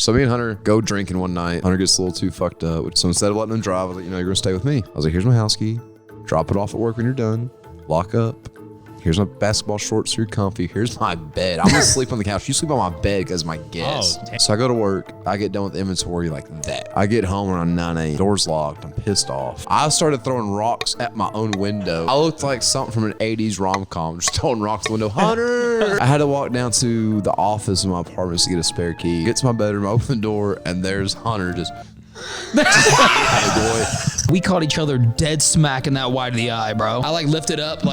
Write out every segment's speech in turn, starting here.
So me and Hunter go drinking one night. Hunter gets a little too fucked up. So instead of letting him drive, I was like, you're going to stay with me. I was like, here's my house key. Drop it off at work when you're done. Lock up. Here's my basketball shorts so you're comfy. Here's my bed. I'm going to sleep on the couch. You sleep on my bed because my guest. So I go to work. I get done with inventory like that. I get home around 9 a.m. Door's locked. I'm pissed off. I started throwing rocks at my own window. I looked like something from an 80s rom-com. Just throwing rocks at the window. Hunter! I had to walk down to the office of my apartment to get a spare key. Get to my bedroom, open the door, and there's Hunter just... hey, boy. We caught each other dead smack in that wide of the eye, bro. I lifted up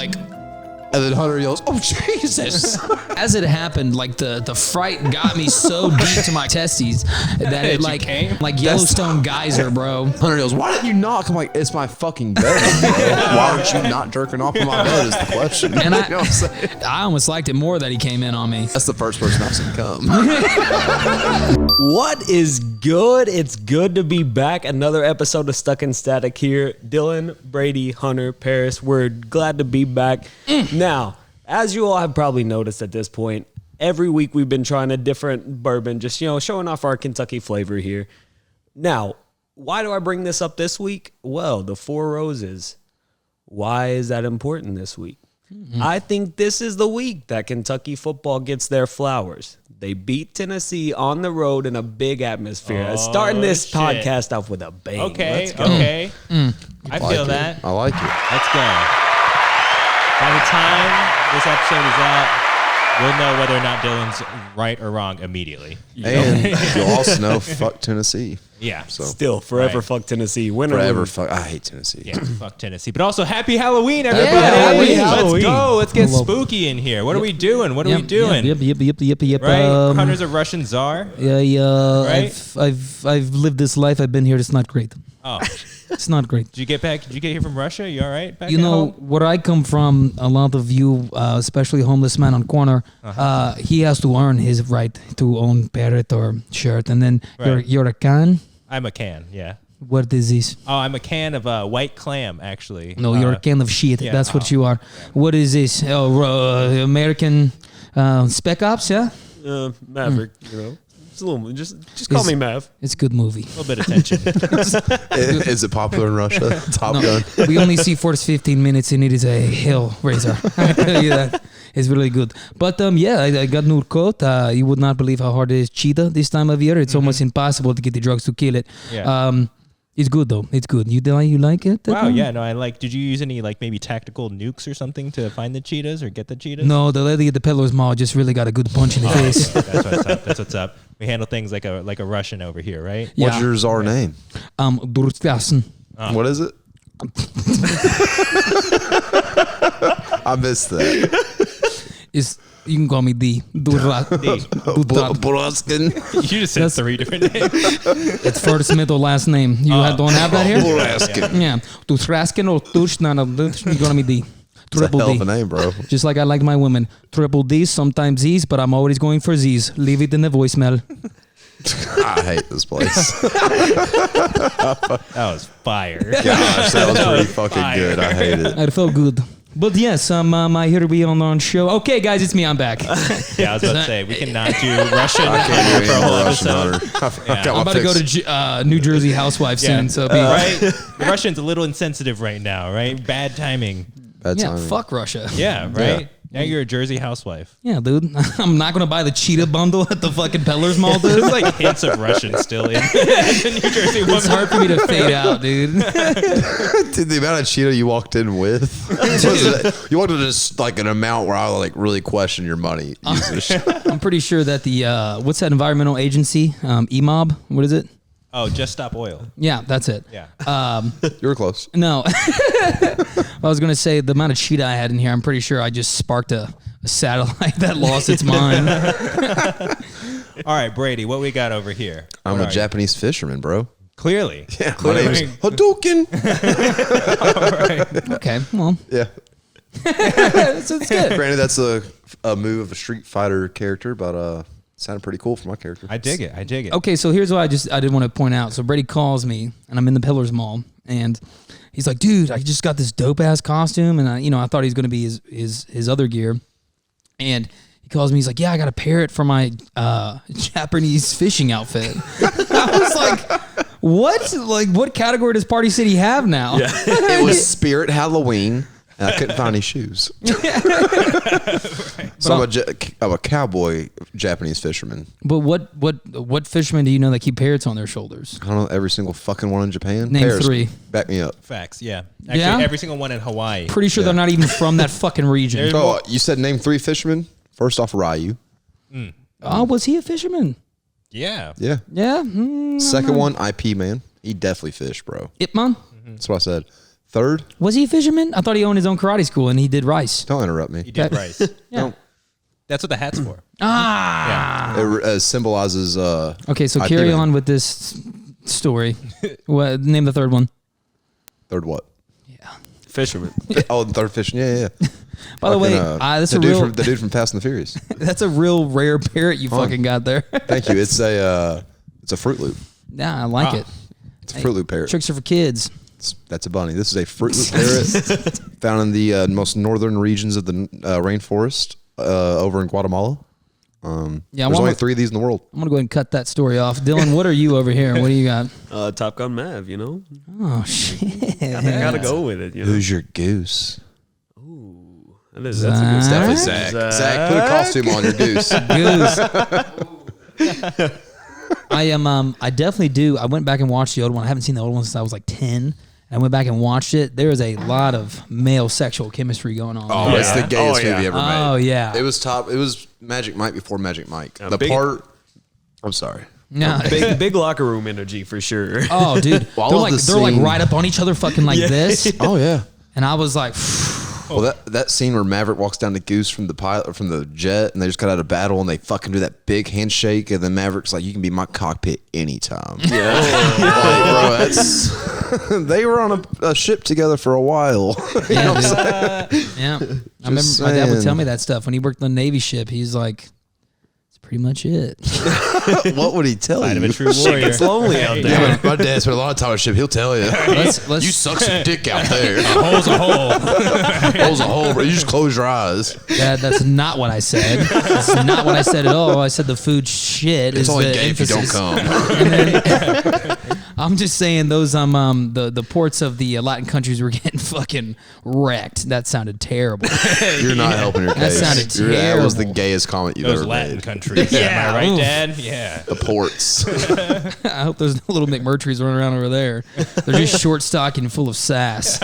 and then Hunter yells, "Oh Jesus!" As it happened, the fright got me so deep to my testes that it like Yellowstone geyser, bro. Hunter yells, "Why didn't you knock?" I'm like, "It's my fucking bed, bro. Why aren't you not jerking off on my bed?" Is the question. And you know what I'm saying? I almost liked it more that he came in on me. That's the first person I've seen come. What is good? It's good to be back. Another episode of Stuck in Static here. Dylan, Brady, Hunter, Paris, we're glad to be back. Now, as you all have probably noticed at this point, every week we've been trying a different bourbon, just, showing off our Kentucky flavor here. Now, why do I bring this up this week? Well, the Four Roses. Why is that important this week? I think this is the week that Kentucky football gets their flowers. They beat Tennessee on the road in a big atmosphere. Starting this podcast off with a bang. Okay, okay. I feel that. I like it. Let's go. By the time this episode is out, we'll know whether or not Dylan's right or wrong immediately. And you'll also know fuck Tennessee. Yeah. So still, forever fuck Tennessee. Win or forever lose. fuck. I hate Tennessee. Yeah, fuck Tennessee. But also, happy Halloween, everybody. Happy Halloween. Let's go. Let's get spooky in here. What are we doing? What are we doing? Yep. Right? Hunter's a Russian czar. Yeah. Right? I've lived this life. I've been here. It's not great. Oh. It's not great. Did you get here from Russia? You all right? Back Where I come from, a lot of you, especially homeless man on corner, he has to earn his right to own parrot or shirt. And then you're a can. I'm a can, yeah. What is this? Oh, I'm a can of white clam, actually. No, you're a can of shit. Yeah, That's what you are. Yeah. What is this? American Spec Ops, yeah? Maverick, It's a little, just call me Mav. It's a good movie. A little bit of tension. Is it popular in Russia? Top Gun. We only see first 15 minutes and it is a hellraiser. I tell you that. It's really good. But I got new coat. You would not believe how hard it is cheetah this time of year. It's almost impossible to get the drugs to kill it. Yeah. It's good though. It's good. You like it? Wow. Yeah. No. Did you use any maybe tactical nukes or something to find the cheetahs or get the cheetahs? No. The lady at the Peddler's Mall just really got a good punch in the face. That's what's up. We handle things like a Russian over here, right? Yeah. What's your czar name? Durstyasin. What is it? I missed that. You can call me D. Boroskin. You just said 3 different names. It's first, middle, last name. You don't have that here? Boroskin. Yeah. Durstraskin or Dush. You call me D. Triple It's a hell D. of a name, bro. Just like I like my women. Triple D's, sometimes Z's, but I'm always going for Z's. Leave it in the voicemail. I hate this place. That was fire. Gosh, that was pretty fucking good. I hate it. It felt good. But yes, I'm here to be on the show. Okay, guys, it's me. I'm back. Yeah, I was about to say, we cannot do Russian I can't do for a whole any Russian episode. hunter. I'm about to go to New Jersey Housewife soon. So right? The Russian's a little insensitive right now, right? Bad timing. Bad yeah, timing. Fuck Russia. Yeah, right? Yeah. Now you're a Jersey housewife. Yeah, dude. I'm not going to buy the cheetah bundle at the fucking Peddler's Mall, dude. There's like hints of Russian still in the New Jersey woman. It's hard for me to fade out, dude. Dude, the amount of cheetah you walked in with. You walked in just like an amount where I really question your money usage. I'm pretty sure that the, what's that environmental agency? EMOB? What is it? Oh, Just Stop Oil. Yeah, that's it. Yeah. You were close. No. I was going to say the amount of cheetah I had in here, I'm pretty sure I just sparked a satellite that lost its mind. All right, Brady, what we got over here? I'm a Japanese fisherman, bro. Clearly. Yeah, Clearly. my name's Hadouken. Okay, well. Yeah. It's good. Granted, that's a move of a Street Fighter character, but sounded pretty cool for my character. I dig it. Okay, so here's what I did want to point out. So Brady calls me, and I'm in the Pillars Mall, and he's like, "Dude, I just got this dope ass costume," and I thought he was going to be his other gear, and He calls me. He's like, yeah, I got a parrot for my Japanese fishing outfit. I was like, what? Like, what category does Party City have now? Yeah. It was Spirit Halloween, and I couldn't find any shoes. So I'm a cowboy Japanese fisherman. But what fishermen do you know that keep parrots on their shoulders? I don't know every single fucking one in Japan. Name Paris, 3. Back me up. Facts, yeah. Actually, Yeah? every single one in Hawaii. Pretty sure they're not even from that fucking region. Oh, you said name 3 fishermen? First off, Ryu. Oh, was he a fisherman? Yeah. Yeah. Yeah. Second one, IP man. He definitely fished, bro. Ip Man? That's what I said. Third, Was he a fisherman? I thought he owned his own karate school and he did rice. don't interrupt me. You did rice. Yeah. Don't. That's what the hat's for. Ah. It symbolizes. Okay, so IP carry man. on with this story. What? Name the third one. Third what? Fisherman. Oh, the third fishing. Yeah. By the way, Fucking, that's the a dude real from, the dude from Fast and the Furious. that's a real rare parrot you fucking got there. Thank you. It's a Fruit Loop. Nah, I like it. It's a Fruit Loop parrot. Tricks are for kids. That's a bunny. This is a Fruit Loop parrot found in the most northern regions of the rainforest over in Guatemala. There's only 3 of these in the world. I'm gonna go ahead and cut that story off. Dylan, what are you over here? What do you got? Top Gun Mav, you know? Oh shit! I gotta go with it, you know? Who's your goose? That's a good stuff. Definitely Zach. Zach, put a costume on your goose. Goose. I am. I definitely do. I went back and watched the old one. I haven't seen the old one since I was like 10. I went back and watched it. There is a lot of male sexual chemistry going on. Oh, there. it's the gayest movie ever made. Oh yeah. It was top. It was Magic Mike before Magic Mike. The big- part. I'm sorry. No. Big locker room energy for sure. Oh, dude. Well, I they're love like the they're like scene. right up on each other, fucking like this. Oh yeah. And I was like, Well, that scene where Maverick walks down to Goose from the pilot from the jet, and they just got out of battle, and they fucking do that big handshake, and then Maverick's like, "You can be my cockpit anytime." Yeah. Like, bro, that's they were on a ship together for a while. You know what I'm saying? yeah. I remember my dad would saying. tell me that stuff when he worked on the Navy ship. He's like, "It's pretty much it." What would he tell Sign of you? a true warrior. It's lonely out there. Yeah, my dad spent a lot of time on a ship. He'll tell you. Let's You suck some dick out there. Hole's a hole. Hole's a hole, bro. You just close your eyes. Dad, that's not what I said. That's not what I said at all. I said the food shit It's is only the gay if you don't emphasis. come. And then, I'm just saying those the ports of the Latin countries were getting fucking wrecked. That sounded terrible. You're not helping your That case. sounded That was the terrible. gayest comment you've Those ever Latin made. countries. Yeah. Am I right, Oof. Dad? Yeah. The ports. I hope there's no little McMurtry's running around over there. They're just short stock and full of sass.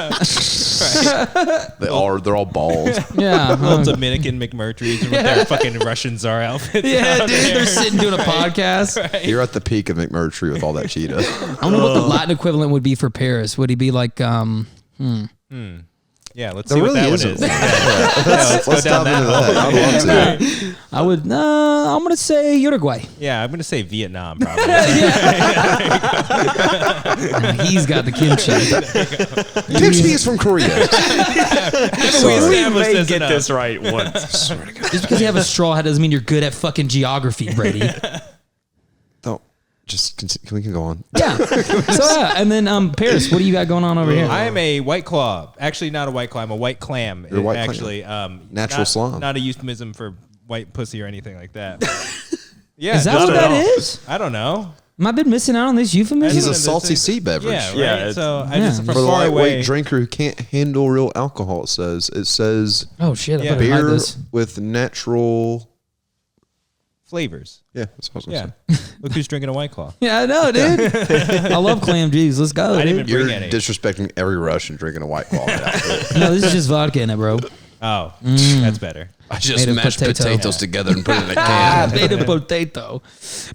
They're all bald. Yeah. Little Dominican McMurtry's with their fucking Russian czar outfits. Yeah, out dude, there. they're sitting doing a podcast. You're at the peak of McMurtry with all that cheetah. I don't know what the Latin equivalent would be for Paris. Would he be like, Yeah, let's There see what really that isn't. one is. Yeah, Let's dive into that. I'd love to. I would, I'm going to say Uruguay. Yeah, I'm going to say Vietnam, probably. He's got the kimchi. Kimchi is from Korea. We established may this get enough. this right once. Just because you have a straw hat doesn't mean you're good at fucking geography, Brady. Don't just continue. We can go on. Yeah. So, yeah. And then, Paris, what do you got going on over here? I am a white claw. Actually, not a white claw. I'm a white clam. You're a white clam. Actually, Natural slime. Not a euphemism for white pussy or anything like that. Yeah, Is that just- what that is? I don't know. Am I been missing out on this euphemism? He's a One of those salty things. sea beverage. Yeah, right. Yeah, So I yeah. just from For the far lightweight away. drinker who can't handle real alcohol, it says Oh, shit. I Yeah. better hide beer this. with natural. Flavors. Yeah, that's what I was Yeah. gonna say. Look who's drinking a white claw. Yeah, I know, dude. I love clam juice. Let's go, I didn't dude. even You're bring any. disrespecting every Russian drinking a white claw. outfit. No, this is just vodka in it, bro. Oh, that's better. I just Made of mashed potato. potatoes together and put it in a Ah, can. made of potato.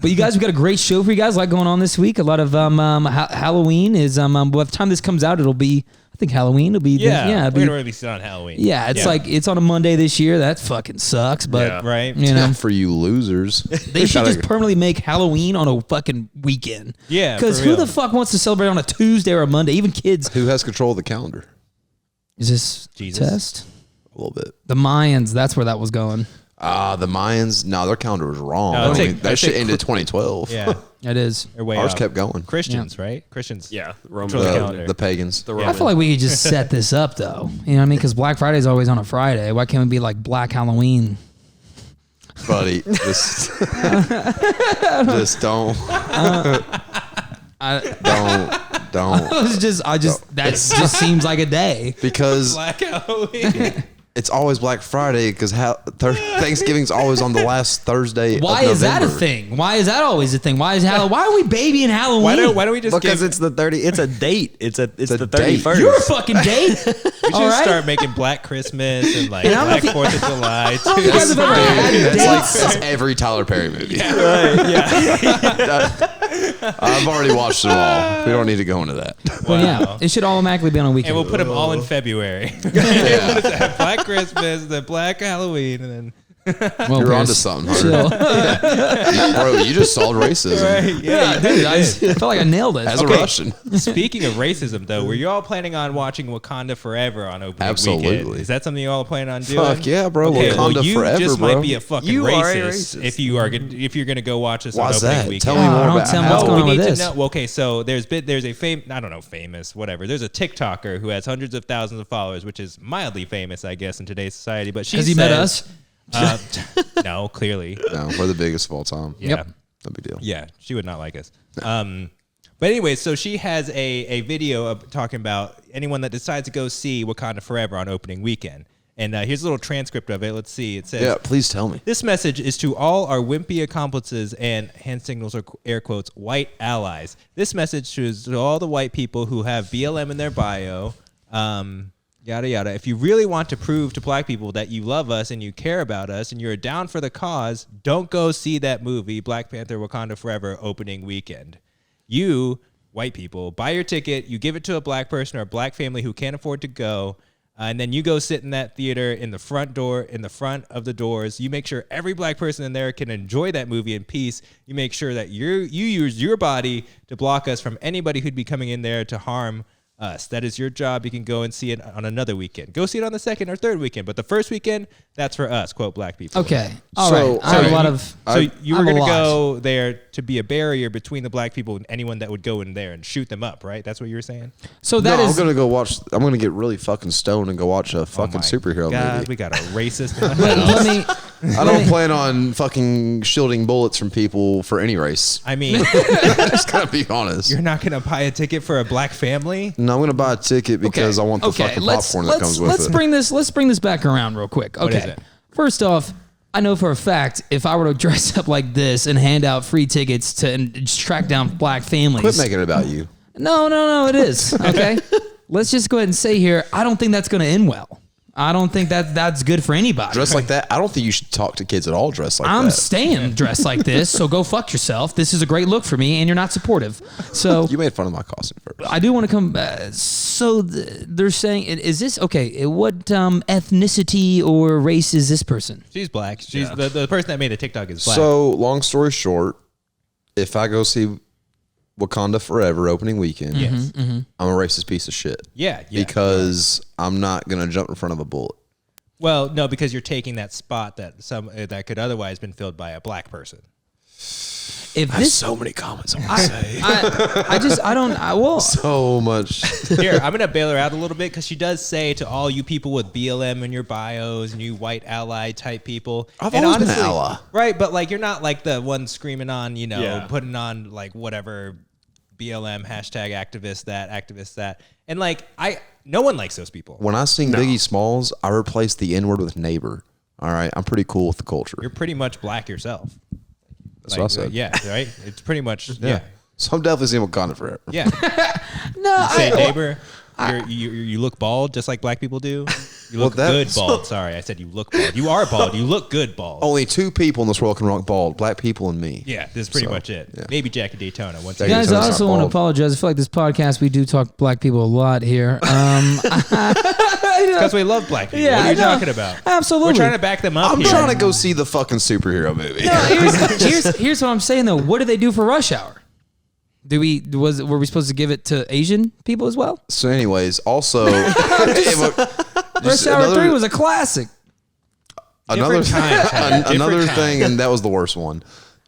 But you guys, we got a great show for you guys. A lot going on this week. A lot of Halloween is by the time this comes out, it'll be. I think Halloween will be. Yeah, it'll we're be- gonna release it on Halloween. yeah. It's like it's on a Monday this year. That fucking sucks. But Yeah. right. you know, For you losers, they should just permanently make Halloween on a fucking weekend. Yeah, Because for who real. the fuck wants to celebrate on a Tuesday or a Monday? Even kids. Who has control of the calendar? Is this Jesus. test? A little bit. The Mayans. That's where that was going. The Mayans. No, their calendar was wrong. No, I I'd mean, say- that I'd shit say ended 2012. Yeah, It is. they're way Ours off. kept going. Christians, right? Christians. Yeah, Roman Control the The, calendar. the pagans. I feel like we could just set this up, though. You know what I mean? Because Black Friday is always on a Friday. Why can't it be like Black Halloween? buddy, just don't. Don't. That just seems like a day. Because Black Halloween. it's always Black Friday because Thanksgiving's always on the last Thursday. Why of is that a November. thing? Why is that always a thing? Why are we babying Halloween? Why don't we just Because give, it's the 30. It's a date. It's the date. 31st. You're a fucking date. we should all right? start making Black Christmas and like And I'm Black not- 4th of July You too. guys have ever had dates? That's every Tyler Perry movie. Right, yeah. I've already watched them all. We don't need to go into that. Well, yeah, it should automatically be on a weekend. And we'll put them all in February. Yeah. Black Christmas, then Black Halloween, and then Well, You're onto Paris, something, Hunter. chill. Bro, you just solved racism. Yeah, dude, I felt like I nailed it. As a Okay. Russian. Speaking of racism, though, were you all planning on watching Wakanda Forever on opening Absolutely. weekend? Is that something you all plan on doing? Fuck yeah, bro. Okay, Wakanda well, you Forever, just bro. might be a fucking You are a racist, racist. if you're gonna go watch this Why's on opening that? weekend. Tell me more don't about tell me how. what's going on we with need this. to know. Well, okay, so there's a I don't know, famous, whatever. There's a TikToker who has hundreds of thousands of followers, which is mildly famous, I guess, in today's society. But she Has he met us? No, clearly. No, we're the biggest of all time. Yeah. Yep. No big deal. Yeah, she would not like us. But anyway, so she has a video of talking about anyone that decides to go see Wakanda Forever on opening weekend. And here's a little transcript of it. Let's see. It says, Yeah, please tell me. this message is to all our wimpy accomplices and hand signals or air quotes, white allies. This message is to all the white people who have BLM in their bio. Yada, yada. If you really want to prove to black people that you love us and you care about us and you're down for the cause, don't go see that movie, Black Panther Wakanda Forever, opening weekend. You, white people, buy your ticket, you give it to a black person or a black family who can't afford to go, and then you go sit in that theater in the front of the doors. You make sure every black person in there can enjoy that movie in peace. You make sure that you use your body to block us from anybody who'd be coming in there to harm us. That is your job. You can go and see it on another weekend. Go see it on the second or third weekend. But the first weekend, that's for us, quote, black people. Okay. All So- right. I have so a lot you- of. So you I were have a going to lot. go there to be a barrier between the black people and anyone that would go in there and shoot them up, right? That's what you were saying? So No, that I'm is. gonna go watch. I'm gonna get really fucking stoned and go watch a fucking Oh my superhero God, movie. we got a racist. let me. I don't plan on fucking shielding bullets from people for any race. I mean, Just gotta be honest. you're not going to buy a ticket for a black family? No, I'm gonna buy a ticket because I want the fucking popcorn that comes with let's it. let's bring this back around real quick. Okay. is it? First off, I know for a fact if I were to dress up like this and hand out free tickets to and just track down black families. Quit making it about you. No, it is. Okay. Let's just go ahead and say here, I don't think that's going to end well. I don't think that's good for anybody. Dressed like that, I don't think you should talk to kids at all dressed like I'm that. staying dressed like this, so go fuck yourself. This is a great look for me, and you're not supportive. So You made fun of my costume first. I do want to come. They're saying, is this okay? What ethnicity or race is this person? She's black. She's the person that made the TikTok is black. So, long story short, if I go see Wakanda Forever opening weekend, yes. I'm a racist piece of shit. Yeah. Because I'm not gonna jump in front of a bullet. Well, no, because you're taking that spot that that could otherwise been filled by a black person. If I have this, so many comments I want to say. well, So much. Here, I'm gonna bail her out a little bit because she does say to all you people with BLM in your bios and you white ally type people. I've and always been honestly, an ally. right? But like, you're not like the one screaming on, Yeah. putting on like whatever BLM hashtag activist that, and like no one likes those people. When I sing Biggie Smalls, I replace the N word with neighbor. All right, I'm pretty cool with the culture. You're pretty much black yourself. That's what I said. Yeah, right. It's pretty much yeah. So I'm definitely seeing Wakanda Forever. Yeah. no, Say neighbor. You look bald just like black people do. You look Well, good that's- bald. Sorry, I said you look bald. You are bald. You look good bald. Only two people in this world can rock bald: black people and me. Yeah, this is pretty So, much it. yeah. Maybe Jackie Daytona. Once Jackie again. guys, Daytona's I not also want to bald. apologize. I feel like this podcast we do talk black people a lot here. Because we love black people. Yeah, what are you I know. talking about? Absolutely. We're trying to back them up I'm here. trying to go see the fucking superhero movie. Here's what I'm saying though. What do they do for Rush Hour? Were we supposed to give it to Asian people as well? So, anyways, also, Rush Hour 3 was a classic. another Different times, Hannah. Different another times. thing, and that was the worst one.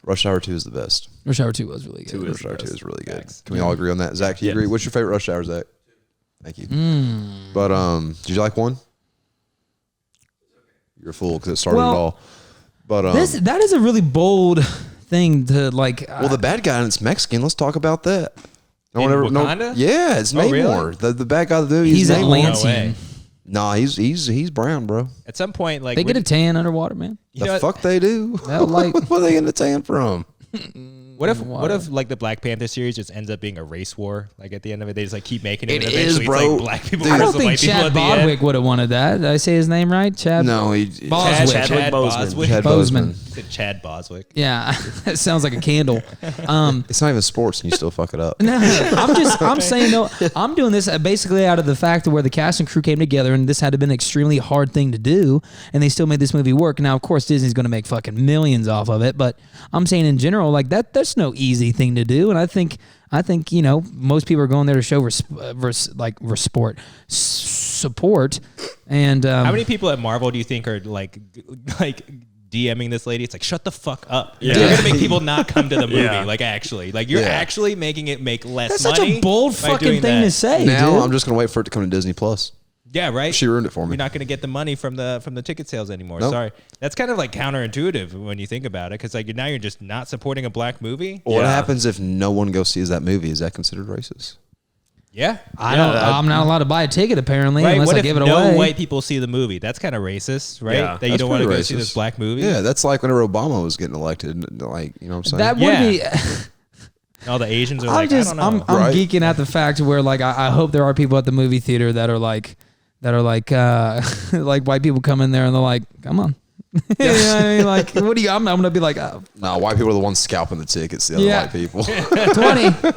Rush Hour 2 is the best. Rush Hour 2 was really good. Rush Hour 2 is really good. Facts. Can we all agree on that? Zach, do you Yes. agree? What's your favorite Rush Hour, Zach? Thank you. But did you like one? You're a fool because it started Well, it all. But that is a really bold thing to like. well, the bad guy and it's Mexican. Let's talk about that. No In one ever. Wakanda? Yeah, it's Oh, Namor. really? The bad guy. he's Namor. No way. Atlantean. Nah, he's brown, bro. At some point, like They get a tan underwater, man. you know The fuck they do? They'll, like- Where they getting the tan from? what if like the Black Panther series just ends up being a race war? Like at the end of it, they just like keep making it. It and is, eventually bro. It's like black people Dude. I versus don't the white think people Chad at the end. Bodwick would have wanted that. Did I say his name right? Chad. No, Boswick. Chadwick Boseman. Chad Boseman. Boseman. Chad Boswick. Yeah, that sounds like a candle. It's not even sports, and you still fuck it up. No, I'm saying no. I'm doing this basically out of the fact of where the cast and crew came together, and this had to been an extremely hard thing to do, and they still made this movie work. Now, of course, Disney's going to make fucking millions off of it, but I'm saying in general, like that's no easy thing to do, and I think most people are going there to show support, and How many people at Marvel do you think are like DMing this lady? It's like, shut the fuck up. Yeah. You're gonna make people not come to the movie. Yeah. Like actually, like you're Yeah. actually making it make less That's such money. a bold by fucking doing thing that. to say, Now dude. I'm just gonna wait for it to come to Disney Plus. Yeah, right. She ruined it for me. You're not going to get the money from the ticket sales anymore. Nope. Sorry, that's kind of like counterintuitive when you think about it, because like now you're just not supporting a black movie. What Yeah. happens if no one goes sees that movie? Is that considered racist? Yeah, I'm not allowed to buy a ticket apparently right. unless What I if give it no away. white people see the movie? That's kind of racist, right? Yeah. That you That's don't want to pretty go see this racist. black movie. Yeah, that's like whenever Obama was getting elected. Like, you know what I'm saying? That would Yeah. be. All the Asians are I'm like, just I don't know. I'm Right. geeking at the fact where like I hope there are people at the movie theater that are like like white people come in there and they're like, come on. You know what I mean? Like, what do you? I'm gonna be like, oh, Nah, white people are the ones scalping the tickets. The other Yeah. white people.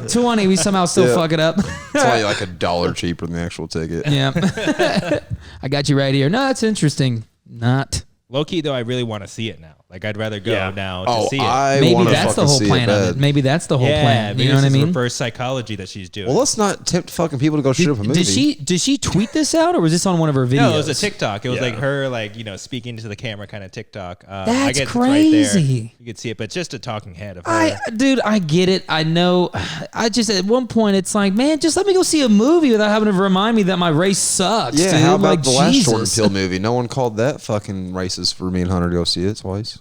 20. We somehow still Yeah. fuck it up. It's only like $1 cheaper than the actual ticket. Yeah. I got you right here. No, that's interesting. Not. Low key though, I really want to see it now. Like I'd rather go Yeah. now to Oh, see it. I Maybe want to that's the fucking whole see plan it of bad. it. Maybe that's the whole plan. maybe You know what I this is mean? reverse psychology that she's doing. Well, let's not tempt fucking people to go shoot up a movie. Did she tweet this out or was this on one of her videos? No, it was a TikTok. It was Yeah. like her, like, you know, speaking to the camera kind of TikTok. I That's guess it's right there. crazy. You could see it, but just a talking head of her. Dude, I get it. I know. I just at one point it's like, man, just let me go see a movie without having to remind me that my race sucks. Yeah, dude. how about like, the last Jordan Jesus. Peele movie? No one called that fucking racist for me and Hunter to go see it twice.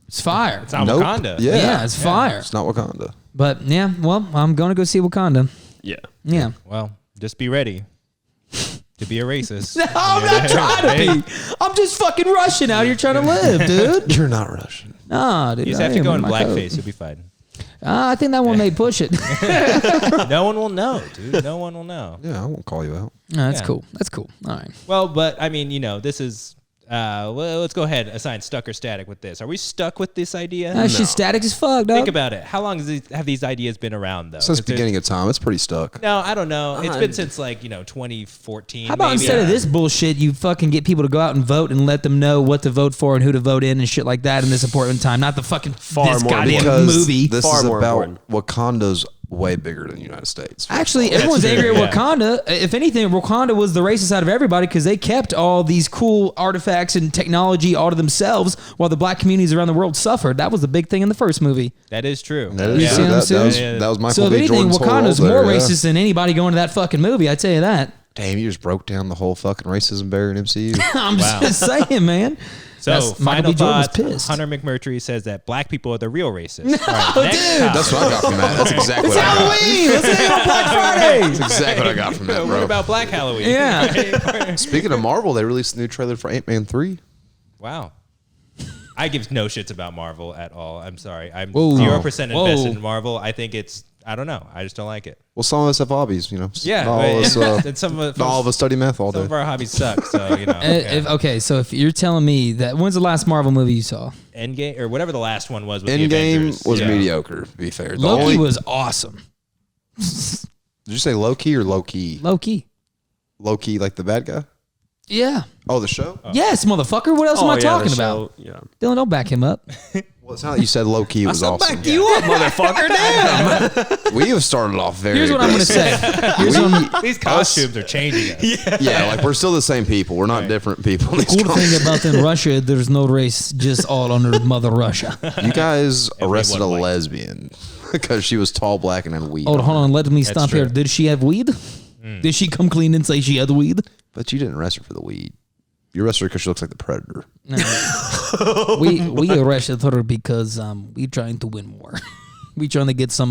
It's fire. It's not Nope. Wakanda. Yeah. Yeah, it's fire. It's not Wakanda. But yeah, well, I'm going to go see Wakanda. Yeah. Yeah. Well, just be ready to be a racist. I'm not trying to be. I'm just fucking Russian out here trying to live, dude. You're not Russian. Nah, dude. You just I have to am go in my coat. blackface. You'll be fine. I think that one may push it. No one will know, dude. No one will know. Yeah, I won't call you out. No, that's Yeah. cool. That's cool. All right. Well, but I mean, you know, this is. Well, let's go ahead and assign stuck or static with this. Are we stuck with this idea? That shit's static as fuck, dog. Think about it. How long have these ideas been around, though? Since Is there- beginning of time, it's pretty stuck. No, I don't know. It's been since like 2014. How about maybe. instead of this bullshit, you fucking get people to go out and vote and let them know what to vote for and who to vote in and shit like that in this important time, not the fucking Far this more goddamn important. Because movie. this Far is more about important. Wakanda's way bigger than the United States. Actually, That's everyone's true, angry at yeah. Wakanda. If anything, Wakanda was the racist out of everybody because they kept all these cool artifacts and technology all to themselves while the black communities around the world suffered. That was the big thing in the first movie. That is true. That is You true. see what I'm That saying? was, Yeah. that was Michael So if B. anything, Jordan's whole Wakanda's role more there, yeah. racist than anybody going to that fucking movie. I tell you that. Damn, you just broke down the whole fucking racism barrier in MCU. I'm Wow. just saying, man. So, That's- Michael final B. Jordan was thoughts. pissed. Hunter McMurtry says that black people are the real racists. All right, next dude. topic. That's what I got from that. That's exactly It's what I got. Halloween. Let's hang on Black Friday. That's exactly what I got from that, What bro. about Black Halloween? Yeah. Speaking of Marvel, they released a new trailer for Ant-Man 3. Wow. I give no shits about Marvel at all. I'm sorry. I'm Whoa. 0% Whoa. invested in Marvel. I think it's, I don't know. I just don't like it. Well, some of us have hobbies, you know. Yeah. Not all, but- of us, and some of not all of us study math all some day. of our hobbies suck. So, you know. Okay, so if you're telling me that, when's the last Marvel movie you saw? Endgame, or whatever the last one was with the Endgame Avengers. was Yeah. mediocre, to be fair. The Loki only- was awesome. Did you say low-key or low-key? Loki. Low-key, like the bad guy? Yeah. Oh, the show? Yes, motherfucker. What else am I talking about? Yeah. Dylan, don't back him up. Well, it's not that you said low-key was awesome. You up, motherfucker? Damn. We have started off very Here's what I'm going to aggressive. say. These costumes are changing us. Yeah, like we're still the same people. We're not different people. in these Cool comics. thing about in Russia, there's no race, just all under Mother Russia. You guys arrested a white. lesbian because she was tall, black, and had weed. Hold on, let me stop true. here. Did she have weed? Did she come clean and say she had weed? But you didn't arrest her for the weed. You arrested her because she looks like the Predator. No. we arrested her because we trying to win more. We trying to get some.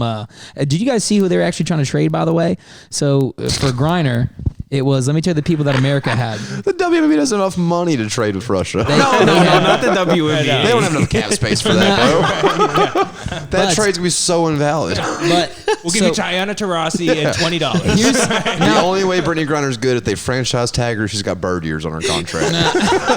Did you guys see who they were actually trying to trade? By the way, so for Griner, it was. Let me tell you the people that America had. The WNBA doesn't have enough money to trade with Russia. No, not the WNBA. They don't have enough cap space for that, bro. That trade's gonna be so invalid. But We'll give you Tayana Taurasi and $20. The only way Brittany Griner's good if they franchise tag her, she's got bird ears on her contract.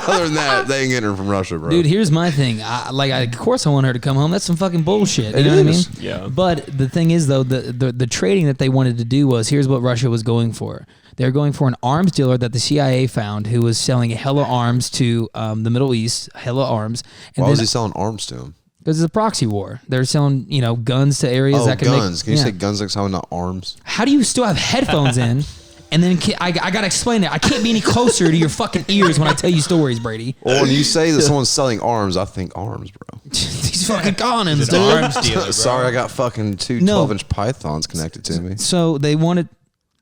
Other than that, they ain't getting her from Russia, bro. Dude, here's my thing. Of course I want her to come home. That's some fucking bullshit. You know what I mean? Yeah. But the thing is, though, the trading that they wanted to do was, here's what Russia was going for. They're going for an arms dealer that the CIA found who was selling hella arms to the Middle East, hella arms. And Why was he selling arms to him? Because it's a proxy war. They're selling, guns to areas that can guns. Can you yeah. say guns like how not arms? How do you still have headphones in? And then I got to explain it. I can't be any closer to your fucking ears when I tell you stories, Brady. Well, when you say that someone's selling arms, I think arms, bro. These fucking cannons, dude. Arms dealer, bro. Sorry, I got fucking two No. 12-inch pythons connected to me. So they wanted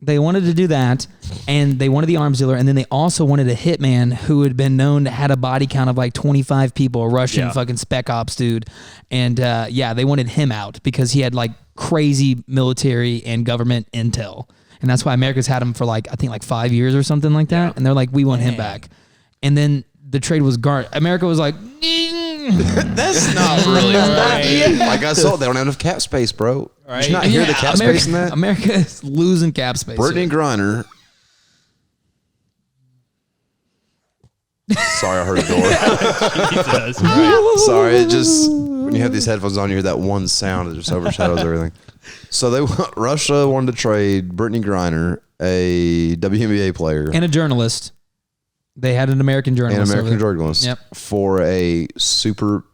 to do that, and they wanted the arms dealer, and then they also wanted a hitman who had been known to had a body count of like 25 people, a Russian fucking spec ops dude, and they wanted him out because he had like crazy military and government intel, and that's why America's had him for like I think like 5 years or something like that, and they're like, we want him back, and then the trade was America was like, That's not really right. Like I saw, they don't have enough cap space, bro. Right. Did you not hear the cap space in that? America is losing cap space. Brittany Griner. Sorry, I heard a door. Jesus, right. Sorry, it just when you have these headphones on, you hear that one sound that just overshadows everything. So Russia wanted to trade Brittany Griner, a WNBA player, and a journalist. They had an American journalist. Yep. For a super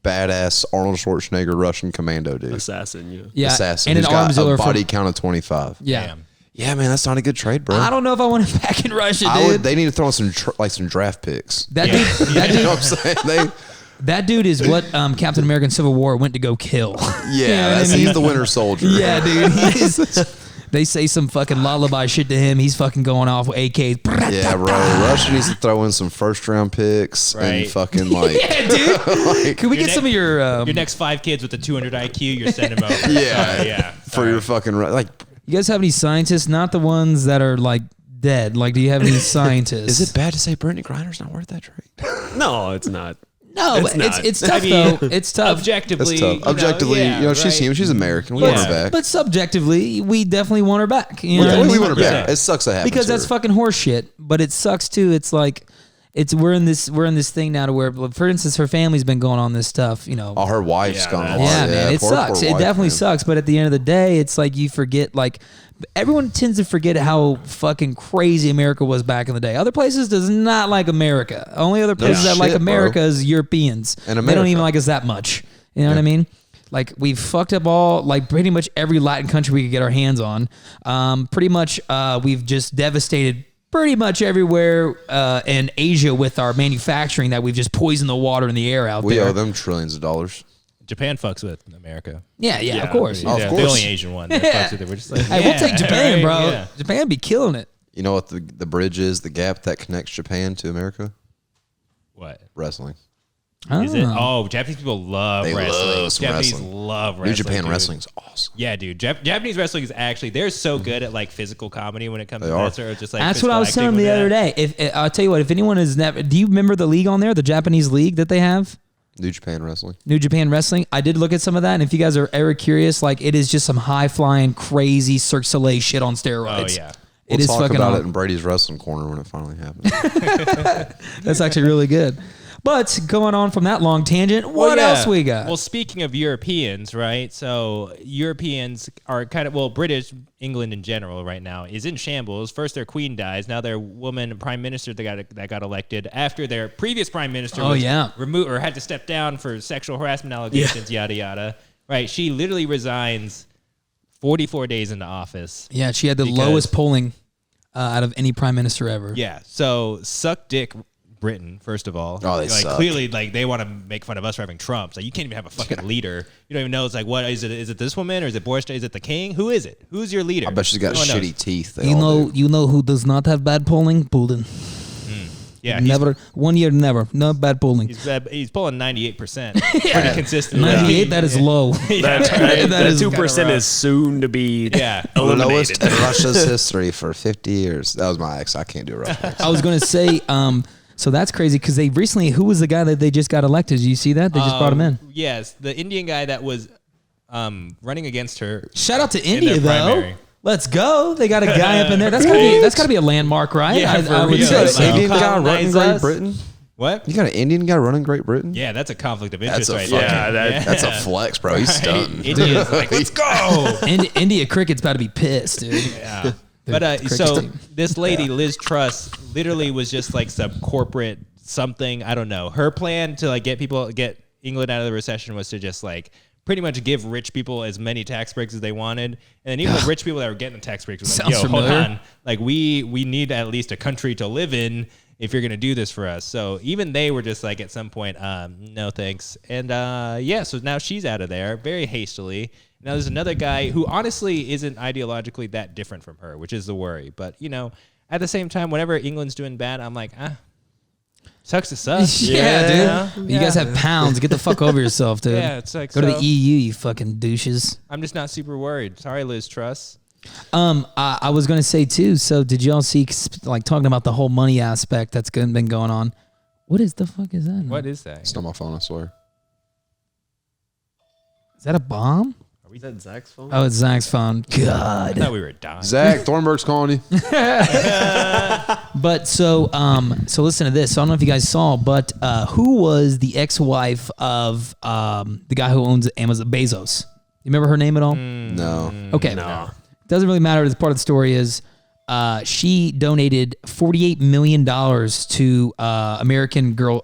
badass Arnold Schwarzenegger Russian commando dude. Assassin, Yeah, Assassin. and an Who's got arms dealer a body count of 25. Yeah. Damn. Yeah, man, that's not a good trade, bro. I don't know if I want him back in Russia, dude. They need to throw in some some draft picks. That Yeah. dude, that You know dude, what I'm saying? that dude is what Captain America in Civil War went to go kill. He's the Winter Soldier. Yeah, dude. He is. They say some fucking lullaby shit to him. He's fucking going off with AKs. Yeah, bro. Russia needs to throw in some first-round picks and Right. fucking like. Yeah, dude. Can we get some of your? Your next 5 kids with a 200 IQ, you're sending them over. Yeah, yeah. for your fucking like. You guys have any scientists? Not the ones that are like dead. Like, do you have any scientists? Is it bad to say Brittany Griner's not worth that trade? No, it's not. No, It's not. it's tough I mean, though. It's tough. Objectively, That's tough. Objectively, she's right. human. She's American. We want her back. But subjectively, we definitely want her back. You know what I Yeah, mean? we want her Yeah. back. It sucks that happens. Because to that's her. fucking horse shit. But it sucks too. It's like we're in this thing now to where, for instance, her family's been going on this stuff. Oh, her wife's Yeah, gone a that's- lot. Yeah, man, it poor sucks. It wife, definitely man. sucks. But at the end of the day, it's like you forget. Like everyone tends to forget how fucking crazy America was back in the day. Other places does not like America. Only other places that like shit, America bro. is Europeans. And They don't America. even like us that much. You know what I mean? Like we've fucked up pretty much every Latin country we could get our hands on. Pretty much we've just devastated pretty much everywhere in Asia with our manufacturing that we've just poisoned the water and the air out We there. owe them trillions of dollars. Japan fucks with America. Yeah, Yeah. of course. Oh, of They're course. the only Asian one that fucks with it. We're just like, Hey, we'll take Japan, right, bro. yeah. Japan be killing it. You know what the bridge is? The gap that connects Japan to America? What? Wrestling. Is it? Oh, Japanese people love They wrestling. love some Japanese wrestling. love wrestling. New Japan dude. wrestling's awesome. Yeah, dude. Japanese wrestling is actually they're so good at like physical comedy when it comes They to are. that sort of just like. That's what I was physical telling acting him the with other that. day. If I'll tell you what, if anyone has never, do you remember the league on there, the Japanese league that they have, New Japan wrestling. New Japan Wrestling? I did look at some of that, and if you guys are ever curious, like it is just some high flying, crazy Cirque du Soleil shit on steroids. Oh yeah. It We'll is talk fucking. about aw- it in Brady's wrestling corner when it finally happens. That's actually really good. But going on from that long tangent, what yeah. else we got? Well, speaking of Europeans, right? So Europeans are kind of British, England in general, right now is in shambles. First, their queen dies. Now, their woman prime minister that got elected after their previous prime minister was removed or had to step down for sexual harassment allegations. Yada yada. Right? She literally resigns 44 days into office. Yeah, she had the Because- lowest polling out of any prime minister ever. Yeah. So suck dick. Britain, first of all. Oh, they like suck. clearly like they want to make fun of us for having Trump. So you can't even have a fucking leader. You don't even know. It's like, what is it? Is it this woman or is it Boris? Is it the king? Who is it? Who's your leader? I bet she's got No one knows. shitty teeth. They You all know, do. you know who does not have bad polling? Putin. Yeah, Yeah, never 1 year, never. No bad pulling. He's pulling 98%. Pretty consistent. 98, that is low. That is 2% is soon to be eliminated. Lowest in Russia's history for 50 years. That was my ex. I can't do a Russian accent. I was going to say, so that's crazy because they recently, who was the guy that they just got elected? Did you see that? They just brought him in. Yes, the Indian guy that was running against her. Shout out to in India, their though. primary. Let's go. They got a guy up in there. That's gotta be a landmark, right? Yeah, for I would real. say An so. Indian guy running Colonize Great us. Britain? What? You got an Indian guy running Great Britain? Yeah, that's a conflict of interest That's a right fucking, there. that's a flex, bro. He's stunting. India's like, let's go. India cricket's about to be pissed, dude. Yeah. But cricket so team. this lady, Liz Truss, literally was just like some corporate something. I don't know. Her plan to like get England out of the recession was to just like pretty much give rich people as many tax breaks as they wanted. And then even the rich people that were getting the tax breaks were like, Sounds yo, hold familiar. on. Like we need at least a country to live in if you're going to do this for us. So even they were just like at some point, no thanks. And so now she's out of there very hastily. Now there's another guy who honestly isn't ideologically that different from her, which is the worry. But, at the same time, whenever England's doing bad, I'm like, sucks to suck. Yeah, dude. You guys have pounds. Get the fuck over yourself, dude. Yeah, it's like, Go to so- the EU, you fucking douches. I'm just not super worried. Sorry, Liz Truss. I was gonna say too. So did y'all see like talking about the whole money aspect that's been going on? What is the fuck is that? What is that? It's not my phone, I swear. Is that a bomb? Is that Zach's phone? Oh, it's Zach's phone. I God. thought we were dying. Zach, Thornburg's calling you. But so listen to this. So I don't know if you guys saw, but who was the ex-wife of the guy who owns Amazon, Bezos? You remember her name at all? No. Okay. No. Doesn't really matter. This part of the story is she donated $48 million to American Girl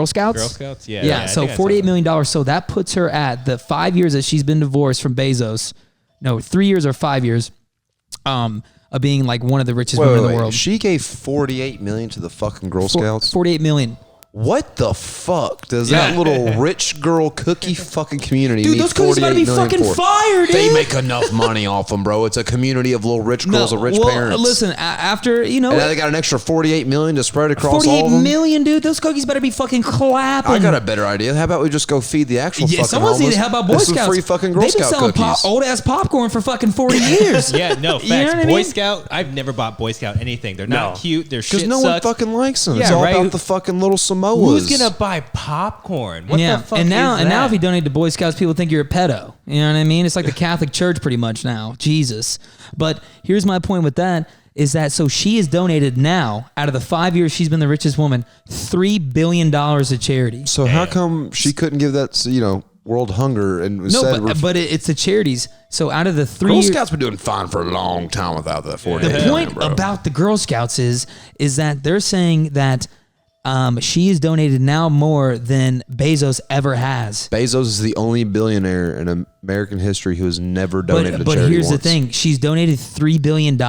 Scouts. Girl Scouts? Yeah. Yeah, I so think I saw $48 that. million. So that puts her at the 5 years that she's been divorced from Bezos. No, 3 years or 5 years of being like one of the richest women in the world. She gave $48 million to the fucking Girl Scouts. 48 million. What the fuck does Yeah. that little rich girl cookie fucking community Dude, need those cookies about to 48 be million fucking for? fire, dude. They make enough money off them, bro. It's a community of little rich girls with rich parents. Listen, after, and now they got an extra 48 million to spread across all 48 of them. million, dude. Those cookies better be fucking clapping. I got a better idea. How about we just go feed the actual Yeah, fucking someone's homeless? need to help out Boy There's some Scouts. free fucking Girl They've been Scout selling cookies. old ass popcorn for fucking 40 years. Yeah, no, facts. You know what I Boy mean? Scout, I've never bought Boy Scout anything. They're not No. cute. Their Because shit no one sucks. fucking likes them. It's Yeah, all right. about the fucking little Samoas. Who's going to buy popcorn? What the fuck and now is and now that? if you donate to Boy Scouts, people think you're a pedo. You know what I mean? It's like the Catholic Church pretty much now. Jesus. But here's my point with that is that so she has donated now out of the 5 years she's been the richest woman, $3 billion to charity. So how come she couldn't give that to, world hunger and No, said but it's the charities. So out of the 3 Girl years, Scouts been doing fine for a long time without that 48 the million, point bro. about the Girl Scouts is that they're saying that she has donated now more than Bezos ever has. Bezos is the only billionaire in American history who has never donated to But charity here's once. the thing: she's donated $3 billion,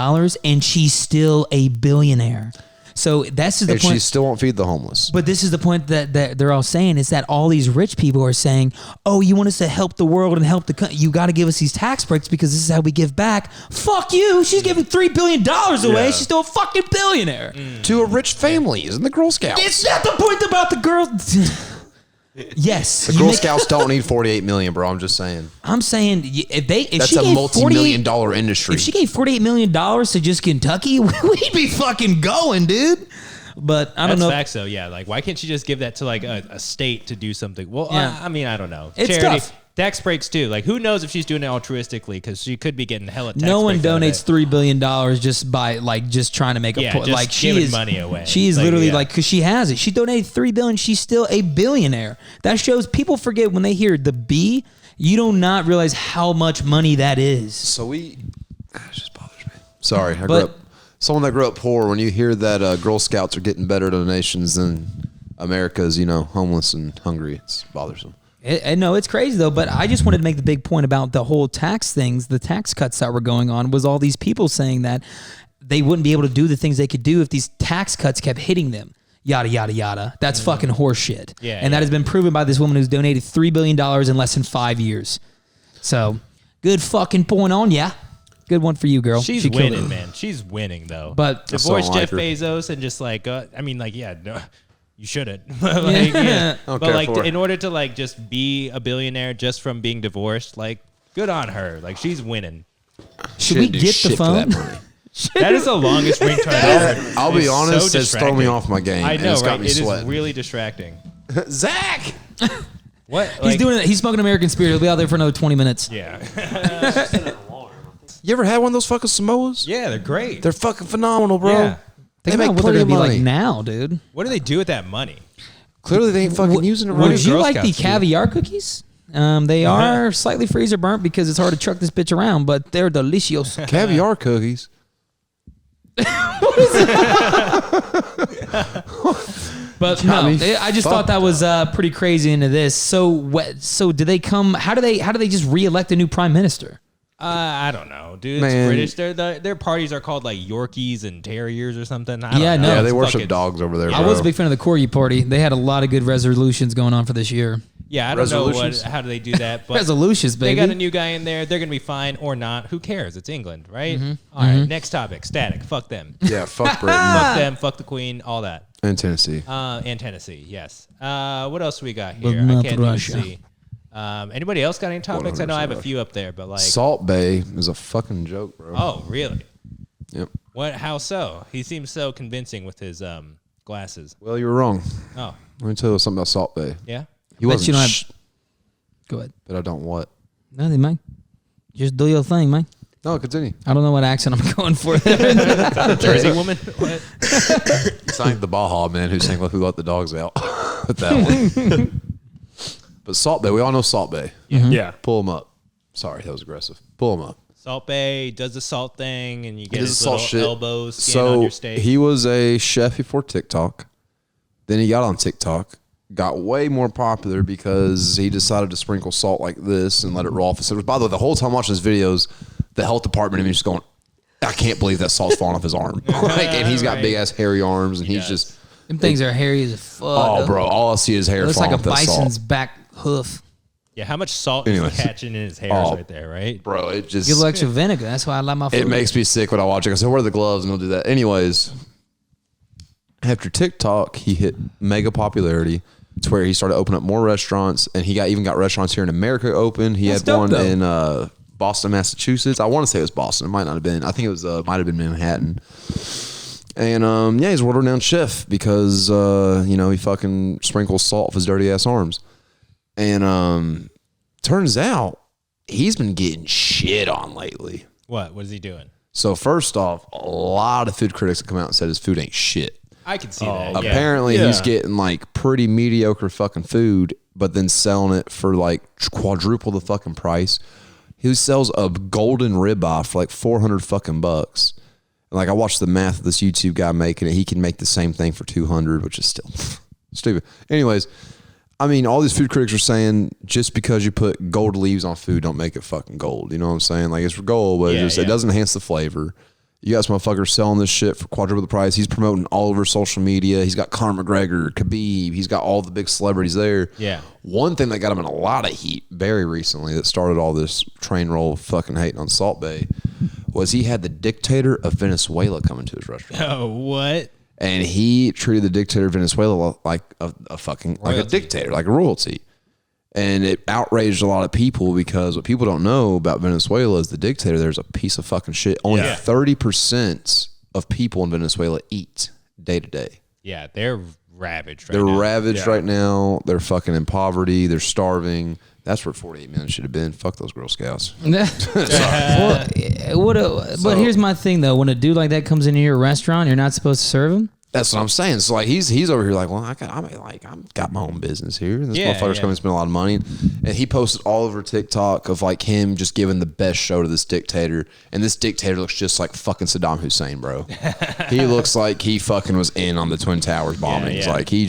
and she's still a billionaire. So that's the And she point. still won't feed the homeless. But this is the point that they're all saying is that all these rich people are saying, "Oh, you want us to help the world and help the country? You got to give us these tax breaks because this is how we give back." Fuck you! She's giving $3 billion away. Yeah. She's still a fucking billionaire. To a rich family, isn't the Girl Scouts? It's not the point about the girl. Yes, The you Girl make- Scouts don't need 48 million, bro. I'm just saying. I'm saying if That's she a gave multi-million 48 dollar industry. If she gave $48 million to just Kentucky, we'd be fucking going, dude. But I don't That's know. facts, though. Yeah, like why can't she just give that to like a state to do something? Well, Yeah. I mean, I don't know. It's Charity, tough. tax breaks too. Like, who knows if she's doing it altruistically? Because she could be getting hella tax No one breaks out of donates it. $3 billion just by just trying to make a Yeah, point. just Like she giving is money away. She is Like, literally yeah. because she has it. She donated $3 billion. She's still a billionaire. That shows people forget when they hear the B. You do not realize how much money that is. So it just bothers me. Sorry, I But- grew up. Someone that grew up poor. When you hear that Girl Scouts are getting better donations than America's, homeless and hungry, it's bothersome. No, it's crazy though. But I just wanted to make the big point about the whole tax things, the tax cuts that were going on, was all these people saying that they wouldn't be able to do the things they could do if these tax cuts kept hitting them. Yada yada yada. That's fucking horseshit. Yeah, and that has been proven by this woman who's donated $3 billion in less than 5 years. So good fucking point on ya. Good one for you, girl. She's She killed winning, it. man. She's winning though. But divorce still don't Jeff like her. Bezos and just like, no, you shouldn't. Like, yeah. Don't But care like, for her. in order to like just be a billionaire just from being divorced, like, good on her. Like, she's winning. Should we Shouldn't do get the shit for phone? that money. That is the longest ringtone ever. I'll be It's honest, so it's thrown me distracting. off my game. I and know, it's got right? me It is sweating. really distracting. Zach! What? He's Like, doing it. He's smoking American Spirit. He'll be out there for another 20 minutes. Yeah. You ever had one of those fucking Samoas? Yeah, they're great. They're fucking phenomenal, bro. Yeah. They Think make about what they're plenty gonna of be money. like now, dude. What do they do with that money? Clearly, they ain't fucking using it what right. Would you Girl like the Scouts do. caviar cookies? They are slightly freezer burnt because it's hard to truck this bitch around, but they're delicious. Caviar cookies. But Got no, me I just thought that was pretty crazy into this. So do they come? How do they just reelect a new prime minister? I don't know, dude. Man. It's British. Their parties are called like Yorkies and Terriers or something. I don't Yeah, know. no. Yeah, they It's worship fucking- dogs over there, I bro. was a big fan of the Corgi party. They had a lot of good resolutions going on for this year. Yeah, I don't know Resolutions. how do they do that, but Resolutions, they baby. got a new guy in there. They're gonna be fine or not. Who cares? It's England, right? Mm-hmm. All right, next topic. Static. Fuck them. Yeah, fuck Britain Fuck them. Fuck the Queen. All that. and Tennessee. And Tennessee. Yes. What else we got But here? I not can't Russia. even see. Anybody else got any topics? I know I have a 100% few up there, but like, Salt Bay is a fucking joke, bro. oh really? Yep. What? How so? He seems so convincing with his glasses. Well, you were wrong. Oh, Let me tell you something about Salt Bay. yeah. He Bet wasn't you don't have- sh- Go ahead. but I don't what? Nothing, man. Just do your thing, man. No, continue. I don't know what accent I'm going for there. Jersey woman. What? It's like the Baja man who sang "Who Let the Dogs Out" with that one. But Salt Bay, we all know Salt Bay. Yeah. Pull him up. Sorry, that was aggressive. Pull him up. Salt Bay does the salt thing, and you get does his the salt little shit. elbows skin on your steak. He was a chef before TikTok. Then he got on TikTok, got way more popular because he decided to sprinkle salt like this and let it roll off his fingers. By the way, the whole time watching his videos, the health department of me just going, I can't believe that salt's falling off his arm. And he's got Right. big ass hairy arms, and he's does. just, Them things are hairy as fuck. oh, bro, all I see is hair It looks falling like a off that bison's salt. back hoof. Yeah, how much salt Anyways. is he catching in his hairs Oh. right there, right? Bro, it just, Give a little extra vinegar. That's why I like my food. it makes me sick when I watch it. I said, where are the gloves? And he'll do that. Anyways, after TikTok, he hit mega popularity. It's where he started opening up more restaurants, and he even got restaurants here in America open. He That's had dope, one though. in Boston, Massachusetts. I want to say it was Boston. It might not have been. I think it was might have been Manhattan. And yeah, he's a world renowned chef because he fucking sprinkles salt off his dirty ass arms. And turns out he's been getting shit on lately. What? What is he doing? So first off, a lot of food critics have come out and said his food ain't shit. I can see that. Yeah. Apparently, Yeah. he's getting like pretty mediocre fucking food, but then selling it for like quadruple the fucking price. He sells a golden ribeye for like 400 fucking bucks. And like I watched the math of this YouTube guy making it. He can make the same thing for 200, which is still stupid. Anyways, I mean, all these food critics are saying just because you put gold leaves on food, don't make it fucking gold. You know what I'm saying? Like it's for gold, but Yeah, it yeah. doesn't enhance the flavor. You got some motherfuckers selling this shit for quadruple the price. He's promoting all over social media. He's got Conor McGregor, Khabib. He's got all the big celebrities there. Yeah. One thing that got him in a lot of heat very recently that started all this train roll fucking hating on Salt Bay was he had the dictator of Venezuela coming to his restaurant. Oh, what? And he treated the dictator of Venezuela like a fucking, like a Royalty. dictator, like a royalty. And it outraged a lot of people because what people don't know about Venezuela is the dictator there's a piece of fucking shit. Only Yeah. 30% of people in Venezuela eat day to day. Yeah, they're ravaged right They're now. ravaged right now. They're fucking in poverty. They're starving. That's where 48 minutes should have been. Fuck those Girl Scouts. But here's my thing though: when a dude like that comes into your restaurant, you're not supposed to serve him. That's what I'm saying. So like he's over here like, well, I'm got my own business here. And this Yeah, motherfucker's yeah. coming to spend a lot of money. And he posted all over TikTok of like him just giving the best show to this dictator. And this dictator looks just like fucking Saddam Hussein, bro. He looks like he fucking was in on the Twin Towers bombings. yeah. Like he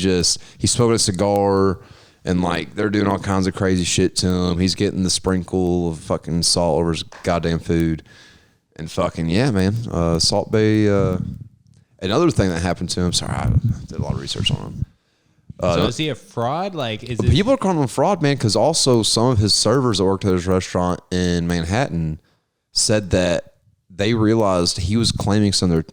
smoked a cigar and like they're doing all kinds of crazy shit to him. He's getting the sprinkle of fucking salt over his goddamn food. And fucking yeah, man. Salt Bay another thing that happened to him. Sorry, I did a lot of research on him. So is he a fraud? Like, is it? People are calling him a fraud, man, because also some of his servers that worked at his restaurant in Manhattan said that they realized he was stealing some of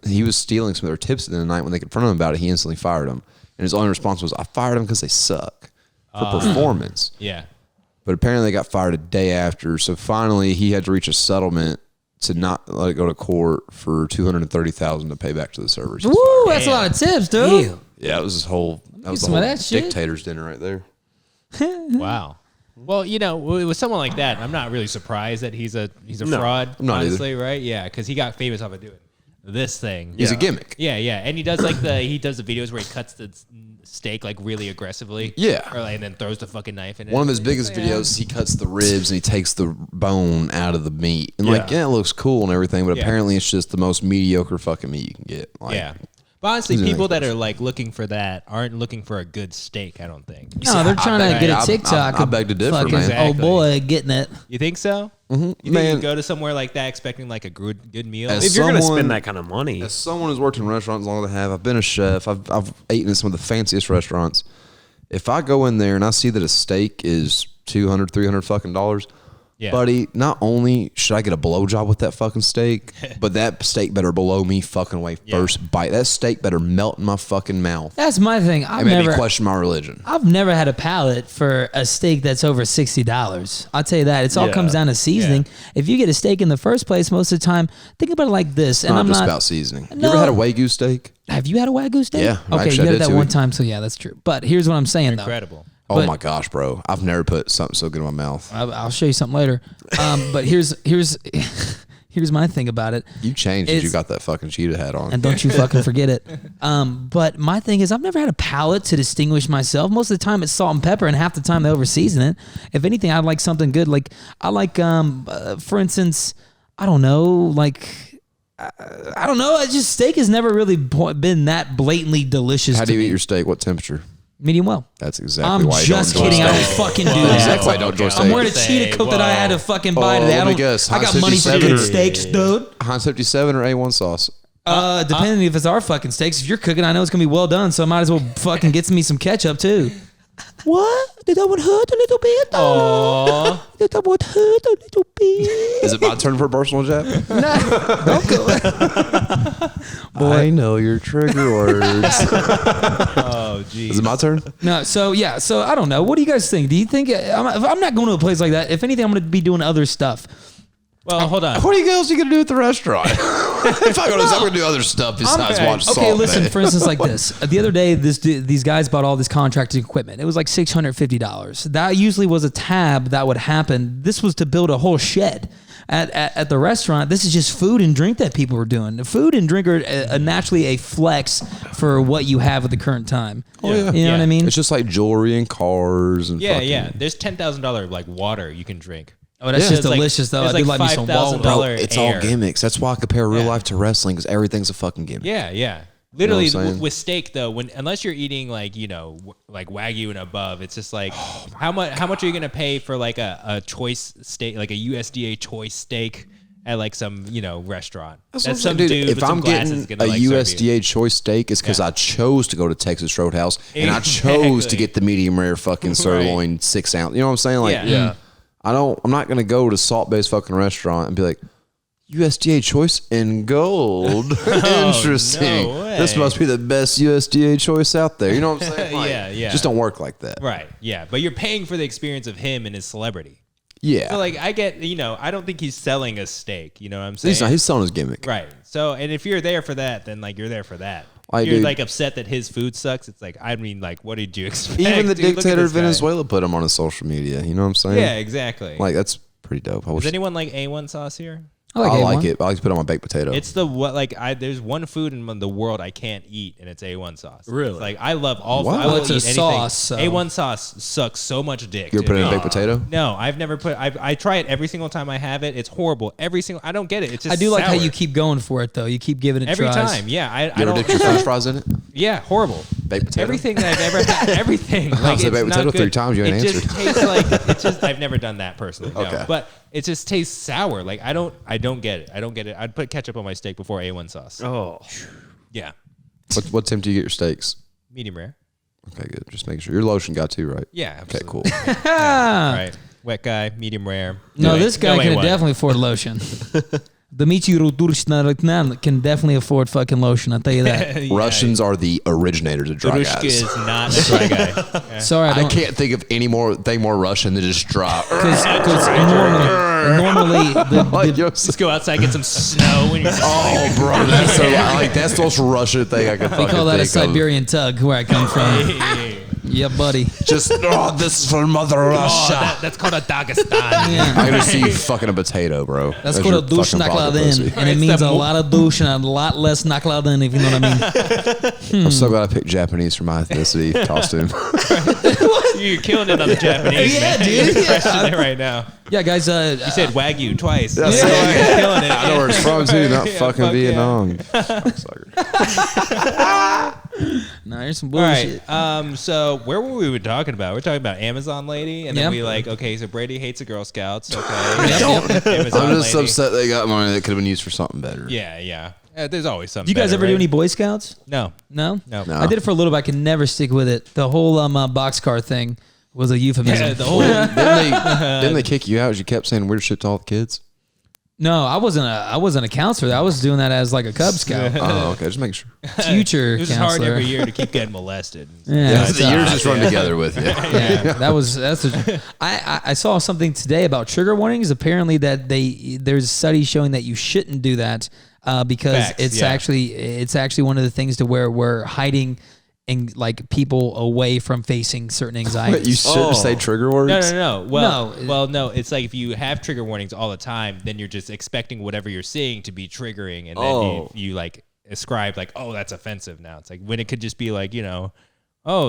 their tips at the end of the night. When they confronted him about it, he instantly fired them. And his only response was, I fired them because they suck for performance. Yeah. But apparently they got fired a day after. So finally he had to reach a settlement to not let it go to court for $230,000 to pay back to the servers. Woo, that's a lot of tips, dude. Yeah, it was that was the some whole of that shit. dictator's dinner right there. Wow. Well, with someone like that, I'm not really surprised that he's a fraud. I'm not honestly, right? Yeah, because he got famous off of doing this thing. He's a gimmick. Yeah, and he does the videos where he cuts the steak like really aggressively. Yeah. And then throws the fucking knife in it. One of his biggest videos, he cuts the ribs and he takes the bone out of the meat. And it looks cool and everything, but apparently it's just the most mediocre fucking meat you can get. Like, But honestly, people that are like looking for that aren't looking for a good steak, I don't think. No, they're trying to get a TikTok. I beg to differ, fucking man. Exactly. Oh boy, getting it. You think so? Mm-hmm. You think you go to somewhere like that expecting like a good meal? As If you're gonna someone- spend that kind of money, As someone who's worked in restaurants as long as I have, I've been a chef. I've eaten in some of the fanciest restaurants. If I go in there and I see that a steak is $200, $300 fucking dollars, buddy, not only should I get a blowjob with that fucking steak, but that steak better blow me fucking away first bite. That steak better melt in my fucking mouth. That's my thing. It made me question my religion. I've never had a palate for a steak that's over $60. I'll tell you that. It all comes down to seasoning. If you get a steak in the first place, most of the time, think about it like this. It's not just about seasoning. You ever had a Wagyu steak? Have you had a Wagyu steak? Yeah, Okay, actually, you I had did that too. one time, so yeah, that's true. But here's what I'm saying, though. Incredible. Oh But- my gosh, bro! I've never put something so good in my mouth. I'll show you something later. But here's my thing about it. You changed as you got that fucking cheetah hat on. And don't you fucking forget it. But my thing is, I've never had a palate to distinguish myself. Most of the time, it's salt and pepper, and half the time they over-season it. If anything, I'd like something good. Like I like, for instance, I don't know. It's just steak has never really been that blatantly delicious. How to do you me. eat your steak? What temperature? Medium well. That's exactly I'm why you just don't enjoy kidding. I don't steak. fucking do That's that. exactly why I don't enjoy steak. I'm wearing a cheetah coat that I had to fucking buy today. let me guess. I got Heinz money for 57 good or- steaks, dude. Heinz 57 or A1 sauce? Depending if it's our fucking steaks. If you're cooking, I know it's gonna be well done, so I might as well fucking get me some ketchup too. What? Did that one hurt a little bit? Aww. Did that one hurt a little bit? Is it my turn for a personal jab? Don't go. I know your trigger words. Oh, geez. Is it my turn? No, so I don't know. What do you guys think? Do you think if I'm not going to a place like that? If anything, I'm going to be doing other stuff. Well, hold on. What else are you gonna do at the restaurant? If I go to, I'm gonna do other stuff besides watch Salt. Okay, listen. Bae. For instance, like this. The other day, these guys bought all this contracted equipment. It was like $650. That usually was a tab that would happen. This was to build a whole shed. At the restaurant, this is just food and drink that people were doing. The food and drink are naturally a flex for what you have at the current time. Oh, yeah. You know what I mean? It's just like jewelry and cars and fucking, There's $10,000 like water you can drink. Oh, that's just delicious, though. I do like me some Waldo. Bro, it's all air. gimmicks. That's why I compare real life to wrestling, because everything's a fucking gimmick. Yeah. Literally, You know what I'm saying? with steak though, unless you're eating like like Wagyu and above, it's just like how much are you gonna pay for like a choice steak, like a USDA choice steak at like some restaurant? That's some dude, dude if with some I'm glasses getting gonna, a like, serve you. USDA choice steak, it's because I chose to go to Texas Roadhouse and I chose to Exactly. get the medium rare fucking sirloin 6 ounce. You know what I'm saying? Like, Yeah. I'm not gonna go to Salt Bae's fucking restaurant and be like, USDA choice in gold. Interesting. no way. This must be the best USDA choice out there. You know what I'm saying? Like, Yeah. Just don't work like that. Right. Yeah, but you're paying for the experience of him and his celebrity. Yeah. So like I get, I don't think he's selling a steak. You know what I'm saying? He's not. He's selling his gimmick. Right. So, and if you're there for that, then like you're there for that. Like, you're dude- like upset that his food sucks. It's like, I mean, like, what did you expect? Even the Dude, look at dictator of this guy. Venezuela put him on his social media. You know what I'm saying? Yeah, exactly. Like, that's pretty dope. I wish Does anyone like A1 sauce here? I like I A1. like it. I like to put it on my baked potato. It's there's one food in the world I can't eat, and it's A1 sauce. Really? It's like I love all. Wow. I will Well, it's a eat anything. sauce, so- A1 sauce sucks so much dick. you ever to put it in me. a baked potato? No, I've never put. I try it every single time I have it. It's horrible. I don't get it. It's just. I do like how sour. you keep going for it, though. You keep giving it every tries. time. Yeah, I You ever don't. dipped your French fries in it? Yeah, horrible. Baked potato? Everything that I've ever had, everything. Like, said it's baked not potato good. 3 times, you ain't It just answered. tastes like it's just. I've never done that personally. No. Okay. But it just tastes sour. Like I don't get it. I don't get it. I'd put ketchup on my steak before A1 sauce. Oh, Yeah, What temp do you get your steaks? medium rare. Okay, good. Just making sure. Your lotion got too, right? Yeah. Okay, Absolutely. cool. Right. Wet guy, medium rare. No, Go this guy A1. can definitely afford lotion. Dmitry Rudurshnarknan can definitely afford fucking lotion. I'll tell you that. Yeah. Russians are the originators of dry Durushka guys. is not a dry guy. Yeah. Sorry, I can't think of any thing more Russian than just drop. Because normally Just go outside, get some snow, and you're just Oh, bro, that's the most Russian thing I can fucking we call that a think of. Siberian tug where I come from. Yeah, buddy. Just, this is for Mother Russia. that's called a Dagestan. Yeah. I'm gonna see you fucking a potato, bro. That's your called a douche fucking vodka pussy. nakladin, and it means a lot of douche and a lot less nakladin, if you know what I mean. I'm so glad I picked Japanese for my ethnicity costume. You're killing it on the Japanese, Yeah, man. dude. You're crushing it right now. Yeah, guys. You said Wagyu twice. Yeah, So you're killing it. I know where it's from too, not Yeah, fucking fuck Vietnam. Cocksucker. nah, here's some All bullshit. right. So where were we talking about? We're talking about Amazon lady, and then Yep. we like, okay, so Brady hates the Girl Scouts. Okay. Yep. I'm just lady. upset they got money that could have been used for something better. Yeah. There's always something. Do you guys better, ever do right? any Boy Scouts? No. No? No. No. I did it for a little bit. I could never stick with it. The whole boxcar thing was a euphemism. Yeah, the whole Didn't they kick you out as you kept saying weird shit to all the kids? No, I wasn't a counselor. I was doing that as like a Cub Scout, Oh, okay. Just make sure. future It was just hard counselor. every year to keep getting molested. Yeah, The years just run together with you. yeah, I saw something today about trigger warnings. Apparently, that there's a study showing that you shouldn't do that because Facts, it's yeah. actually one of the things to where we're hiding and like people away from facing certain anxieties. You shouldn't say trigger words. No. No. It's like if you have trigger warnings all the time, then you're just expecting whatever you're seeing to be triggering, and then you like ascribe like, oh, that's offensive now. It's like when it could just be like,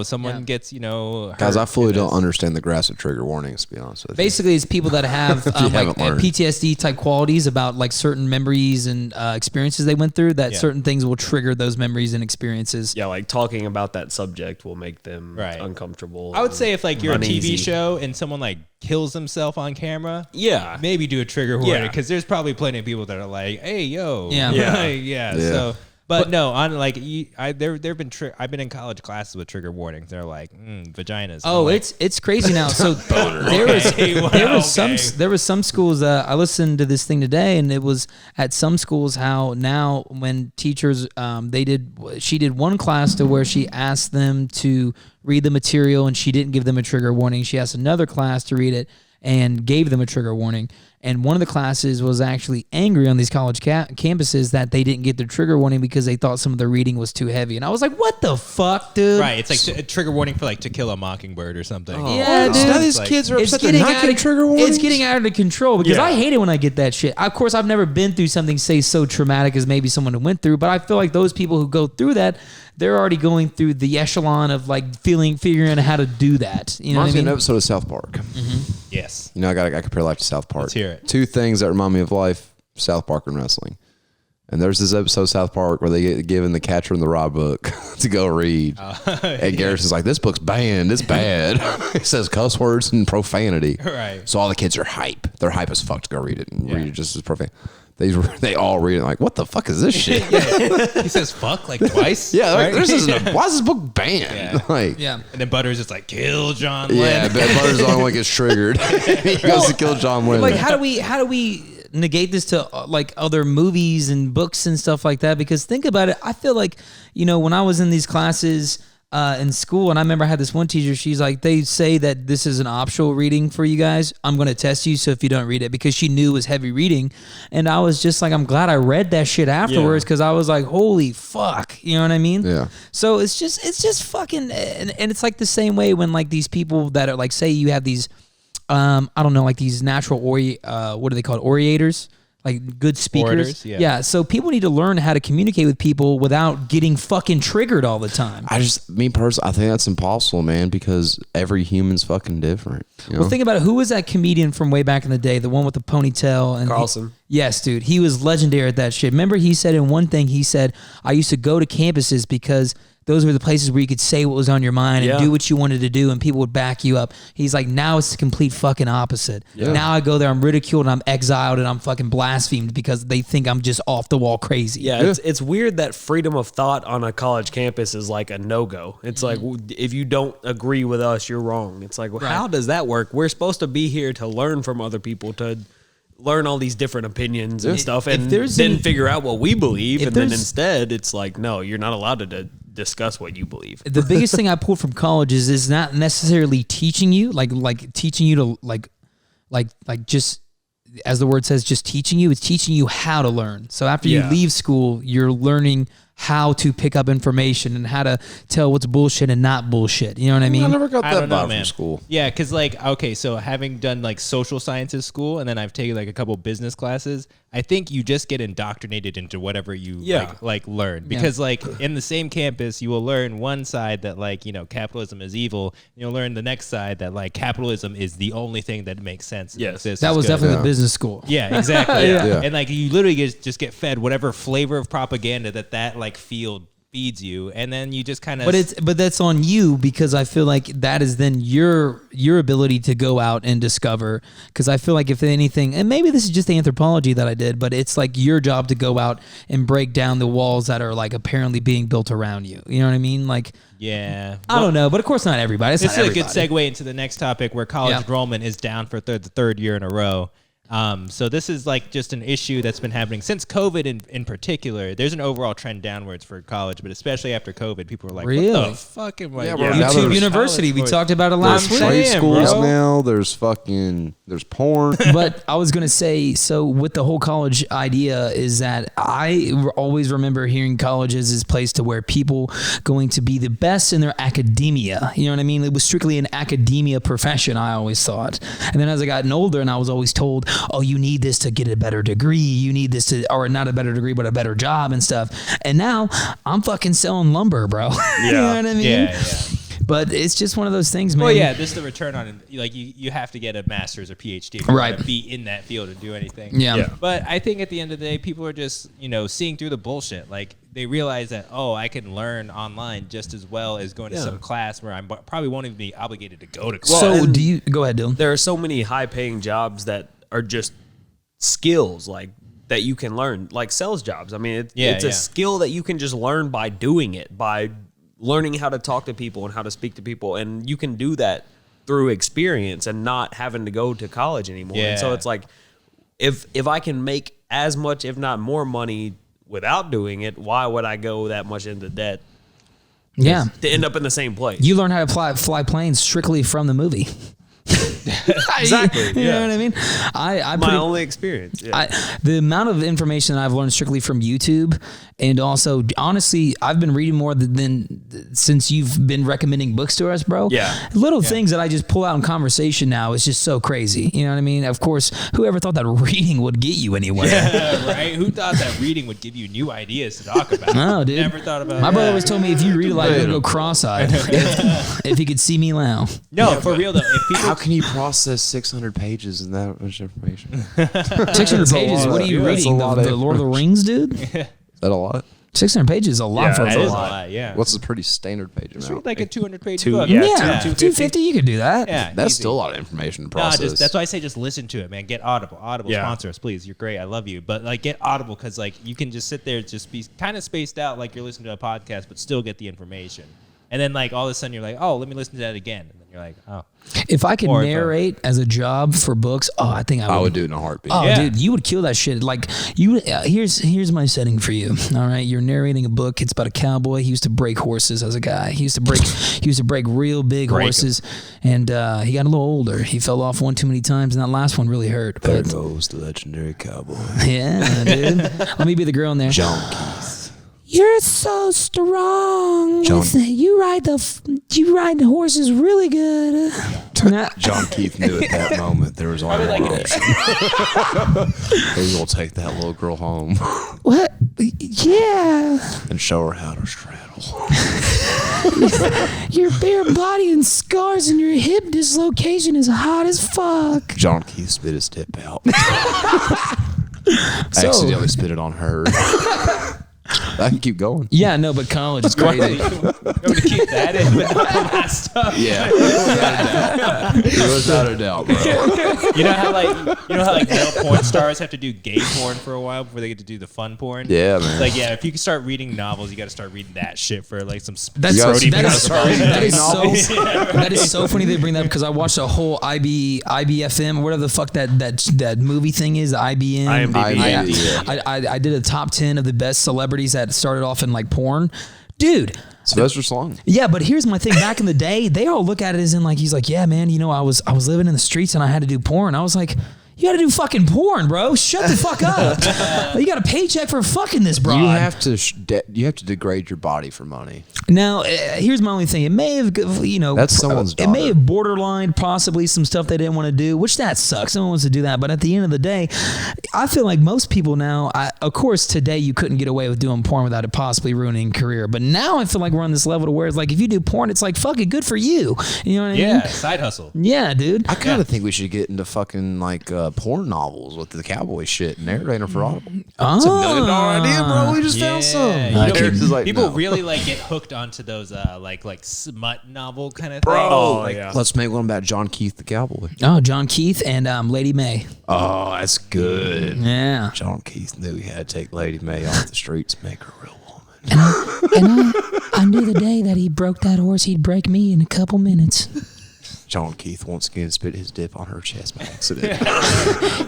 someone gets, Guys, I hurt fully in don't this. understand the grass of trigger warnings, to be honest with you. Basically, it's people that have like haven't learned. PTSD type qualities about like certain memories and experiences they went through. That Yeah. certain things will trigger those memories and experiences. Yeah, like talking about that subject will make them Right. uncomfortable. I would say if like you're uneasy. a TV show and someone like kills himself on camera, Yeah. maybe do a trigger warning Yeah. because there's probably plenty of people that are like, hey, yo, Yeah. Yeah. yeah. Yeah. So, but no, on like I've been in college classes with trigger warnings. They're like vaginas. Oh, I'm like, it's crazy now. So there was some schools. I listened to this thing today, and it was at some schools how now when teachers she did one class to where she asked them to read the material, and she didn't give them a trigger warning. She asked another class to read it and gave them a trigger warning. And one of the classes was actually angry on these college campuses that they didn't get the trigger warning because they thought some of the reading was too heavy. And I was like, what the fuck, dude? right. It's like a trigger warning for like To Kill a Mockingbird or something. Yeah, dude. Now these Like- kids are It's upset they're getting not out getting of trigger warnings. It's getting out of control because Yeah. I hate it when I get that shit. Of course, I've never been through something say so traumatic as maybe someone who went through, but I feel like those people who go through that, they're already going through the echelon of like figuring out how to do that. You know Reminds what I me of mean? an episode of South Park. Yes. You know, I compare life to South Park. Let's hear it. Two things that remind me of life: South Park and wrestling. And there's this episode of South Park where they get given the Catcher in the Rye book to go read. And Garrison's like, this book's banned. It's bad. It says cuss words and profanity. Right. So all the kids are hype. They're hype as fuck to go read it and read it just as profane. They all read it like, what the fuck is this shit? He says fuck like twice. Yeah, like, right? this isn't why is this book banned? Yeah. Like, Yeah. And then Butters is like, kill John yeah, Lennon. but Butter's the only one gets triggered. He goes to kill John Lennon. Like, how do we negate this to like other movies and books and stuff like that? Because think about it. I feel like, when I was in these classes in school, and I remember I had this one teacher, she's like, they say that this is an optional reading for you guys. I'm going to test you. So if you don't read it, because she knew it was heavy reading. And I was just like, I'm glad I read that shit afterwards. Cause I was like, holy fuck. You know what I mean? Yeah. So it's just fucking, and it's like the same way when like these people that are like, say you have these, I don't know, like these natural what are they called? Orators, like good speakers. Orators, yeah. So people need to learn how to communicate with people without getting fucking triggered all the time. I think that's impossible, man, because every human's fucking different. You know? Well, think about it. Who was that comedian from way back in the day? The one with the ponytail and Carlson. Yes, dude. He was legendary at that shit. Remember, he said in one thing, he said, I used to go to campuses because those were the places where you could say what was on your mind and do what you wanted to do, and people would back you up. He's like, now it's the complete fucking opposite. Yeah. Now I go there, I'm ridiculed, and I'm exiled, and I'm fucking blasphemed because they think I'm just off the wall crazy. Yeah, it's weird that freedom of thought on a college campus is like a no-go. It's like, if you don't agree with us, you're wrong. It's like, well, how does that work? We're supposed to be here to learn from other people, to learn all these different opinions and stuff, If and there's then any- figure out what we believe, if and then there's- instead it's like, no, you're not allowed to discuss what you believe. The biggest thing I pulled from college is not necessarily teaching you, like teaching you to like just as the word says, just teaching you. It's teaching you how to learn. So after you Yeah. leave school, you're learning how to pick up information and how to tell what's bullshit and not bullshit. You know what I mean? I never got I that don't know, vibe man. from school. Yeah, because like, okay, so having done like social sciences school, and then I've taken like a couple business classes, I think you just get indoctrinated into whatever you like learn. Because like in the same campus, you will learn one side that like, you know, capitalism is evil. And you'll learn the next side that like capitalism is the only thing that makes sense. and Yes. exists That is was good. definitely Yeah. the business school. Yeah, exactly. Yeah. And like you literally just get fed whatever flavor of propaganda that like field feeds you, and then you just kind of. But that's on you, because I feel like that is then your ability to go out and discover. Because I feel like if anything, and maybe this is just the anthropology that I did, but it's like your job to go out and break down the walls that are like apparently being built around you. You know what I mean? Like Yeah. I don't know, but of course not everybody. It's This not is a good everybody. segue into the next topic, where college Yeah. enrollment is down for the third year in a row. So this is like just an issue that's been happening since COVID in particular. There's an overall trend downwards for college, but especially after COVID, people were like, Really? what the fuck am I Yeah, doing? bro, now YouTube there's University. We college talked about it There's last week. trade saying, schools bro. now. There's porn. But I was gonna say, so with the whole college idea, is that I always remember hearing colleges as a place to where people going to be the best in their academia. You know what I mean? It was strictly an academia profession, I always thought. And then as I gotten older, and I was always told, oh, you need this to get a better degree. You need this to, or not a better degree, but a better job and stuff. And now I'm fucking selling lumber, bro. You know what I mean? Yeah. But it's just one of those things, man. Well, yeah, this is the return on, like, you have to get a master's or PhD if you Right. want to be in that field and do anything. Yeah. Yeah. But I think at the end of the day, people are just, seeing through the bullshit. Like, they realize that, oh, I can learn online just as well as going to Yeah. some class where I probably won't even be obligated to go to class. So and- do you go ahead, Dylan? There are so many high-paying jobs that are just skills, like that you can learn, like sales jobs. I mean, it's a skill that you can just learn by doing it, by learning how to talk to people and how to speak to people, and you can do that through experience and not having to go to college anymore. And so Yeah. it's like, if I can make as much, if not more money without doing it, why would I go that much into debt Yeah. to end up in the same place? You learn how to fly planes strictly from the movie. Exactly, You yeah. know what I mean? I My pretty, only experience. Yeah. the amount of information that I've learned strictly from YouTube, and also honestly, I've been reading more than since you've been recommending books to us, bro. Yeah. Little things that I just pull out in conversation now is just so crazy. You know what I mean? Of course, whoever thought that reading would get you anywhere? Yeah, right? Who thought that reading would give you new ideas to talk about? No, dude. Never thought about My that. brother always told me if you read a lot, you're gonna go cross-eyed. if he could see me now. No, for real though. If people How can you process 600 pages in that much information? 600 pages. What are you That's a reading? lot The of Lord of the Rings, dude? Is that a lot? 600 pages is a lot Yeah, for a that that book. is a lot, yeah. What's a pretty standard page Just amount? read like a 200-page Two- book. yeah, Yeah, 250. 250. You could do that. Yeah, That's easy. still a lot of information to No, process. that's why I say just listen to it, man. Get Audible. Audible Yeah. sponsor us, please. You're great. I love you. But like, get Audible because like you can just sit there, just be kind of spaced out, like you're listening to a podcast, but still get the information. And then like all of a sudden you're like, oh, let me listen to that again. And then you're like, oh, If I could Or if, narrate as a job for books, oh, I think I would. I would do it in a heartbeat. Oh, Yeah. dude, you would kill that shit. Like you, here's my setting for you. All right, you're narrating a book. It's about a cowboy. He used to break horses as a guy. He used to break real big horses, and he got a little older. He fell off one too many times, and that last one really hurt. There But goes the legendary cowboy. yeah, dude. Let me be the girl in there. John Keith. You're so strong. John- Listen, you ride the horses really good. Nah. John Keith knew at that moment there was only one option. He will take that little girl home What? Yeah. and show her how to straddle. Your bare body and scars and your hip dislocation is hot as fuck. John Keith spit his tip out. I accidentally spit it on her. I can keep going. Yeah, no, but college is crazy. You want me to keep that in, but not the last stuff? Yeah, without a doubt, bro. You know how male porn stars have to do gay porn for a while before they get to do the fun porn? Yeah, man. It's like, yeah, if you can start reading novels, you got to start reading that shit for like some. That's You guys- that you guys is, start reading that is gay so novels? that is so funny they bring that up because I watched a whole IBFM, whatever the fuck that movie thing is, IBM. IMDb. Yeah. I did a top 10 of the best celebrities that started off in like porn. Dude, Sylvester Stallone. yeah, but here's my thing. Back in the day, they all look at it as in like, he's like, yeah, man, you know, I was living in the streets and I had to do porn. I was like, you got to do fucking porn, bro. Shut the fuck up. You got a paycheck for fucking this broad. You have to degrade your body for money. Now, here's my only thing. It may have, you know, That's someone's It may daughter. have borderline possibly some stuff they didn't want to do, which that sucks. Someone wants to do that. But at the end of the day, I feel like most people now, of course, today you couldn't get away with doing porn without it possibly ruining career. But now I feel like we're on this level to where it's like, if you do porn, it's like, fuck it, good for you. You know what I Yeah, mean? side hustle. Yeah, dude. I kind of think we should get into fucking like porn novels with the cowboy shit, narrator for Audible. It's $1 million idea, bro. We just found some. You Like, know, it's just like, people no. really like get hooked onto those like smut novel kind of Bro, things. Oh, Like, yeah. let's make one about John Keith the cowboy. Oh, John Keith and Lady May. Oh, that's good. Yeah. John Keith knew he had to take Lady May off the streets and make her a real woman. And I knew the day that he broke that horse, he'd break me in a couple minutes. John Keith once again spit his dip on her chest by accident.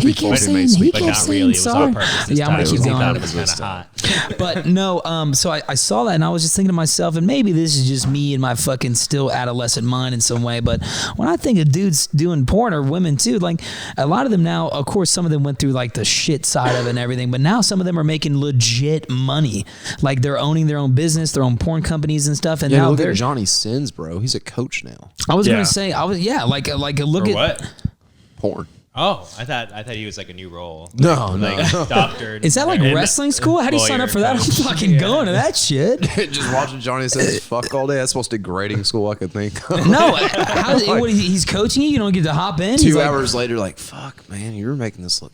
He Before kept he made saying, he sweet but kept not saying really. It was sorry. on purpose. This Yeah, I'm time. gonna keep He going. thought it was kind of hot. But no, so I saw that and I was just thinking to myself, and maybe this is just me and my fucking still adolescent mind in some way, but when I think of dudes doing porn or women too, like a lot of them now, of course, some of them went through like the shit side of it and everything, but now some of them are making legit money. Like they're owning their own business, their own porn companies and stuff. And Yeah, now look they're, at Johnny Sins, bro. He's a coach now. I was Yeah. gonna say, like look For at what? Porn. Oh, I thought he was like a new role. No, Like doctor. is that like and wrestling school? How do you sign lawyer, up for that? I'm coach. fucking going to that shit. Just watching Johnny Sins fuck all day. That's the most degrading school I could think of. No, he's coaching you. You don't get to hop in. He's 2 like, hours later, like, fuck, man, you're making this look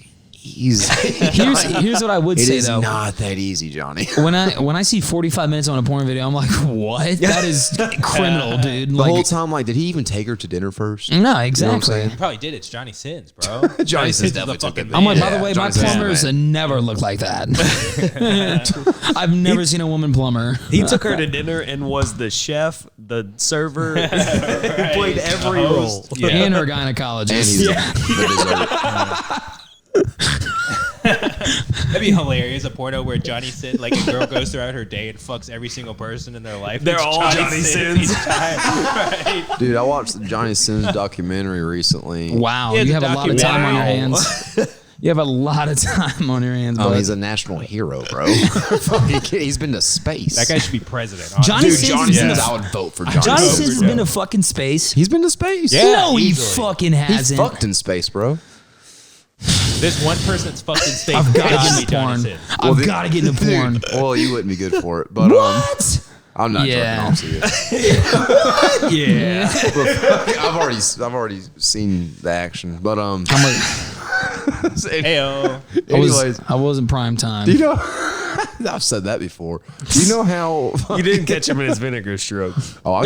easy. Here's what I would It say is though. not that easy, Johnny. When I see 45 minutes on a porn video, I'm like, what? That is criminal, dude. The Like, whole time, like, did he even take her to dinner first? no, exactly. He probably did. It's Johnny Sins, bro. Johnny Sins is the definitely took fucking it. I'm like, man. by the way, my Johnny Sins, plumbers man. never look like that. I've never seen a woman plumber. He took her to dinner and was the chef, the server. He played every role. Yeah. And her And gynecologist. he's the dessert. That'd be hilarious. A porno where Johnny Sins, like a girl goes throughout her day and fucks every single person in their life. They're It's all Johnny Sins. each time. Right. Dude, I watched the Johnny Sins documentary recently. Wow, Yeah, you the have a lot of time on your documentary. hands. You have a lot of time on your hands. Oh, bud. he's a national hero, bro. Fucking kid, he's been to space. That guy should be president. Johnny Dude, Sins Johnny has been Sins, to- I would vote for Johnny, Johnny Sins. Sins has been to fucking space. He's been to space. Yeah. No, he easily. fucking He hasn't. fucked in space, bro. There's one person that's fucked in space. I've got to It should get be into Johnny porn. Sins. I've the- got to get into porn. Dude, well, you wouldn't be good for it, but What? I'm not Yeah. jerking off to you. Yeah. I've already seen the action, but I'm like, Heyo. anyways, I wasn't prime time. do you know? I've said that before. Do you know how? You didn't catch him in his vinegar strokes. Oh,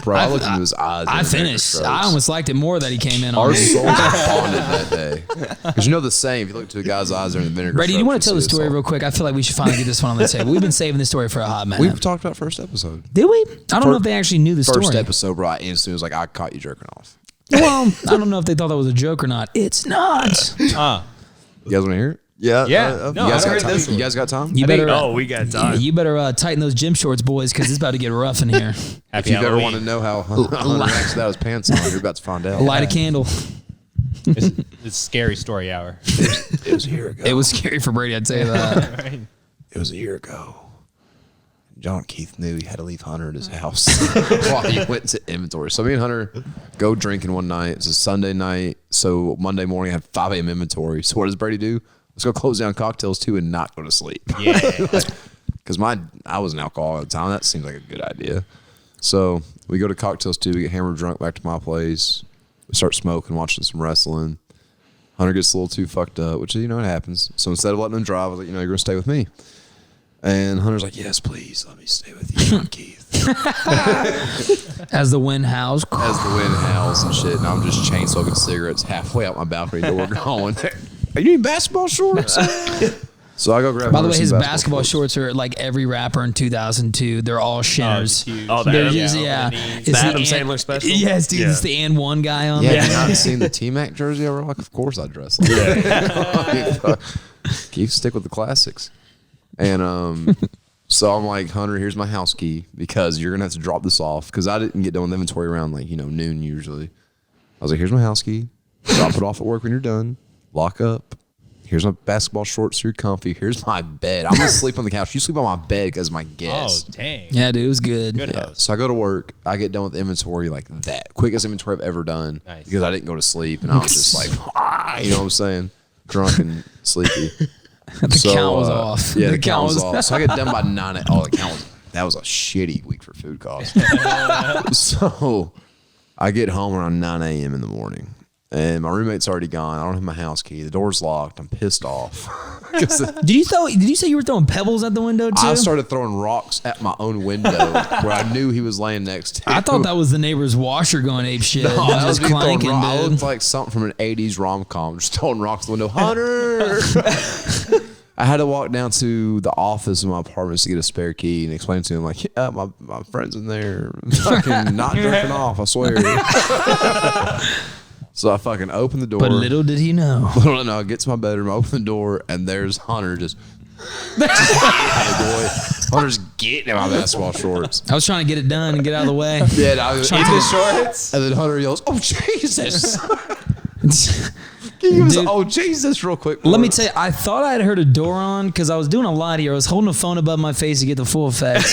bro, I looked into his eyes. I during the finished. strokes. I almost liked it more that he came in on Our me. souls are bonded that day. Because you know the saying, if you look into a guy's eyes during the vinegar Brady, do you strokes, want to tell the see his story soul. real quick? I feel like we should finally get this one on the table. We've been saving this story for a hot minute. We've talked about first episode. Did we? I don't know if they actually knew the First story. episode, bro, I instantly was like, I caught you jerking off. Well, I don't know if they thought that was a joke or not. It's not. You guys want to hear it? Yeah. Yeah. No, you, guys I got heard time? this You guys got time? You better. Oh, we got yeah, time. you better tighten those gym shorts, boys, because it's about to get rough in here. If Happy you ever Halloween. want to know how Hunter acts without his pants on, you're about to find out. Light a candle. It's scary story hour. It was a year ago. It was scary for Brady, I'd say that. Right. It was a year ago. John Keith knew he had to leave Hunter at his house while he went to inventory. So me and Hunter go drinking one night. It's a Sunday night. So Monday morning I had 5 a.m. inventory. So what does Brady do? Let's go close down cocktails too and not go to sleep. Yeah. Because I was an alcoholic at the time. That seems like a good idea. So we go to cocktails too. We get hammered drunk back to my place. We start smoking, watching some wrestling. Hunter gets a little too fucked up, which, you know, it happens. So instead of letting him drive, I was like, you know, you're going to stay with me. And Hunter's like, yes, please, let me stay with you, John Keith. As the wind howls. As the wind howls and shit, and I'm just chain smoking cigarettes halfway out my balcony door going, are you in basketball shorts? So I go grab. By the way, Hunter his some basketball shorts are like every rapper in 2002. They're all shinners. Oh, They're that- just, yeah. It's The Adam and- Sandler special? Yes, dude. Yeah. It's the and one guy on Yeah, there. have you not seen the T-Mac jersey I rock? Of course I dress like that. Keep stick with the classics. And so I'm like, Hunter, here's my house key because you're going to have to drop this off because I didn't get done with inventory around like, noon usually. I was like, here's my house key. Drop it off at work when you're done. Lock up. Here's my basketball shorts so you're comfy. Here's my bed. I'm going to sleep on the couch. You sleep on my bed because my guest. Oh, dang. Yeah, dude, it was good. Good Yeah. host. So I go to work. I get done with inventory like that. Quickest inventory I've ever done. Nice. Because I didn't go to sleep. And I was just like, you know what I'm saying? Drunk and sleepy. The count was off. Yeah, the count was off. So I get done by 9. Oh, the count was, that was a shitty week for food costs. So I get home around 9 a.m. in the morning. And my roommate's already gone. I don't have my house key. The door's locked. I'm pissed off. 'Cause Did you say you were throwing pebbles at the window too? I started throwing rocks at my own window where I knew he was laying next to. I thought that was the neighbor's washer going ape shit. No, that was just me throwing clanking, I dude. looked like something from an 80s rom-com, just throwing rocks at the window. Hunter! I had to walk down to the office of my apartment to get a spare key and explain to him, like, yeah, my friend's in there. Fucking not jerking off, I swear. So I fucking open the door. But little did he know. No, I get to my bedroom, I open the door, and there's Hunter just boy. Hunter's getting in my basketball shorts. I was trying to get it done and get out of the way. Yeah, I was Trying in to- the shorts. And then Hunter yells, "Oh Jesus!" Can you give us Dude. "Oh Jesus" real quick? Let me tell you, I thought I had heard a door on because I was doing a lot here. I was holding the phone above my face to get the full effect.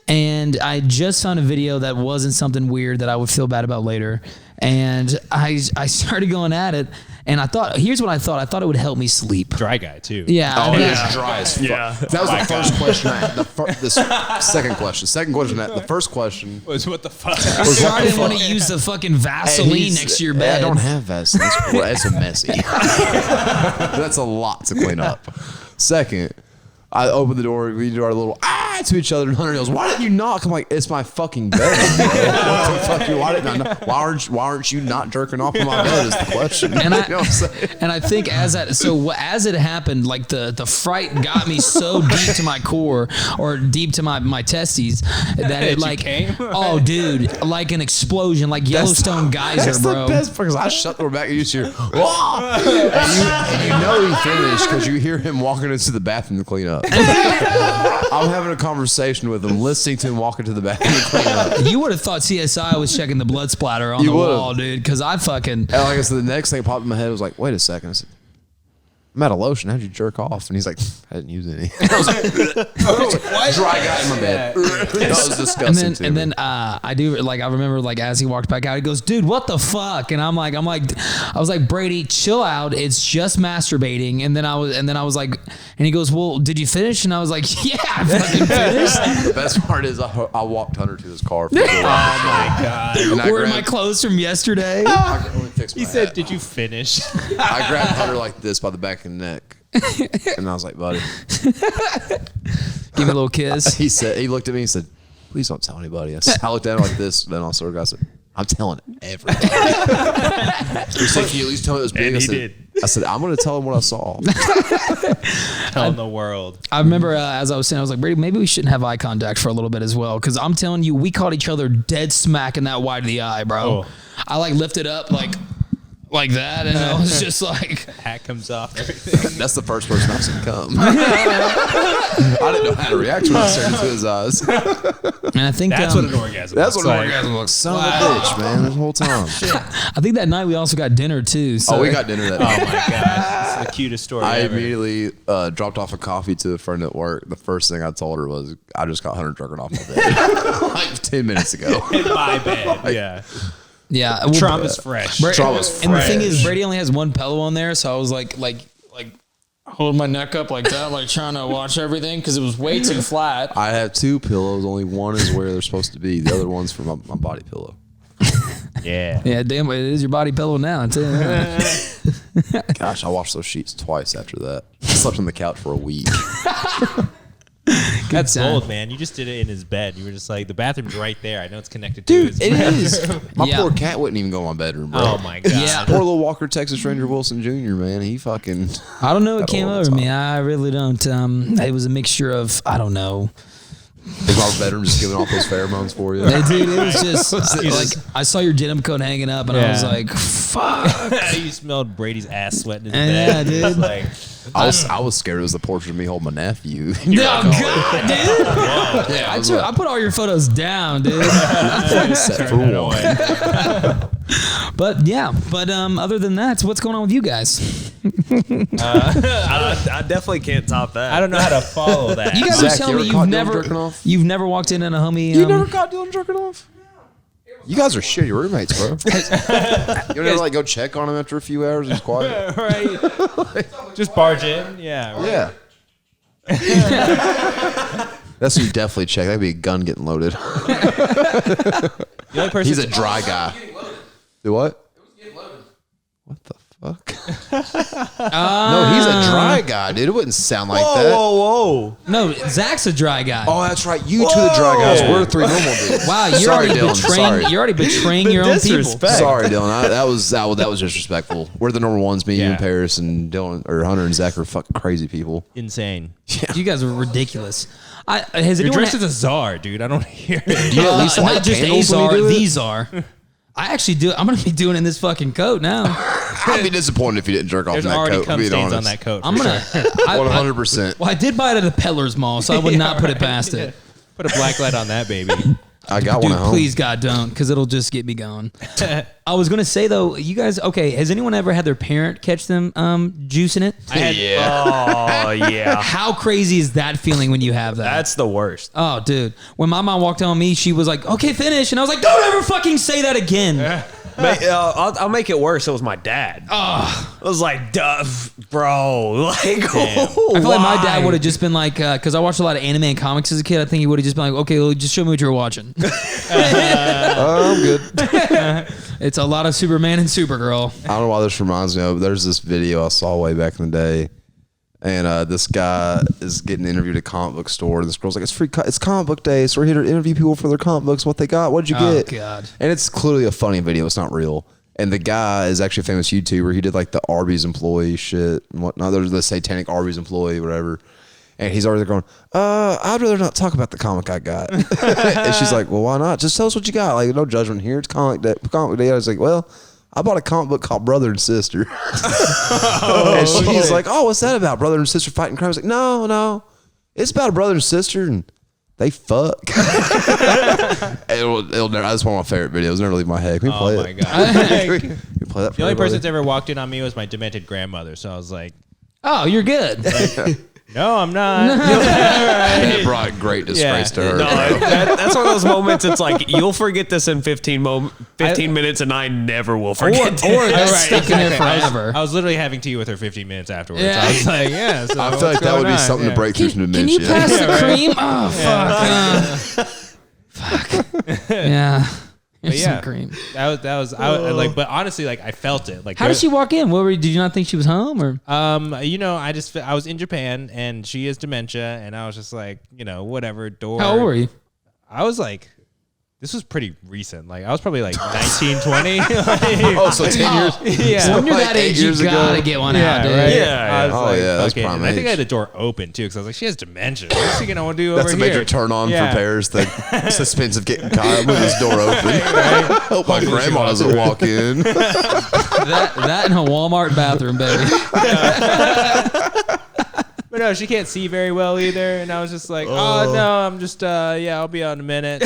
And I just found a video that wasn't something weird that I would feel bad about later. And I started going at it. And I thought, here's what I thought. I thought it would help me sleep. Dry guy, too. Yeah. Oh, and it then- was dry as fuck. Yeah. That was the first question I had. The second question. Second question. The first question. Was what the fuck? So I didn't want to use the fucking Vaseline next to your bed. I don't have Vaseline. That's a messy. That's a lot to clean up. Second, I open the door. We do our little to each other, and Hunter goes, "Why didn't you knock?" I'm like, "It's my fucking bed. Bro. What the fuck? Why didn't I knock? Why aren't you not jerking off on my bed?" Is the question. And You know what I'm saying? I think as it happened, like the fright got me so deep to my core or deep to my testes that it You like came? oh dude, like an explosion, like Yellowstone geyser, That's bro. the best part because I shut the door back and you hear, "Wah!" and you know he finished because you hear him walking into the bathroom to clean up. I'm having a conversation with him, listening to him walk into the bathroom to clean up. You would have thought CSI was checking the blood splatter on You the would've. wall, dude, because I fucking And like I said, the next thing that popped in my head was like, "Wait a second." I said, "I'm out of lotion. How'd you jerk off?" And he's like, "I didn't use any." I was like, "What?" Dry guy in my bed. That was disgusting. and then I do like I remember like as he walked back out, he goes, "Dude, what the fuck?" And I was like, "Brady, chill out. It's just masturbating." And then I was like, and he goes, "Well, did you finish?" And I was like, "Yeah, I fucking finished." The best part is I walked Hunter to his car. Oh my God. And I Where are my grabbed, clothes from yesterday? I can only fix my He said, hat. "Did you finish?" I grabbed Hunter like this by the back of the neck, and I was like, "Buddy." Give me a little kiss. He looked at me and said, "Please don't tell anybody." I looked at him like this, then I sort of said, "I'm telling everybody." He said, "Can you at least tell me it was big?" And I he said, did. I said, "I'm going to tell him what I saw." Telling the world. I remember as I was saying, I was like, Brady, maybe we shouldn't have eye contact for a little bit as well. Because I'm telling you, we caught each other dead smack in that wide of the eye, bro. Oh. I like lifted up like that, and I was just like, Hat comes off. Everything. That's the first person I've seen come. I didn't know how to react when I stared into his eyes. and I think That's what an orgasm. That's looks what an like. orgasm looks. Son of a bitch, man. This whole time. I think that night we also got dinner too. So Oh, we got dinner that Oh night. my god, it's the cutest story I ever. immediately dropped off a coffee to a friend at work. The first thing I told her was, "I just got Hunter jerking off my bed like 10 minutes ago." In my bed. Yeah. yeah, well, Trauma's fresh. Trauma's And the thing fresh. is, Brady only has one pillow on there, so I was like holding my neck up like that, like trying to watch everything because it was way too flat. I have two pillows. Only one is where they're supposed to be. The other one's for my body pillow. Yeah. Yeah, damn, it is your body pillow now. I'll tell you that. Gosh, I washed those sheets twice after that. I slept on the couch for a week. That's sign. bold, man. You just did it in his bed. You were just like, the bathroom's right there. I know it's connected to his It bed. is. My Yeah. poor cat wouldn't even go in my bedroom, bro. Oh my god. Yeah. Poor little Walker Texas Ranger Wilson Jr. Man, he fucking. I don't know what Got came all the over me. time. I really don't. It was a mixture of, I don't know. Think our bedroom just giving off those pheromones for you. Hey, dude, it was just like I saw your denim coat hanging up, and I was Yeah. like, "Fuck!" You smelled Brady's ass sweating in the Yeah, bed. dude. It's like, I was scared it was the portrait of me holding my nephew. Oh God, dude! Yeah, I put all your photos down, dude. set for one. But yeah, other than that, so what's going on with you guys? I definitely can't top that. I don't know how to follow that. You guys Zach, are telling you me ever caught Dylan jerking off? you've never walked in on a homie. You never caught Dylan jerking off? You guys are shitty roommates, bro. You never like go check on him after a few hours? He's quiet. right? Just barge in. Yeah. Right. Yeah. That's what you definitely check. That'd be a gun getting loaded. The only person He's a dry guy. Do what? What the fuck? No, he's a dry guy, dude. It wouldn't sound like that. Whoa. No, Zach's a dry guy. Oh, that's right. You two, the dry guys. We're three normal dudes. Wow, you're Sorry, already Dylan. betraying. Sorry. You're already betraying your own people. disrespect. Sorry, Dylan. That was disrespectful. We're the normal ones. Me, you, Yeah. and Paris, and Dylan or Hunter and Zach are fucking crazy people. insane. You guys are ridiculous. Has You're anyone dressed as a czar, dude. I don't hear it. You at least light not just a candles when you czar, do it? the czar. I actually do. I'm gonna be doing it in this fucking coat now. I'd be disappointed if you didn't jerk off There's in that already coat. cum Being stains honest. on that coat. I'm for gonna. sure. 100%. Well, I did buy it at a Peller's Mall, so I would not put it past it. Put a black light on that baby. I got Dude, one at home. please God don't, because it'll just get me going. I was gonna say though, you guys, okay? Has anyone ever had their parent catch them juicing it? I had, Oh yeah. How crazy is that feeling when you have that? That's the worst. Oh, dude. When my mom walked on me, she was like, "Okay, finish," and I was like, "Don't ever fucking say that again." I'll make it worse. It was my dad. Oh, I was like, duh, bro. Like, I feel like my dad would have just been like, because I watched a lot of anime and comics as a kid. I think he would have just been like, "Okay, well, just show me what you're watching." I'm good. It's a lot of Superman and Supergirl. I don't know why this reminds me of. There's this video I saw way back in the day, and this guy is getting interviewed at a comic book store, and this girl's like, it's comic book day, so we're here to interview people for their comic books, what they got, what'd you Oh, get? God. And it's clearly a funny video. It's not real. And the guy is actually a famous YouTuber. He did like the Arby's employee shit and whatnot. There's the satanic Arby's employee, whatever. And he's already going, I'd rather not talk about the comic I got. And she's like, well, why not? Just tell us what you got. Like, no judgment here. It's comic day. I was like, well, I bought a comic book called Brother and Sister. And she's like, oh, what's that about? Brother and sister fighting crime? I was like, no. It's about a brother and sister and they fuck. That's one of my favorite videos. It'll never leave my head. Can we play oh my it? god. Can we play that for The only person everybody? that's ever walked in on me was my demented grandmother. So I was like, Oh, you're good. no, I'm not. It brought great disgrace to her. No, that's one of those moments. It's like you'll forget this in 15 minutes, and I never will forget. Or that's Right, stuck in there exactly. forever. I was literally having tea with her 15 minutes afterwards. Yeah. I was like, yeah. So I feel what's like that going would be on? something to Yeah. break through some Can dementia. you pass the cream? Oh, fuck. Fuck. Yeah. Here's yeah. some cream. That was I like, but honestly, like I felt it. Like, How did she walk in? Did you not think she was home or? I was in Japan and she has dementia, and I was just like, whatever. Door. How old were you? I was like, this was pretty recent. Like I was probably like 19, 20. Oh, so 10 years? Yeah. When you're Like that 8 age, you years ago? gotta get one out, dude. right? Yeah, I was Oh, like, yeah, that's fuck it. prime And I think I age. had the door open too, because I was like, she has dementia. What's she gonna want to do That's over a here? major turn on Yeah. for Paris. The suspense of getting caught with this door open. Hope my Hopefully she grandma wants doesn't walk in. That in a Walmart bathroom, baby. But no, she can't see very well either. And I was just like, oh no, I'm just I'll be out in a minute.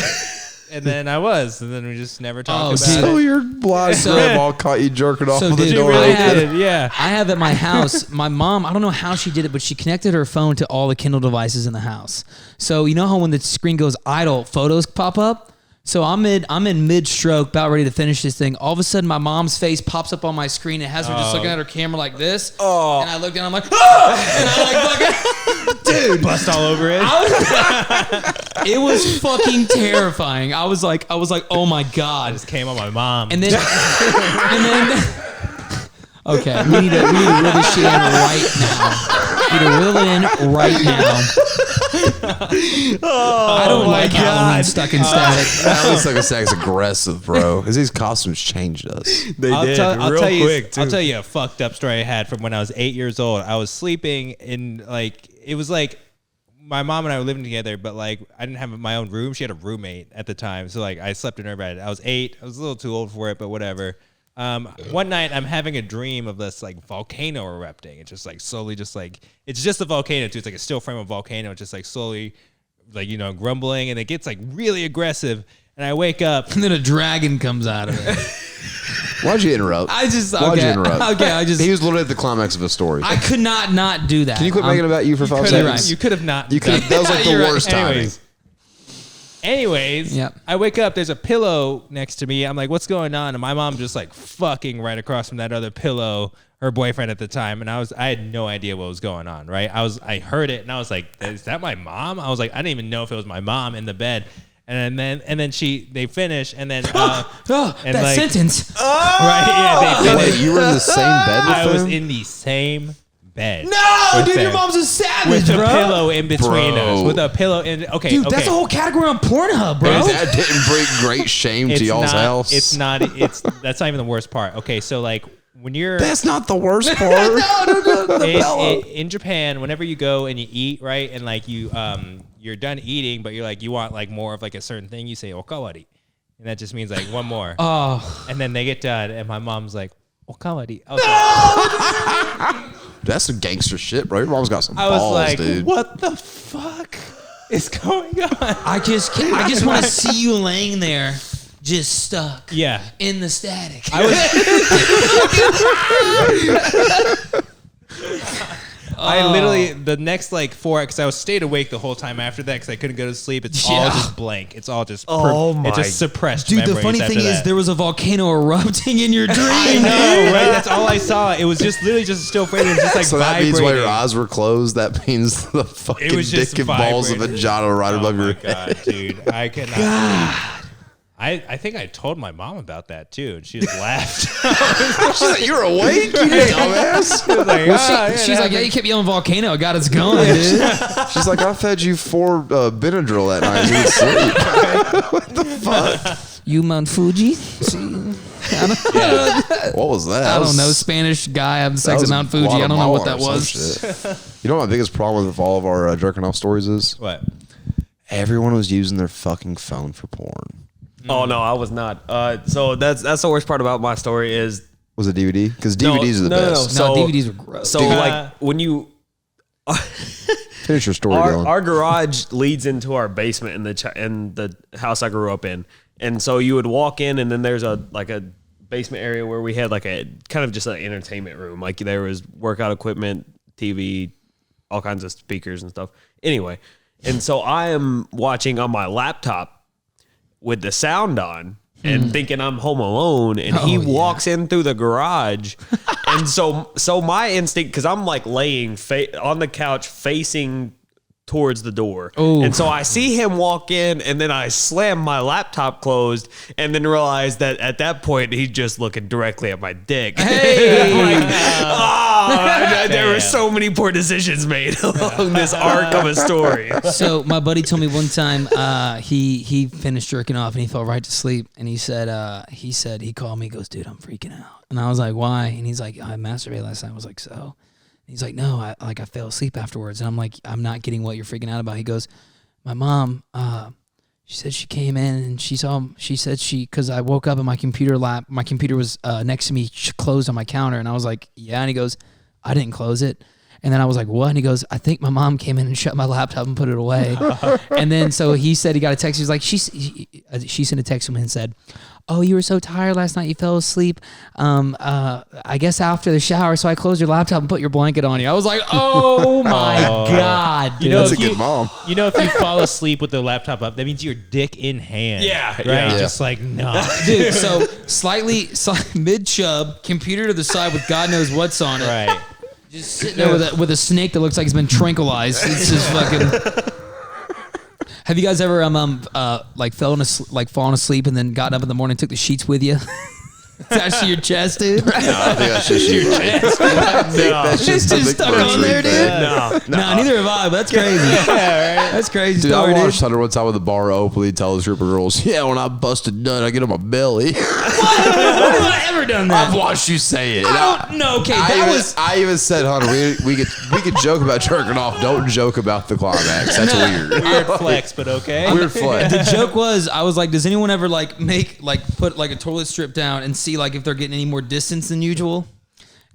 And then I was, and then we just never talked Oh, about dude. So it. your blind grandma caught you jerking off So, with the dude, door I open. had- Yeah. I have at my house, my mom, I don't know how she did it, but she connected her phone to all the Kindle devices in the house. So you know how when the screen goes idle, photos pop up? So I'm in mid-stroke, about ready to finish this thing. All of a sudden, my mom's face pops up on my screen. It has her just looking at her camera like this. Oh. And I look down, I'm like, ah! And I like fucking, dude. Bust all over it. It was fucking terrifying. I was like, oh my God. Just came on my mom. And then, okay, we need to reel this shit in right now. Either will in right now. I don't like Halloween stuck in static. Halloween stuck in static's aggressive, bro. Because these costumes changed us. They did I'll real tell you, quick, too. I'll tell you a fucked up story I had from when I was 8 years old. I was sleeping in it was like my mom and I were living together, but like I didn't have my own room. She had a roommate at the time, so like I slept in her bed. I was 8. I was a little too old for it, but whatever. One night I'm having a dream of this like volcano erupting. It's just like slowly, it's just a volcano too. It's like a still frame of volcano. It's just like slowly, like, you know, grumbling, and it gets like really aggressive. And I wake up, And then a dragon comes out of it. Why'd you interrupt? Why'd you interrupt? Okay, He was literally at the climax of a story. I could not do that. Can you quit making it about you for 5 could've- seconds? you could have not. You could. That was like the You're right. worst timing. Anyways, Yep. I wake up, there's a pillow next to me. I'm like, what's going on? And my mom just like fucking right across from that other pillow, her boyfriend at the time. And I had no idea what was going on, right? I heard it and I was like, is that my mom? I was like, I didn't even know if it was my mom in the bed. And then they finish and then and that like, sentence. right? Yeah, they Wait, finish. you were in the same bed with I was them? in the same bed. No, with dude, your them. mom's a savage, With a bro. pillow in between Bro. us. With a pillow in. Okay, Dude, okay. that's a whole category on Pornhub, bro. That didn't bring great shame to y'all's house. It's not. That's not even the worst part. Okay, so like when you're That's not the worst part. in Japan, whenever you go and you eat, right, and like you're done eating, but you're like you want like more of like a certain thing, you say okawari, and that just means like one more. Oh, And then they get done, and my mom's like okawari. I was like, That's some gangster shit, bro. Your mom's got some I was balls, like, dude. what the fuck is going on? I just want to see you laying there, just stuck. Yeah. In the static. I literally the next like 4 because I was stayed awake the whole time after that because I couldn't go to sleep. It's all Yeah. just blank. It's all just my- it just suppressed. Dude, the memories funny after thing is that. there was a volcano erupting in your dream. I know, right? That's all I saw. It was just literally just a still frame. It was just like So that vibrating. means while your eyes were closed, that means the fucking was just dick and balls of vibrating. vagina right Oh above my your god, dude! I cannot. believe- I think I told my mom about that too, and she just laughed. She's like, you're awake, you dumbass. She was like, She's like, yeah, you kept yelling volcano. It got us going, dude. She's like, I fed you 4 Benadryl that night. You didn't sleep. What the fuck? You Mount Fuji? What was that? I don't know. Spanish guy having sex at Mount Fuji. I don't know what that was. You know what my biggest problem with all of our jerking off stories is? What? Everyone was using their fucking phone for porn. Oh no, I was not. So that's the worst part about my story is Was it DVD? Because DVDs are the best. No, DVDs were gross. So like when you Finish your story, Dylan. our garage leads into our basement in the house I grew up in, and so you would walk in, and then there's a basement area where we had like a kind of just an entertainment room. Like there was workout equipment, TV, all kinds of speakers and stuff. Anyway, and so I am watching on my laptop with the sound on and thinking I'm home alone, and he walks in through the garage. And so my instinct, because I'm like laying on the couch facing towards the door. Ooh. And so I see him walk in, and then I slam my laptop closed, and then realize that at that point he's just looking directly at my dick. Hey! There were so many poor decisions made along this arc of a story. So my buddy told me one time he finished jerking off and he fell right to sleep, and he said he called me, he goes, dude, I'm freaking out. And I was like, why? And he's like, I masturbated last night. I was like, so? And he's like, no, I fell asleep afterwards. And I'm like, I'm not getting what you're freaking out about. He goes, my mom she said she came in and because I woke up and my computer was next to me, closed on my counter, and I was like, yeah. And he goes, I didn't close it. And then I was like, what? And he goes, I think my mom came in and shut my laptop and put it away. And then so he said he got a text. He was like, she sent a text to him and said, oh, you were so tired last night, you fell asleep. I guess after the shower, so I closed your laptop and put your blanket on you. I was like, oh my God, dude. You know, That's a if you- good mom. You know, if you fall asleep with the laptop up, that means your dick in hand. Yeah, right. yeah. Just like no. Dude, so slightly mid chub, computer to the side with God knows what's on it. Right. Just sitting there with a snake that looks like it's been tranquilized. It's just fucking. Have you guys ever fallen asleep and then gotten up in the morning and took the sheets with you? It's actually your chest, dude. No, I think that's just you. That's It's just the stuck on there, dude. No. No, neither have I, but that's crazy. That's crazy Dude, story, I watched dude. Hunter one time with the bar openly tell his group of girls, yeah, when I busted nut, I get on my belly. When have I ever done that? I've watched you say it. And I don't know. Okay, I even said, Hunter, we could joke about jerking off. Don't joke about the climax. That's weird. Weird flex, but okay. Weird flex. The joke was, I was like, does anyone ever like put like a toilet strip down and see like if they're getting any more distance than usual?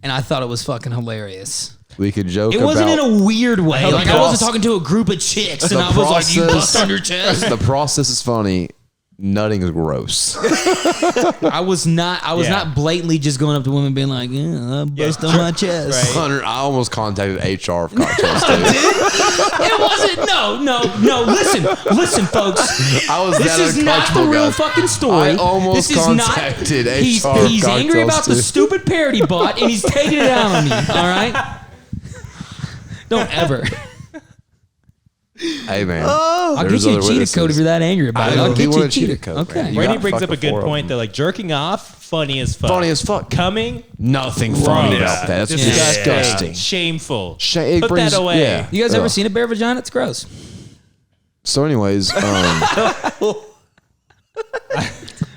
And I thought it was fucking hilarious. We could joke It about... wasn't in a weird way. Like I wasn't process- talking to a group of chicks and the I was like, you bust process- on your chest. The process is funny. Nutting is gross. I was not blatantly just going up to women being like, yeah, I bust on my chest. Right. Hunter, I almost contacted HR for cocktails too. It wasn't. No. Listen, folks. I was This that is not the uncomfortable, real guys. fucking story. I almost this is contacted not, HR He's angry cocktails, about the too. stupid parody he bought, and he's taking it out on me. All right. Don't ever. Hey man, I'll get there's you a other cheetah witnesses. code if you're that angry about it. I I'll know, get he you a wanted cheetah cheetah code, code. Okay. man. Brady got brings up a fucking good 4 of point them. that like jerking off, funny as fuck. Funny as fuck. Coming, Nothing funny about that. That's disgusting. shameful. It Put brings- that away. yeah. You guys ever Ugh. seen a bare vagina? It's gross. So, anyways,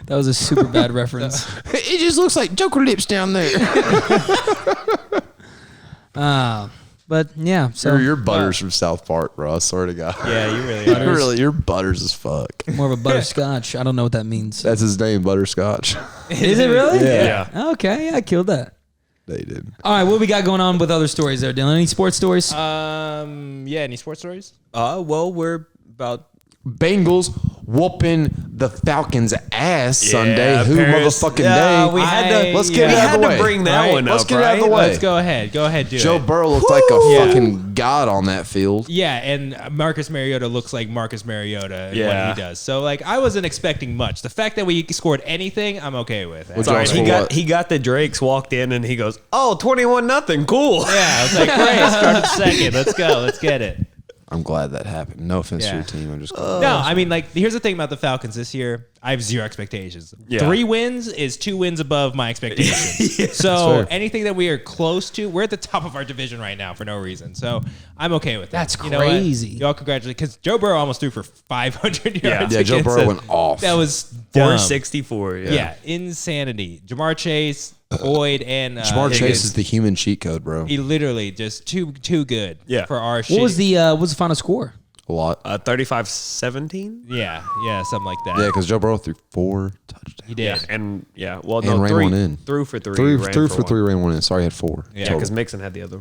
That was a super bad reference. it just looks like Joker lips down there. But yeah, so You're Butters from South Park, bro. I swear to God. Yeah, you really are. Really, you're Butters as fuck. more of a butterscotch. I don't know what that means. That's his name, Butterscotch. Is it really? Yeah. Okay, yeah, I killed that. They did. All right, what we got going on with other stories there, Dylan? Any sports stories? Yeah, any sports stories? Well, we're about Bengals whooping the Falcons' ass Sunday. Who Paris. motherfucking Yeah, day? we had to. Let's we get it out had of the to way. bring that Right? one Let's up, get it out of right? the way. Let's go ahead. Go ahead, do Joe it. Burrow looked like a Yeah. fucking god on that field. Yeah, and Marcus Mariota looks like Marcus Mariota in Yeah. what he does. So like, I wasn't expecting much. The fact that we scored anything, I'm okay with. What'd Sorry, y'all he score got what? he got the Drakes, walked in, and he goes, "Oh, 21-0, cool." Yeah, I was like, great, started second. Let's go. Let's get it. I'm glad that happened. No offense to Yeah. your team. I'm just No, I mean, like, here's the thing about the Falcons this year. I have zero expectations. Yeah. 3 wins is 2 wins above my expectations. So That's fair. anything that we are close to, we're at the top of our division right now for no reason. So I'm okay with that. That's You know what? crazy. Y'all congratulate, because Joe Burrow almost threw for 500 yards. Yeah, Joe against Burrow us. went off. That was dumb. 464. Yeah, insanity. Jamar Chase, Boyd, and Jamar Chase Higgins. is the human cheat code, bro. He literally just too good. Yeah. For our what was the final score? A lot. 35-17. yeah something like that. Yeah, because Joe Burrow threw 4 touchdowns. He did. And well, And no, ran 3 one in. threw for 3. Three ran threw for one. 3, ran 1 in. Sorry, he had 4. Yeah, Yeah, total. because Mixon had the other.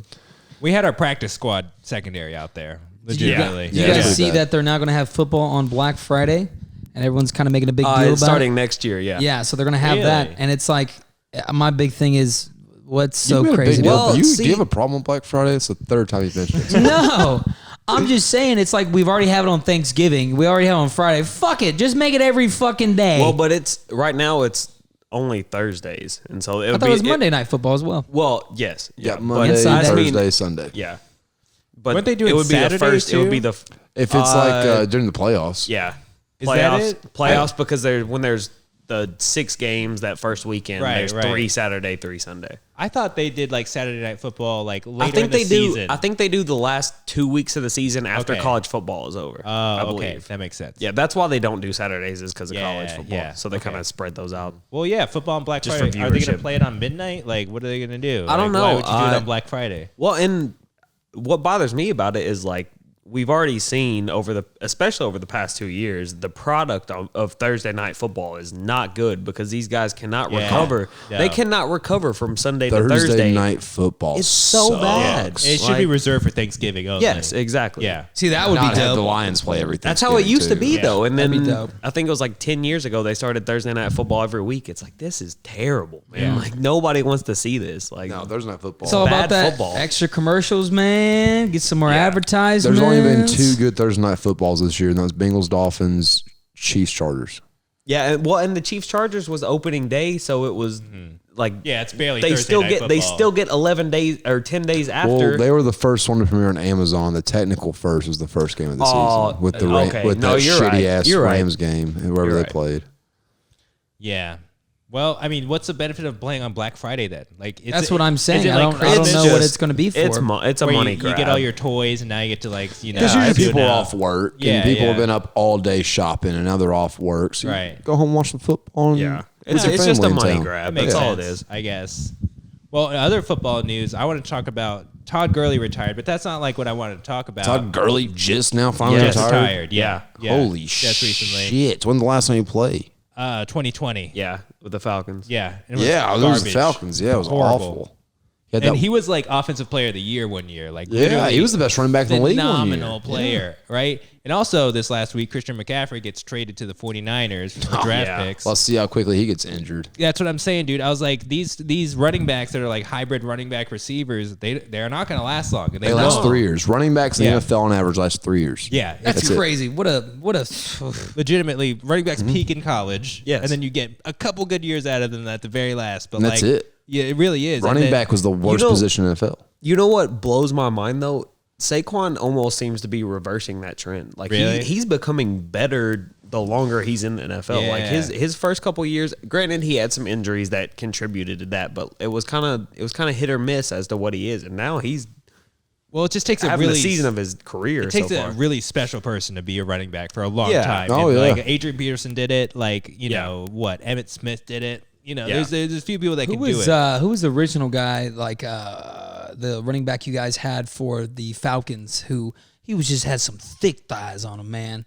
We had our practice squad secondary out there. Legitimately. Did you Yeah, guys I believe see that. that they're now going to have football on Black Friday, and everyone's kind of making a big deal about It's starting it? next year. Yeah. Yeah, so they're going to have that, Really? and it's like my big thing is what's so You made a big crazy. deal. about Well, do see- you have a problem with Black Friday? It's the 3rd time you've mentioned it. No, I'm just saying it's like we've already have it on Thanksgiving. We already have it on Friday. Fuck it, just make it every fucking day. Well, but it's right now. It's only Thursdays, and so it I would thought be it was Monday Night Football as well. Well, yes, Yeah, but Monday, Sunday. I mean, Thursday, Sunday. yeah. But Weren't they doing it would be Saturdays the first. It would too? be the If it's like during the playoffs. yeah Is playoffs. that it? Playoffs because when there's the 6 games that first weekend. Right, there's right. 3 Saturday, 3 Sunday. I thought they did like Saturday Night Football like later I think in the they season. do. I think they do the last 2 weeks of the season after Okay. college football is over. I Oh, believe. okay. That makes sense. Yeah, that's why they don't do Saturdays is because of Yeah, college football. yeah, So they okay. kind of spread those out. Well, yeah, football on Black Just Friday. for Are they going to viewership. play it on midnight? Like, what are they going to do? I don't Like, Why know. would you do it on Black Friday? Well, and what bothers me about it is like we've already seen especially over the past 2 years, the product of Thursday night football is not good because these guys cannot Yeah. recover. Yeah. They cannot recover from Sunday to Thursday Thursday. night football. It's so sucks. bad. It should be reserved for Thanksgiving only. Yes, exactly. Yeah. See, that would Not be have dope. the Lions play everything. That's how it used to be, though. And That'd be then dope. I think it was like 10 years ago they started Thursday night football every week. It's like this is terrible, man. Yeah. Like nobody wants to see this. Like No, Thursday night football. It's all about Bad that football. extra commercials, man. Get some more Yeah. advertisements. There's only been 2 good Thursday night footballs this year, and that was Bengals, Dolphins, Chiefs, Chargers. yeah, and the Chiefs Chargers was opening day, so it was like Yeah, it's barely they Thursday still night get they football. still get 11 days or 10 days after. Well, they were the first one to premiere on Amazon. The technical first was the first game of the Oh, season with the okay. with No, that you're shitty right. ass You're right. Rams game, wherever You're they right. played. Yeah. Well, I mean, what's the benefit of playing on Black Friday then? Like, That's what I'm saying. I don't Christmas? know what it's going to be for. It's a where money you grab. get all your toys, and now you get to like, you know, Because usually do it people are now. off work, Yeah, and people yeah. have been up all day shopping, and now they're off work. So Right. you go home and watch the football. And Yeah. with your It's just a family in money town. grab. That makes That's all sense, it is. I guess. Well, in other football news, I want to talk about Todd Gurley retired, but that's not like what I wanted to talk about. Todd Gurley just now finally just retired. retired. Yeah. Holy just recently. shit! When's the last time you played? 2020. Yeah, with the Falcons. Yeah. It was Yeah, those garbage. Falcons. Yeah, it was Horrible. awful. Yeah, And he was like offensive player of the year one year. Like, yeah, literally he was the best running back in the league one year. phenomenal player, right? And also this last week, Christian McCaffrey gets traded to the 49ers for the draft yeah. picks. Let's see how quickly he gets injured. That's what I'm saying, dude. I was like, these running backs that are like hybrid running back receivers, they're not going to last long. And They last won't. 3 years. Running backs in Yeah. the NFL on average last 3 years. Yeah, That's it's it. crazy. What a legitimately running backs peak in college, Yes. and then you get a couple good years out of them at the very last. But And that's like, it. Yeah, it really is. And Running then- back was the worst know- position in the NFL. You know what blows my mind though? Saquon almost seems to be reversing that trend. Like Really? he's becoming better the longer he's in the NFL. Like Yeah. his first couple years, granted he had some injuries that contributed to that, but it was kind of hit or miss as to what he is. And now he's Well, it just takes a having really the season of his career It takes so a far. really special person to be a running back for a long Yeah. time. Oh, And, yeah. Like Adrian Peterson did it. Like, you Yeah. know, what? Emmett Smith did it. You know, Yeah. there's a few people that who can do was it. who was the original guy like the running back you guys had for the Falcons? Who he was just had some thick thighs on him, man.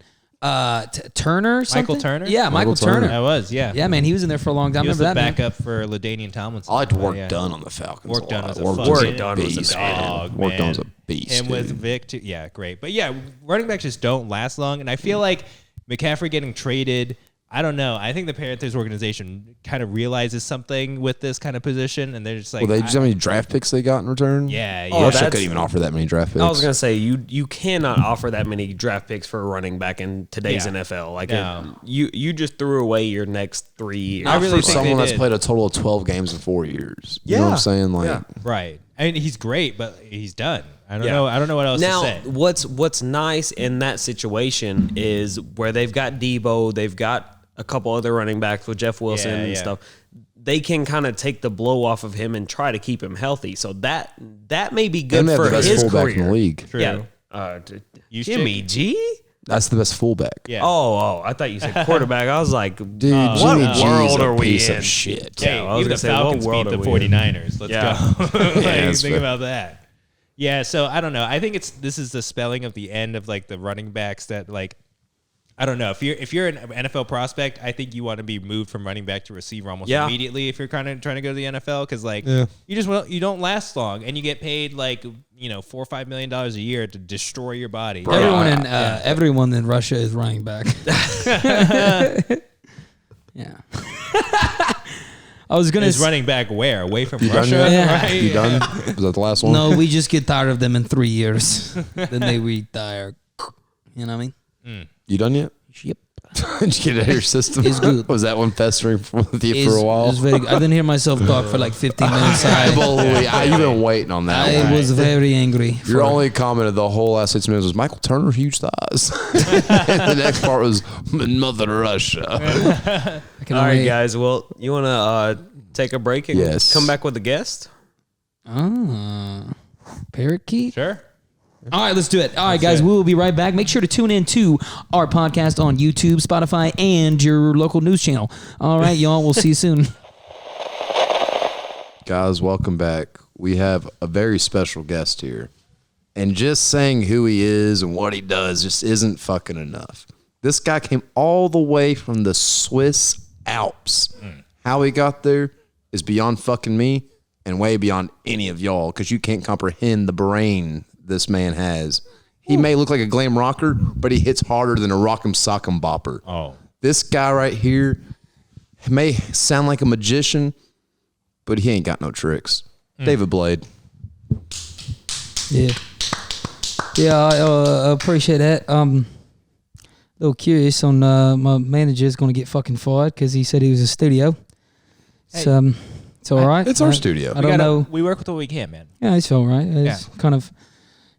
Turner, or something? Michael Turner? Yeah, Michael Michael Turner. Turner. I was, yeah. Yeah, man, he was in there for a long time. He was Remember the that, man? backup for LaDainian Tomlinson. I liked Work Yeah. Done on the Falcons. Work a Done lot. was a Work fucking Dune's Work Done was a beast, dog, man. Work man. Done was a beast. And with dude. Vic, too. Yeah, great. But yeah, running backs just don't last long. And I feel like McCaffrey getting traded, I don't know. I think the Panthers organization kind of realizes something with this kind of position, and they're just like, Well, they just how many draft picks they got in return? yeah, Oh, yeah. Russia that's- couldn't even offer that many draft picks. I was gonna say you cannot offer that many draft picks for a running back in today's Yeah. NFL. Like No. you just threw away your next 3 years. I really for think someone they that's did. played a total of 12 games in 4 years. You know what Yeah. I'm saying? Like, Yeah. Right. I mean, he's great, but he's done. I don't Yeah. know. I don't know what else Now, to say. what's nice in that situation is where they've got Debo, they've got a couple other running backs with Jeff Wilson Yeah, and yeah. stuff. They can kind of take the blow off of him and try to keep him healthy. So that may be good and they have for the best his fullback career. in the league. True. Yeah. Juszczyk? Jimmy G? That's the best fullback. Yeah. Oh, I thought you said quarterback. I was like, Dude, what Jimmy G is world a are we piece in? of shit. Yeah, Hey, I was even gonna the say, what Falcons world beat the are we in? 49ers. Let's Yeah. go. Like, that's think fair. about that. Yeah, so I don't know. I think this is the spelling of the end of like the running backs that like I don't know. If you're an NFL prospect, I think you want to be moved from running back to receiver almost Yeah. immediately if you're kind of trying to go to the NFL because like Yeah. you don't last long and you get paid like $4 or $5 million a year to destroy your body. Bro. Everyone in Russia is running back. Yeah. I was gonna Is running back where? Away from You done Russia? yet? Yeah. Right? You done? Was that the last one? No, we just get tired of them in 3 years. Then they retire. You know what I mean? You done yet? Yep. Did you get it out of your system? It's good. Was that one festering with you for a while? It's very good. I didn't hear myself talk for like 15 minutes. You've been waiting on that I one. was very angry. Your for- only comment of the whole last 6 minutes was Michael Turner, huge thighs. And the next part was Mother Russia. I can All right, only- guys. Well, you want to take a break and Yes. come back with a guest? Parakeet? Sure. All right, let's do it. All right, guys, we will be right back. Make sure to tune in to our podcast on YouTube, Spotify, and your local news channel. All right, y'all. We'll see you soon. Guys, welcome back. We have a very special guest here. And just saying who he is and what he does just isn't fucking enough. This guy came all the way from the Swiss Alps. How he got there is beyond fucking me and way beyond any of y'all because you can't comprehend the brain this man has. He may look like a glam rocker, but he hits harder than a rock'em sock'em bopper. Oh. This guy right here may sound like a magician, but he ain't got no tricks. David Blade. Yeah. Yeah, I appreciate that. A little curious on my manager's going to get fucking fired because he said he was a studio. It's all right. It's our studio. I don't know. We work with what we can, man. Yeah, it's all right. It's kind of.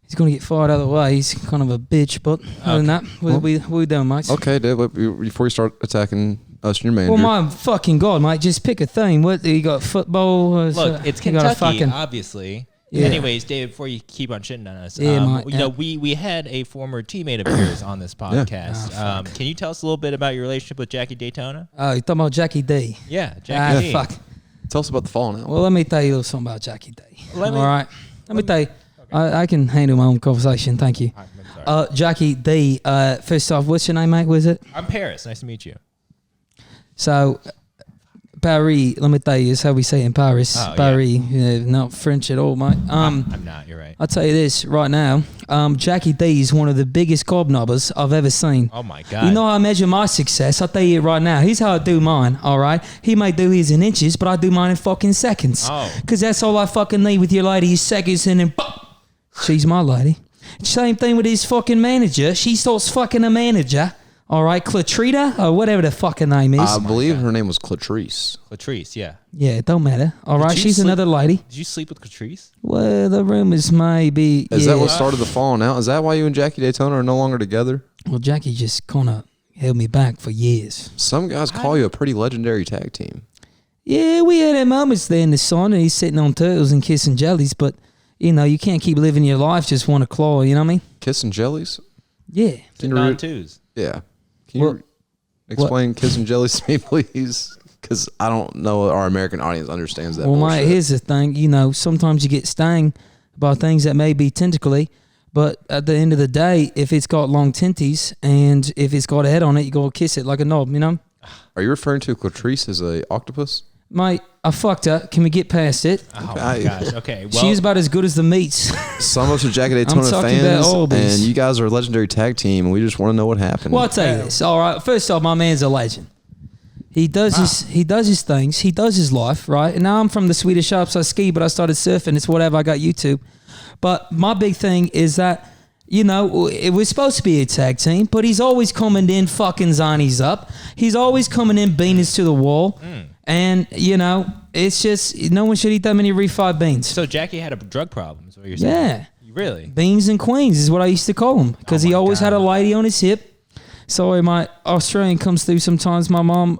He's going to get fired out of the way. He's kind of a bitch, but other than that, what we doing, mate? Okay, Dave, before you start attacking us and your manager. Well, my fucking God, mate, just pick a theme. What, you got football? Look, it's you got a Kentucky, obviously. Yeah. Anyways, David, before you keep on shitting on us, Yeah, mate, you know, we had a former teammate of yours on this podcast. Can you tell us a little bit about your relationship with Jackie Daytona? Oh, you talking about Jackie D? Yeah, Jackie D. Fuck. Tell us about the falling out. Well, let me tell you a little something about Jackie D. Let me- All right. Let me tell you. I can handle my own conversation. Thank you. I'm sorry. Jackie D. First off, what's your name, mate? Was it? I'm Paris. Nice to meet you. So, Paris. Let me tell you, is how we say it in Paris. Oh, yeah. Paris. Yeah, not French at all, mate. I'm not. You're right. I'll tell you this right now. Jackie D is one of the biggest gobnobbers I've ever seen. Oh my God. You know how I measure my success? I'll tell you it right now. Here's how I do mine, all right? He may do his in inches, but I do mine in fucking seconds. Oh. Because that's all I fucking need with your lady is seconds and then boom, she's my lady. Same thing with his fucking manager. She starts fucking a manager, all right? Clatrita or whatever the fucking name is. I believe her name was Clatrice. Latrice, yeah. Yeah, it don't matter, all right? you She's sleep- another lady. Did you sleep with Latrice? Well, the rumors may be. Is yeah. that what started the falling out? Is that why you and Jackie Daytona are no longer together? Well, Jackie just kind of held me back for years. Some guys call you a pretty legendary tag team. Yeah, we had our moments there in the sun, and he's sitting on turtles and kissing jellies, but, you know, you can't keep living your life just want to claw, you know what I mean? Kissing jellies? Yeah. Can you Non twos. Yeah. Can you What- explain kissing jellies to me, please? Because I don't know our American audience understands that. Well, bullshit. mate, here's the thing. You know, sometimes you get stung by things that may be tentacly, but at the end of the day, if it's got long tenties and if it's got a head on it, you go kiss it like a knob, you know? Are you referring to Clatrice as a octopus? Mate, I fucked her. Can we get past it? Oh my gosh. Okay. Well, She's about as good as the meats. Some of us are Jackie Daytona talking about fans, Albies. and you guys are a legendary tag team, and we just want to know what happened. Well, I'll tell you this. All right. First off, my man's a legend. He does his things. He does his life, right? And now I'm from the Swedish Alps. I ski, but I started surfing. It's whatever. I got YouTube. But my big thing is that, you know, it was supposed to be a tag team, but he's always coming in fucking Zanies up. He's always coming in beaners to the wall. And, you know, it's just, no one should eat that many refried beans. so Jackie had a drug problem, is what you're saying? Yeah. Really? Beans and Queens is what I used to call him because he my always had God. a lady on his hip. Sorry, my Australian comes through sometimes. My mom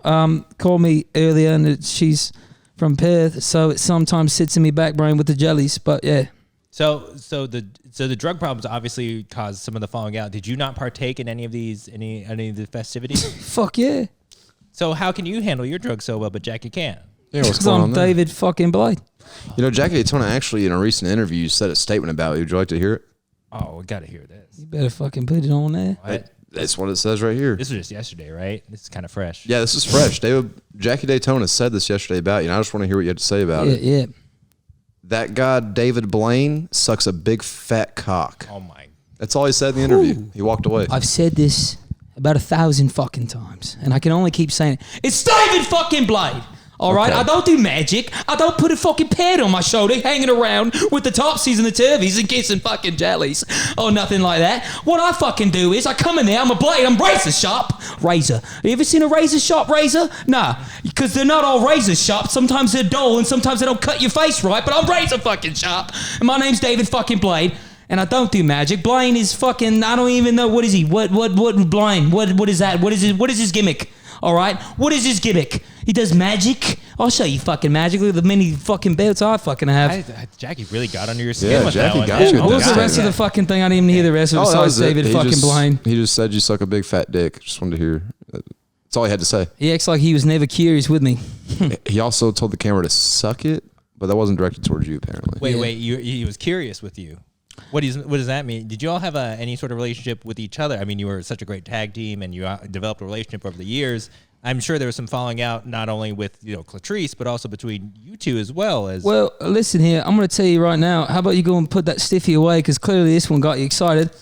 called me earlier and she's from Perth, so it sometimes sits in me back brain with the jellies. But yeah, So the drug problems obviously caused some of the falling out. Did you not partake in any of the festivities? fuck yeah. So how can you handle your drugs so well, but Jackie can't? yeah, what's Because going I'm on there? David fucking Blade. You know, Jackie Daytona actually, in a recent interview, said a statement about you. Would you like to hear it? Oh, we got to hear this. You better fucking put it on there. What? That's what it says right here. This was just yesterday, right? This is kind of fresh. Yeah, this is fresh. Jackie Daytona said this yesterday about you, and I just want to hear what you have to say about Yeah, it. yeah. That guy, David Blaine, sucks a big fat cock. Oh my. That's all he said in the interview. He walked away. I've said this about 1,000 fucking times, and I can only keep saying it. It's David fucking Blade. All right, Okay. I don't do magic. I don't put a fucking pad on my shoulder, hanging around with the topsies and the turvies and kissing fucking jellies or nothing like that. What I fucking do is I come in there. I'm a blade. I'm razor sharp. Razor. You ever seen a razor sharp razor? Nah, because they're not all razor sharp. Sometimes they're dull and sometimes they don't cut your face right. But I'm razor fucking sharp. And my name's David fucking Blade. And I don't do magic. Blaine is fucking. I don't even know what is he. What Blaine? What is that? What is his gimmick? All right, what is his gimmick? He does magic. I'll show you fucking magic. Look at the many fucking belts I fucking have. Jackie really got under your skin Yeah, with Jackie that one. got you with What was that. the rest of the fucking thing? I didn't even hear the rest of it. Oh, that Besides was it. David He fucking just- Blaine. He just said you suck a big fat dick. Just wanted to hear. That's all he had to say. He acts like he was never curious with me. He also told the camera to suck it, but that wasn't directed towards you, apparently. Wait. He was curious with you. What does that mean? Did you all have any sort of relationship with each other? I mean, you were such a great tag team, and you developed a relationship over the years. I'm sure there was some falling out, not only with Clatrice, but also between you two as well. Well, listen here. I'm going to tell you right now. How about you go and put that stiffy away? Because clearly this one got you excited.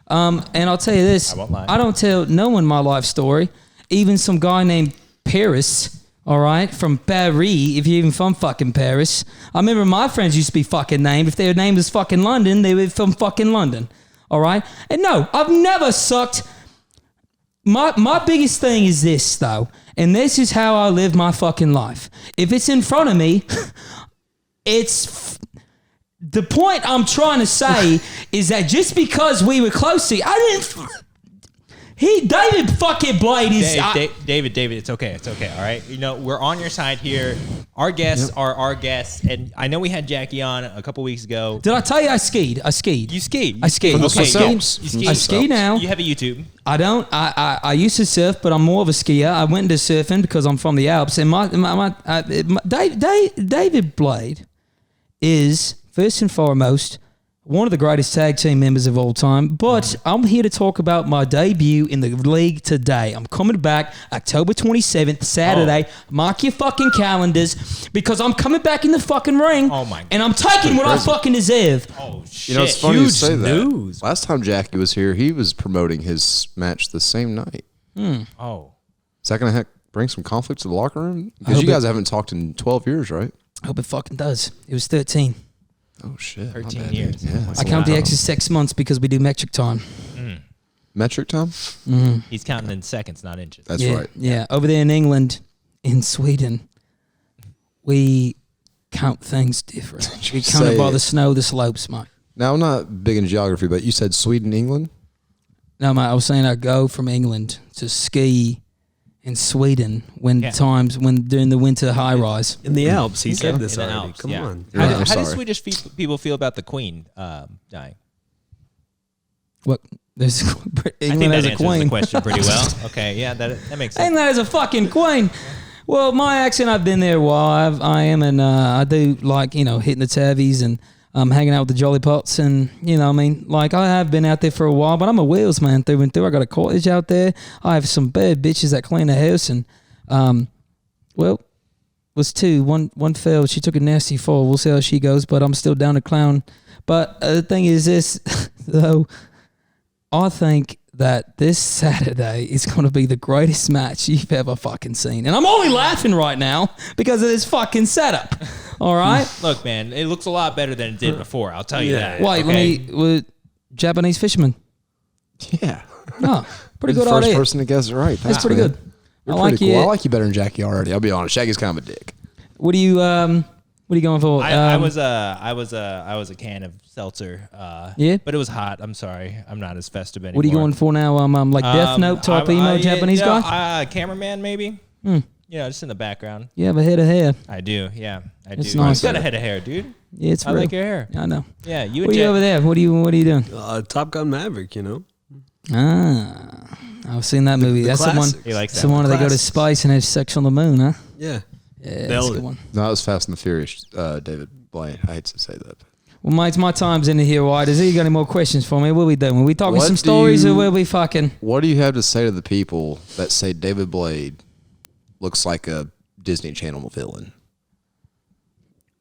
And I'll tell you this. I won't lie. I don't tell no one my life story. Even some guy named Paris. All right, from Paris, if you're even from fucking Paris. I remember my friends used to be fucking named. If their name was fucking London, they were from fucking London. All right? And no, I've never sucked. My biggest thing is this, though, and this is how I live my fucking life. If it's in front of me, the point I'm trying to say is that just because we were close to, David fucking Blade is. David, it's okay. It's okay. All right. You know, we're on your side here. Our guests are our guests. And I know we had Jackie on a couple weeks ago. Did I tell you I skied? You skied. I skied. Okay. You ski. I ski now. You have a YouTube. I don't. I used to surf, but I'm more of a skier. I went into surfing because I'm from the Alps. And David Blade is first and foremost one of the greatest tag team members of all time. But I'm here to talk about my debut in the league today. I'm coming back October 27th, Saturday. Mark your fucking calendars because I'm coming back in the fucking ring. Oh my God. And I'm taking what I fucking deserve. Oh, shit. You know, it's funny you say news. that. Last time Jackie was here, he was promoting his match the same night. Oh. Is that going to bring some conflict to the locker room? Because you guys haven't talked in 12 years, right? I hope it fucking does. It was 13. Oh, shit. 13 My bad, years. dude. Yeah, I count the extra 6 months because we do metric time. Metric time? He's counting in seconds, not inches. That's yeah, right. Yeah, over there in England, in Sweden, we count things different. We count it by the snow, the slopes, mate. Now, I'm not big in geography, but you said Sweden, England? No, mate, I was saying I go from England to ski in Sweden when during the winter high rise. In the Alps, he said In this the already. Alps, Come yeah. on. You're right, How I'm do sorry. Swedish people feel about the Queen dying? What? There's I think England that has a answers the queen. question pretty well. Okay, yeah, that makes sense. England has a fucking queen. Well, my accent, I've been there a while. I do like, hitting the tavies and hanging out with the Jolly Pots and, I have been out there for a while, but I'm a Wales man through and through. I got a cottage out there. I have some bad bitches that clean the house and, was two. One failed. She took a nasty fall. We'll see how she goes, but I'm still down to clown. But the thing is this, though, I think that this Saturday is going to be the greatest match you've ever fucking seen. And I'm only laughing right now because of this fucking setup. All right? Look, man, it looks a lot better than it did before. I'll tell you that. Wait, okay? Japanese fisherman. Yeah. No, pretty You're good the first idea. person to guess it right. That's Thanks, pretty man. good. You're I pretty like cool. you. I like you better than Jackie already. I'll be honest. Jackie's kind of a dick. What are you going for? I was a can of seltzer. Yeah? But it was hot. I'm sorry. I'm not as festive anymore. What are you going for now? Like Death Note type emo Japanese guy? Cameraman, maybe. Just in the background. You have a head of hair. I do. Yeah, I It's do. nice. You got a head of hair, dude. Yeah, it's I real. like your hair. I know. Yeah, you What and are you over there? What are you doing? Top Gun Maverick, I've seen that movie. That's the one. classics. He likes That's that the one where they go to Classics. space and have sex on the moon, huh? Yeah. Yeah, that's Nailed a good it. one. No, that was Fast and the Furious, David Blaine. I hate to say that. Well, mate, my time's in here, White. Has he got any more questions for me? What are we doing? Are we talking What some do stories you- or will we fucking... What do you have to say to the people that say David Blade looks like a Disney Channel villain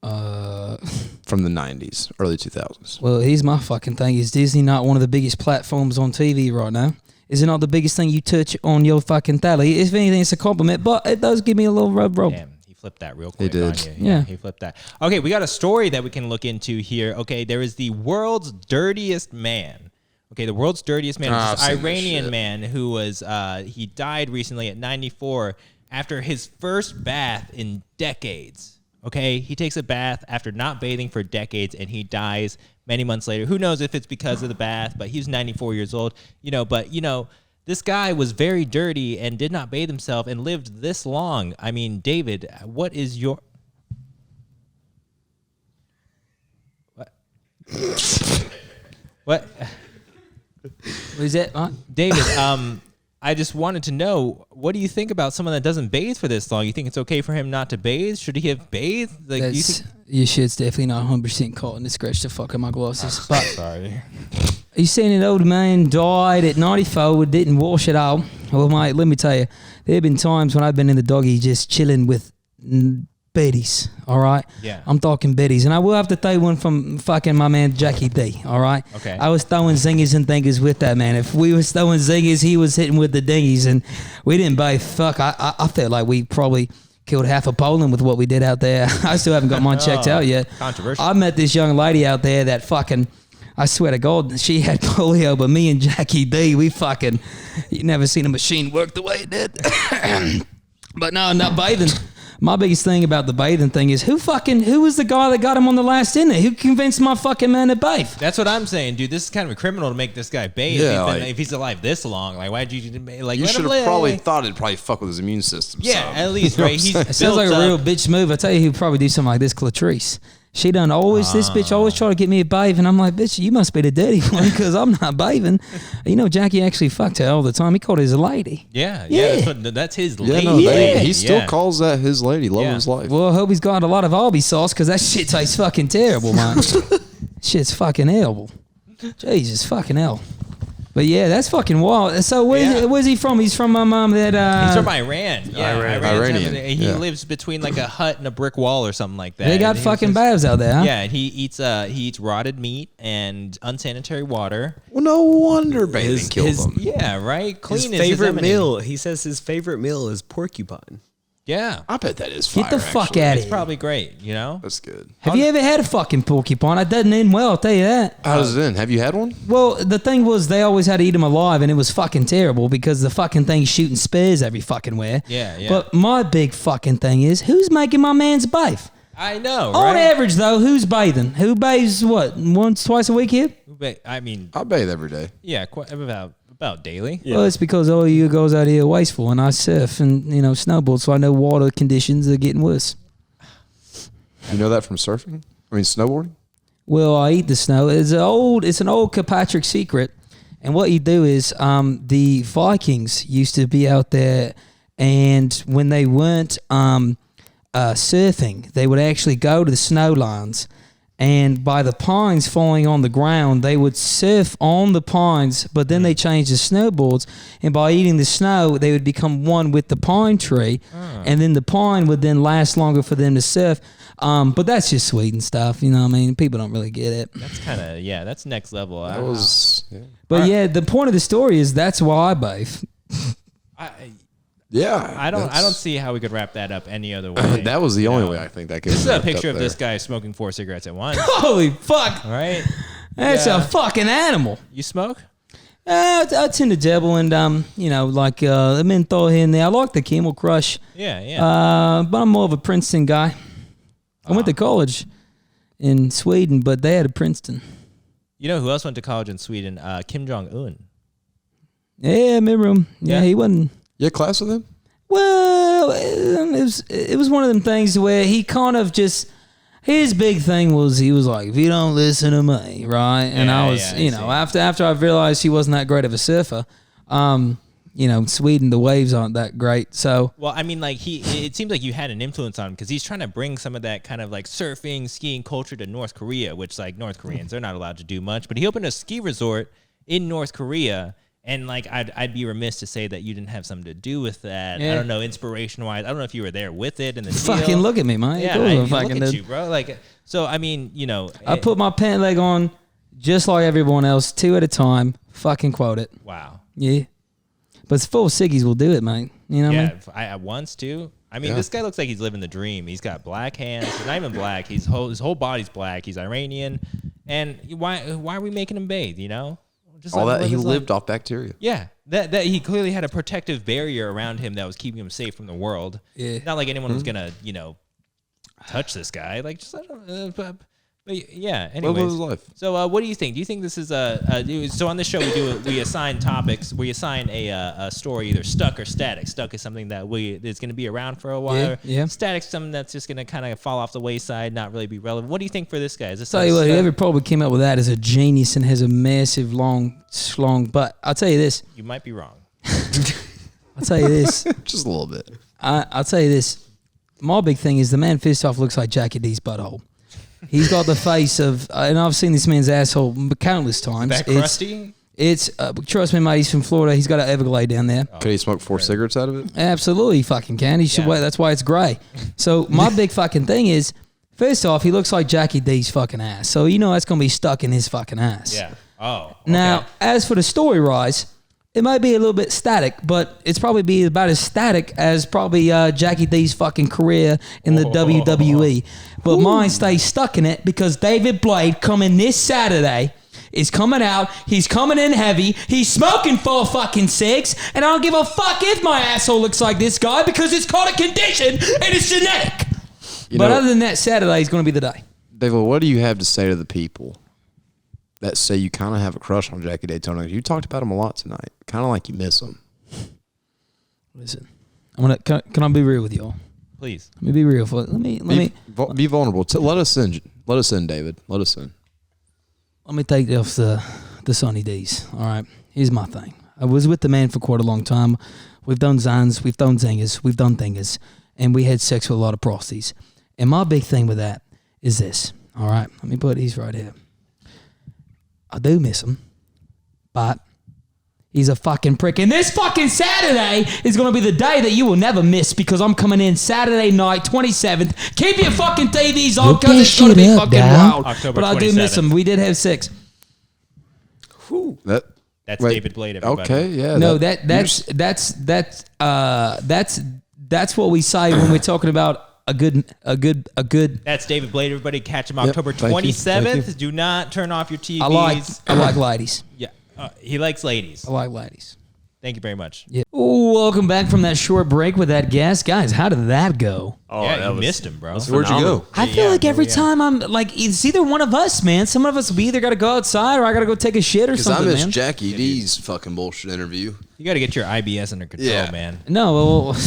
from the 90s, early 2000s? Well, here's my fucking thing. Is Disney not one of the biggest platforms on TV right now? Is it not the biggest thing you touch on your fucking tally? If anything, it's a compliment, but it does give me a little rub. Damn, he flipped that real quick. did. On you. Yeah. He flipped that. Okay, we got a story that we can look into here. Okay, there is the world's dirtiest man. Okay, the world's dirtiest man. I've This seen this Iranian shit. man who was he died recently at 94 after his first bath in decades. Okay, he takes a bath after not bathing for decades, and he dies many months later. Who knows if it's because of the bath? But he was 94 years old. This guy was very dirty and did not bathe himself and lived this long. I mean, David, what is your... What? What? What is that, mate? David, I just wanted to know, what do you think about someone that doesn't bathe for this long? You think it's okay for him not to bathe? Should he have bathed? Like, do you think... Your shit's definitely not 100% cotton. It scratched the fuck out of my glasses. But Sorry. you seen an old man died at 94, didn't wash at all. Well, mate, let me tell you, there have been times when I've been in the doggy just chilling with Betty's, all right? Yeah. I'm talking Betty's. And I will have to throw one from fucking my man Jackie D, all right? Okay. I was throwing zingers and thingers with that man. If we was throwing zingers, he was hitting with the dingies. And we didn't both. Fuck, I felt like we probably killed half of Poland with what we did out there. I still haven't got mine checked out yet. Controversial. I met this young lady out there that fucking... I swear to God, she had polio, but me and Jackie D, we fucking... You never seen a machine work the way it did. But no, not bathing. My biggest thing about the bathing thing is who was the guy that got him on the last inning? Who convinced my fucking man to bathe? That's what I'm saying, dude. This is kind of a criminal to make this guy bathe if he's alive this long. Like, why'd you like? You should have probably thought it'd probably fuck with his immune system. Yeah, some. at least, right? It sounds like a real bitch move. I tell you, he'd probably do something like this, Clatrice. She done always, this bitch always try to get me a bathe, and I'm like, bitch, you must be the dirty one because I'm not bathing. You know, Jackie actually fucked her all the time. He called her his lady. Yeah. That's his Yeah, lady. no, he still Yeah. calls that his lady. Love of his life. Well, I hope he's got a lot of Arby's sauce because that shit tastes fucking terrible, man. Shit's fucking terrible. Jesus fucking hell. But yeah, that's fucking wild. So where's he from? He's from He's from Iran. Yeah, Iranian. He lives between like a hut and a brick wall or something like that. They got fucking baths out there, huh? Yeah, and he eats rotted meat and unsanitary water. Well, no wonder bathing killed him. Yeah, right. Clean His is favorite enemy. meal. He says his favorite meal is porcupine. Yeah, I bet that is fire. Get the fuck actually. out of it's here. probably great. You know. That's good. Have you ever had a fucking porcupine? It doesn't end well, I'll tell you that. How does it end? Have you had one? Well, the thing was, they always had to eat them alive, and it was fucking terrible because the fucking thing's shooting spears every fucking where. Yeah. But my big fucking thing is, who's making my man's bathe? I know. On Right? average, though, who's bathing? Who bathes, what, once, twice a week here? I mean, I bathe every day. yeah, about daily. Well, it's because all you guys out here are wasteful, and I surf and, snowboard, so I know water conditions are getting worse. You know that from surfing? I mean, snowboarding? Well, I eat the snow. It's an old Kirkpatrick secret. And what you do is the Vikings used to be out there, and when they weren't surfing, they would actually go to the snow lines, and by the pines falling on the ground, they would surf on the pines, but then they changed the snowboards, and by eating the snow, they would become one with the pine tree, and then the pine would then last longer for them to surf. But that's just Sweden stuff, you know what I mean? People don't really get it. That's kind of that's next level. That was... Yeah. But yeah, the point of the story is that's why I bathe. I don't see how we could wrap that up any other way. That was the only way I think that could. This is a picture of this guy smoking 4 cigarettes at once. Holy fuck! Right? That's a fucking animal. You smoke? I tend to dabble and like the menthol here and there. I like the Camel Crush. Yeah. But I'm more of a Princeton guy. I went to college in Sweden, but they had a Princeton. You know who else went to college in Sweden? Kim Jong-un. Yeah, I remember him. Yeah, he wasn't. You had class with him? Well, it was one of them things where he kind of just, his big thing was he was like, if you don't listen to me, right? And I was, after I realized he wasn't that great of a surfer, in Sweden the waves aren't that great. So well, I mean, like it seems like you had an influence on him because he's trying to bring some of that kind of like surfing, skiing culture to North Korea, which like North Koreans they're not allowed to do much. But he opened a ski resort in North Korea. And like I'd be remiss to say that you didn't have something to do with that. Yeah. I don't know, inspiration wise. I don't know if you were there with it and the fucking look at me, man. Yeah, look at you, bro. Like, so I mean, I put my pant leg on just like everyone else, 2 at a time. Fucking quote it. Wow. Yeah, but 4 ciggies will do it, mate. You know what I mean? I at once too. I mean, this guy looks like he's living the dream. He's got black hands. He's not even black. His whole body's black. He's Iranian. And why are we making him bathe? You know. Just all that he his lived life. off bacteria. Yeah, that he clearly had a protective barrier around him that was keeping him safe from the world. Yeah, not like anyone was gonna touch this guy. Like just but yeah. Anyways, what was his life? So what do you think? Do you think this is so on this show we assign topics. We assign a story either stuck or static. Stuck is something that is going to be around for a while. Yeah. Static is something that's just going to kind of fall off the wayside, not really be relevant. What do you think for this guy? Is this tell you what, whoever probably came up with that is a genius and has a massive long butt. I'll tell you this. You might be wrong. I'll tell you this. Just a little bit. I'll tell you this. My big thing is the man first off looks like Jackie D's butthole. He's got the face of, and I've seen this man's asshole countless times. That crusty? It's trust me, mate. He's from Florida. He's got an Everglade down there. Could he smoke 4 cigarettes out of it? Absolutely, he fucking can. He should. Yeah. That's why it's grey. So my big fucking thing is, first off, he looks like Jackie D's fucking ass. So that's gonna be stuck in his fucking ass. Yeah. Oh. Okay. Now, as for the story rise, it might be a little bit static, but it's probably be about as static as probably Jackie D's fucking career in the WWE. But mine stays stuck in it because David Blade coming this Saturday is coming out. He's coming in heavy. He's smoking 4 fucking cigs, and I don't give a fuck if my asshole looks like this guy because it's called a condition and it's genetic. But other than that, Saturday is going to be the day. David, what do you have to say to the people that say you kind of have a crush on Jackie Daytona? You talked about him a lot tonight, kind of like you miss him. Listen, can I be real with y'all? Please. Let me be real. Let me Be vulnerable. Let us in. Let us in, David. Let us in. Let me take off the sunny days. All right. Here's my thing. I was with the man for quite a long time. We've done zines, we've done zingers, we've done thingers, and we had sex with a lot of prosties. And my big thing with that is this. All right. Let me put these right here. I do miss him, but he's a fucking prick. And this fucking Saturday is going to be the day that you will never miss because I'm coming in Saturday night, 27th. Keep your fucking TVs on because it's going to be fucking wild. October but I do miss 27th. him. We did have sex. That's David Blade, everybody. Okay, yeah. No, that's what we say when we're talking about a good. That's David Blade, everybody. Catch him Yep, October thank you, 27th. Do not turn off your TVs. I like ladies. Yeah, he likes ladies. I like ladies. Thank you very much. Yeah. Ooh, welcome back from that short break with that guest, guys. How did that go? Oh, Yeah, that you was- missed him, bro. Where'd you go? I feel like every yeah. time I'm like, it's either one of us, man. Some of us, we either got to go outside or I got to go take a shit or Because I something, missed man. Jackie D's fucking bullshit interview. You got to get your IBS under control, Yeah. man. No, well, You and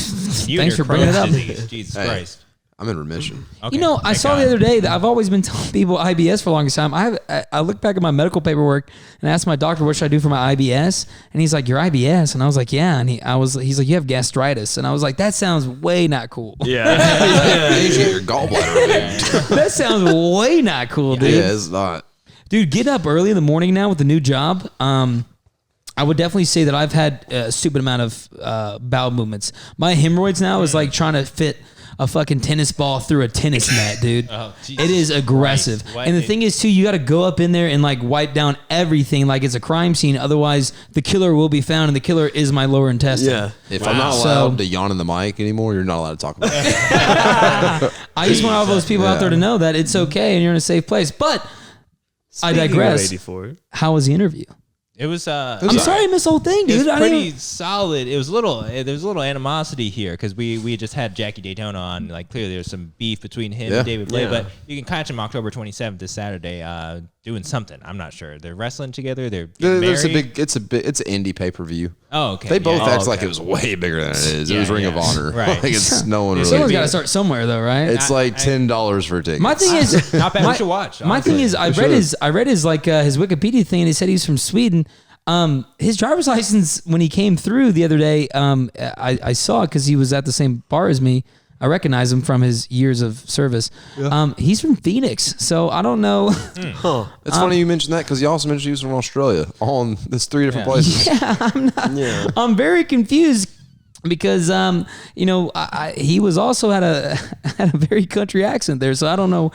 thanks your for bringing it Crohn's up. disease. Jesus Hey. Christ. I'm in remission. Okay, You know, I thank saw God. the other day that I've always been telling people IBS for the longest time. I look back at my medical paperwork and asked my doctor what should I do for my IBS, and he's like, "Your IBS," and I was like, "Yeah," and he's like, "You have gastritis," and I was like, "That sounds way not cool." Yeah. You should get your gallbladder removed. That sounds way not cool, dude. Yeah, it's not. Dude, getting up early in the morning now with the new job. I would definitely say that I've had a stupid amount of bowel movements. My hemorrhoids now is like trying to fit a fucking tennis ball through a tennis net, dude. Oh, Jesus it is aggressive. Christ. What? And the thing is, too, you got to go up in there and like wipe down everything like it's a crime scene. Otherwise, the killer will be found, and the killer is my lower intestine. Yeah. If I'm not So- allowed to yawn in the mic anymore, you're not allowed to talk about it. I just want all those people out there to know that it's okay and you're in a safe place. But I Speaking of digress. 84. How was the interview? It was. I'm sorry I missed the whole thing, It dude. was I pretty didn't. solid. It was a little. There was a little animosity here because we just had Jackie Daytona on. Like clearly, there's some beef between him Yeah. and David Blade. Yeah. But you can catch him October 27th this Saturday, doing something. I'm not sure. They're wrestling together. They're getting There's a married. big. It's an indie pay per view. Oh, okay. They both yeah. act like it was way bigger than it is. It was Yeah, Ring yeah. of Honor. Right. Like it's no one Someone's really. got to start somewhere, though, right? It's like $10 for a ticket. My thing is, Not bad. We should watch. my thing honestly. is, I should. read his like his Wikipedia thing, and he said he was from Sweden. His driver's license when he came through the other day, I saw it because he was at the same bar as me. I recognize him from his years of service. He's from Phoenix, so I don't know. Huh. It's funny you mentioned that because you also mentioned he was from Australia. There's 3 different places. Yeah. I'm very confused because he was also had a very country accent there, so I don't know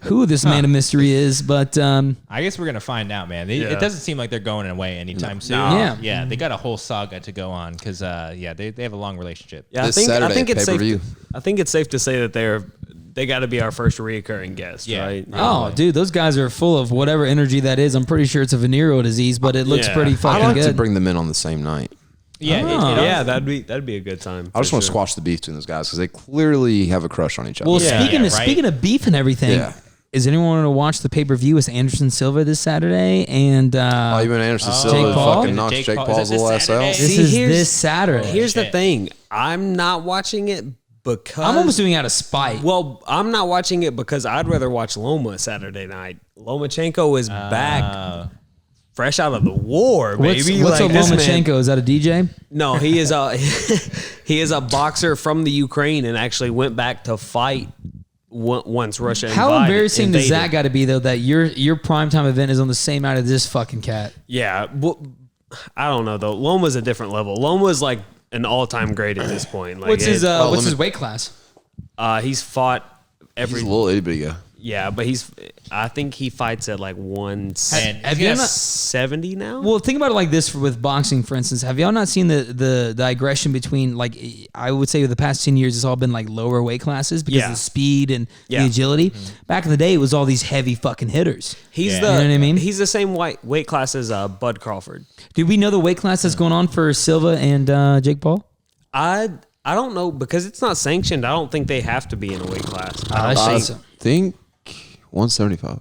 who this man of mystery is, but I guess we're gonna find out, man. Yeah. It doesn't seem like they're going away anytime soon. Yeah. yeah. They got a whole saga to go on because they have a long relationship. Yeah, This Saturday, it's safe. pay-per-view. I think it's safe to say that they got to be our first reoccurring guest, Yeah. right? oh, dude, those guys are full of whatever energy that is. I'm pretty sure it's a venereal disease, but it looks Yeah. pretty I fucking like to good. bring them in on the same night. Yeah, Oh. Yeah, that'd be a good time. I just for want to sure. squash the beef between those guys because they clearly have a crush on each other. Well, Yeah. speaking of beef and everything, Yeah. is anyone going to watch the pay per view with Anderson Silva this Saturday? And Even Anderson Silva Jake Paul? fucking knocks Jake Jake Paul- Paul's is it little this ass out. Saturday? this See, is here's- this Saturday. Here's the shit. thing. I'm not watching it because I'm almost doing it out of spite. Well, I'm not watching it because I'd rather watch Loma Saturday night. Lomachenko is back, fresh out of the war, baby. What's Like, a this man- Lomachenko? Is that a DJ? No, he is a he is a boxer from the Ukraine and actually went back to fight once Russia. How embarrassing does invaded. that got to be though? That your primetime event is on the same night as this fucking cat. Yeah, well, I don't know though. Loma's a different level. Loma's like an all-time great at this point. Like What's his let what's me- his weight class? he's fought every He's a little itty bitty guy. Yeah, but I think he fights at like 170 now. Well, think about it like this with boxing, for instance. Have y'all not seen the digression between, like, I would say the past 10 years, it's all been like lower weight classes because of the speed and the agility. Back in the day, it was all these heavy fucking hitters. He's you know what I mean? He's the same weight class as Bud Crawford. Did we know the weight class that's going on for Silva and Jake Paul? I don't know because it's not sanctioned. I don't think they have to be in a weight class. I think 175.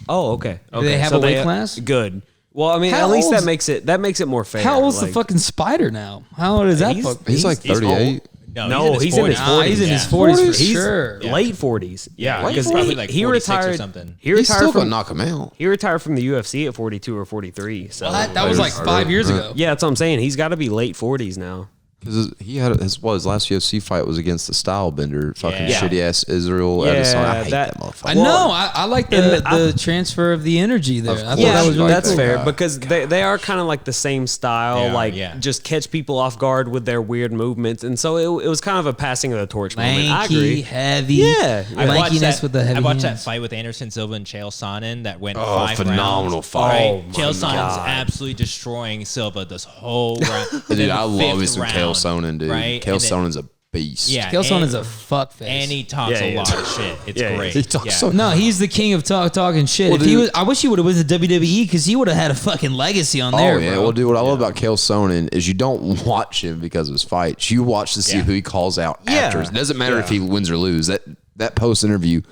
Oh, okay. Do they have a weight class? Good. Well, I mean, How at least old's- that makes it more fair. How old's the Like, fucking Spider now? How old is that? He's like 38. No, he's in his 40s. He's in his Yeah. 40s for He's sure. late 40s. Yeah, He's because probably like he 46 or retired. something. He He's retired still gonna from knock him out. he retired from the UFC at 42 or 43. So That was like 5 years ago. yeah, that's what I'm saying. He's got to be late 40s now. Because he had his last UFC fight was against the style bender, fucking Yeah. shitty ass Israel Yeah, Adesanya. I hate that that- motherfucker. I know. I like and the transfer of the energy there. I thought Yeah, that was really that's cool. fair because they are kind of like the same style, They are, like yeah. just catch people off guard with their weird movements, and so it was kind of a passing of the torch moment. I Lanky, agree. heavy, Yeah. I watched lankiness that, with the heavy I watched hands. that fight with Anderson Silva and Chael Sonnen that went Oh, 5 phenomenal rounds. fight. Oh, Right? my Chael Sonnen's God. absolutely destroying Silva this whole round. Dude, Then I the love me fifth some round, Chael Sonnen, dude. Right? Chael And then- Sonnen's a beast. Yeah, Kelson and- is a fuckface. and he talks Yeah, a he lot is. of shit. It's Yeah, great. he talks Yeah. so- No, he's the king of talking shit. Well, If he dude- was, I wish he would have went to WWE because he would have had a fucking legacy on there. Oh yeah, bro. well, dude, what I love about Chael Sonnen is you don't watch him because of his fights. You watch to see Yeah. who he calls out Yeah. after. It doesn't matter if he wins or loses. That post interview.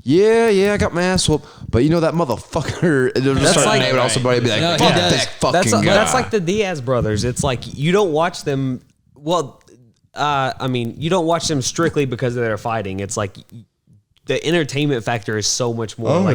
Yeah, I got my ass whooped, but you know that motherfucker. It'll just That's start like- naming out somebody and be like, No, he fuck does. that fucking guy. That's like the Diaz brothers. It's like you don't watch them. Well, I mean, you don't watch them strictly because of their fighting. It's like the entertainment factor is so much more.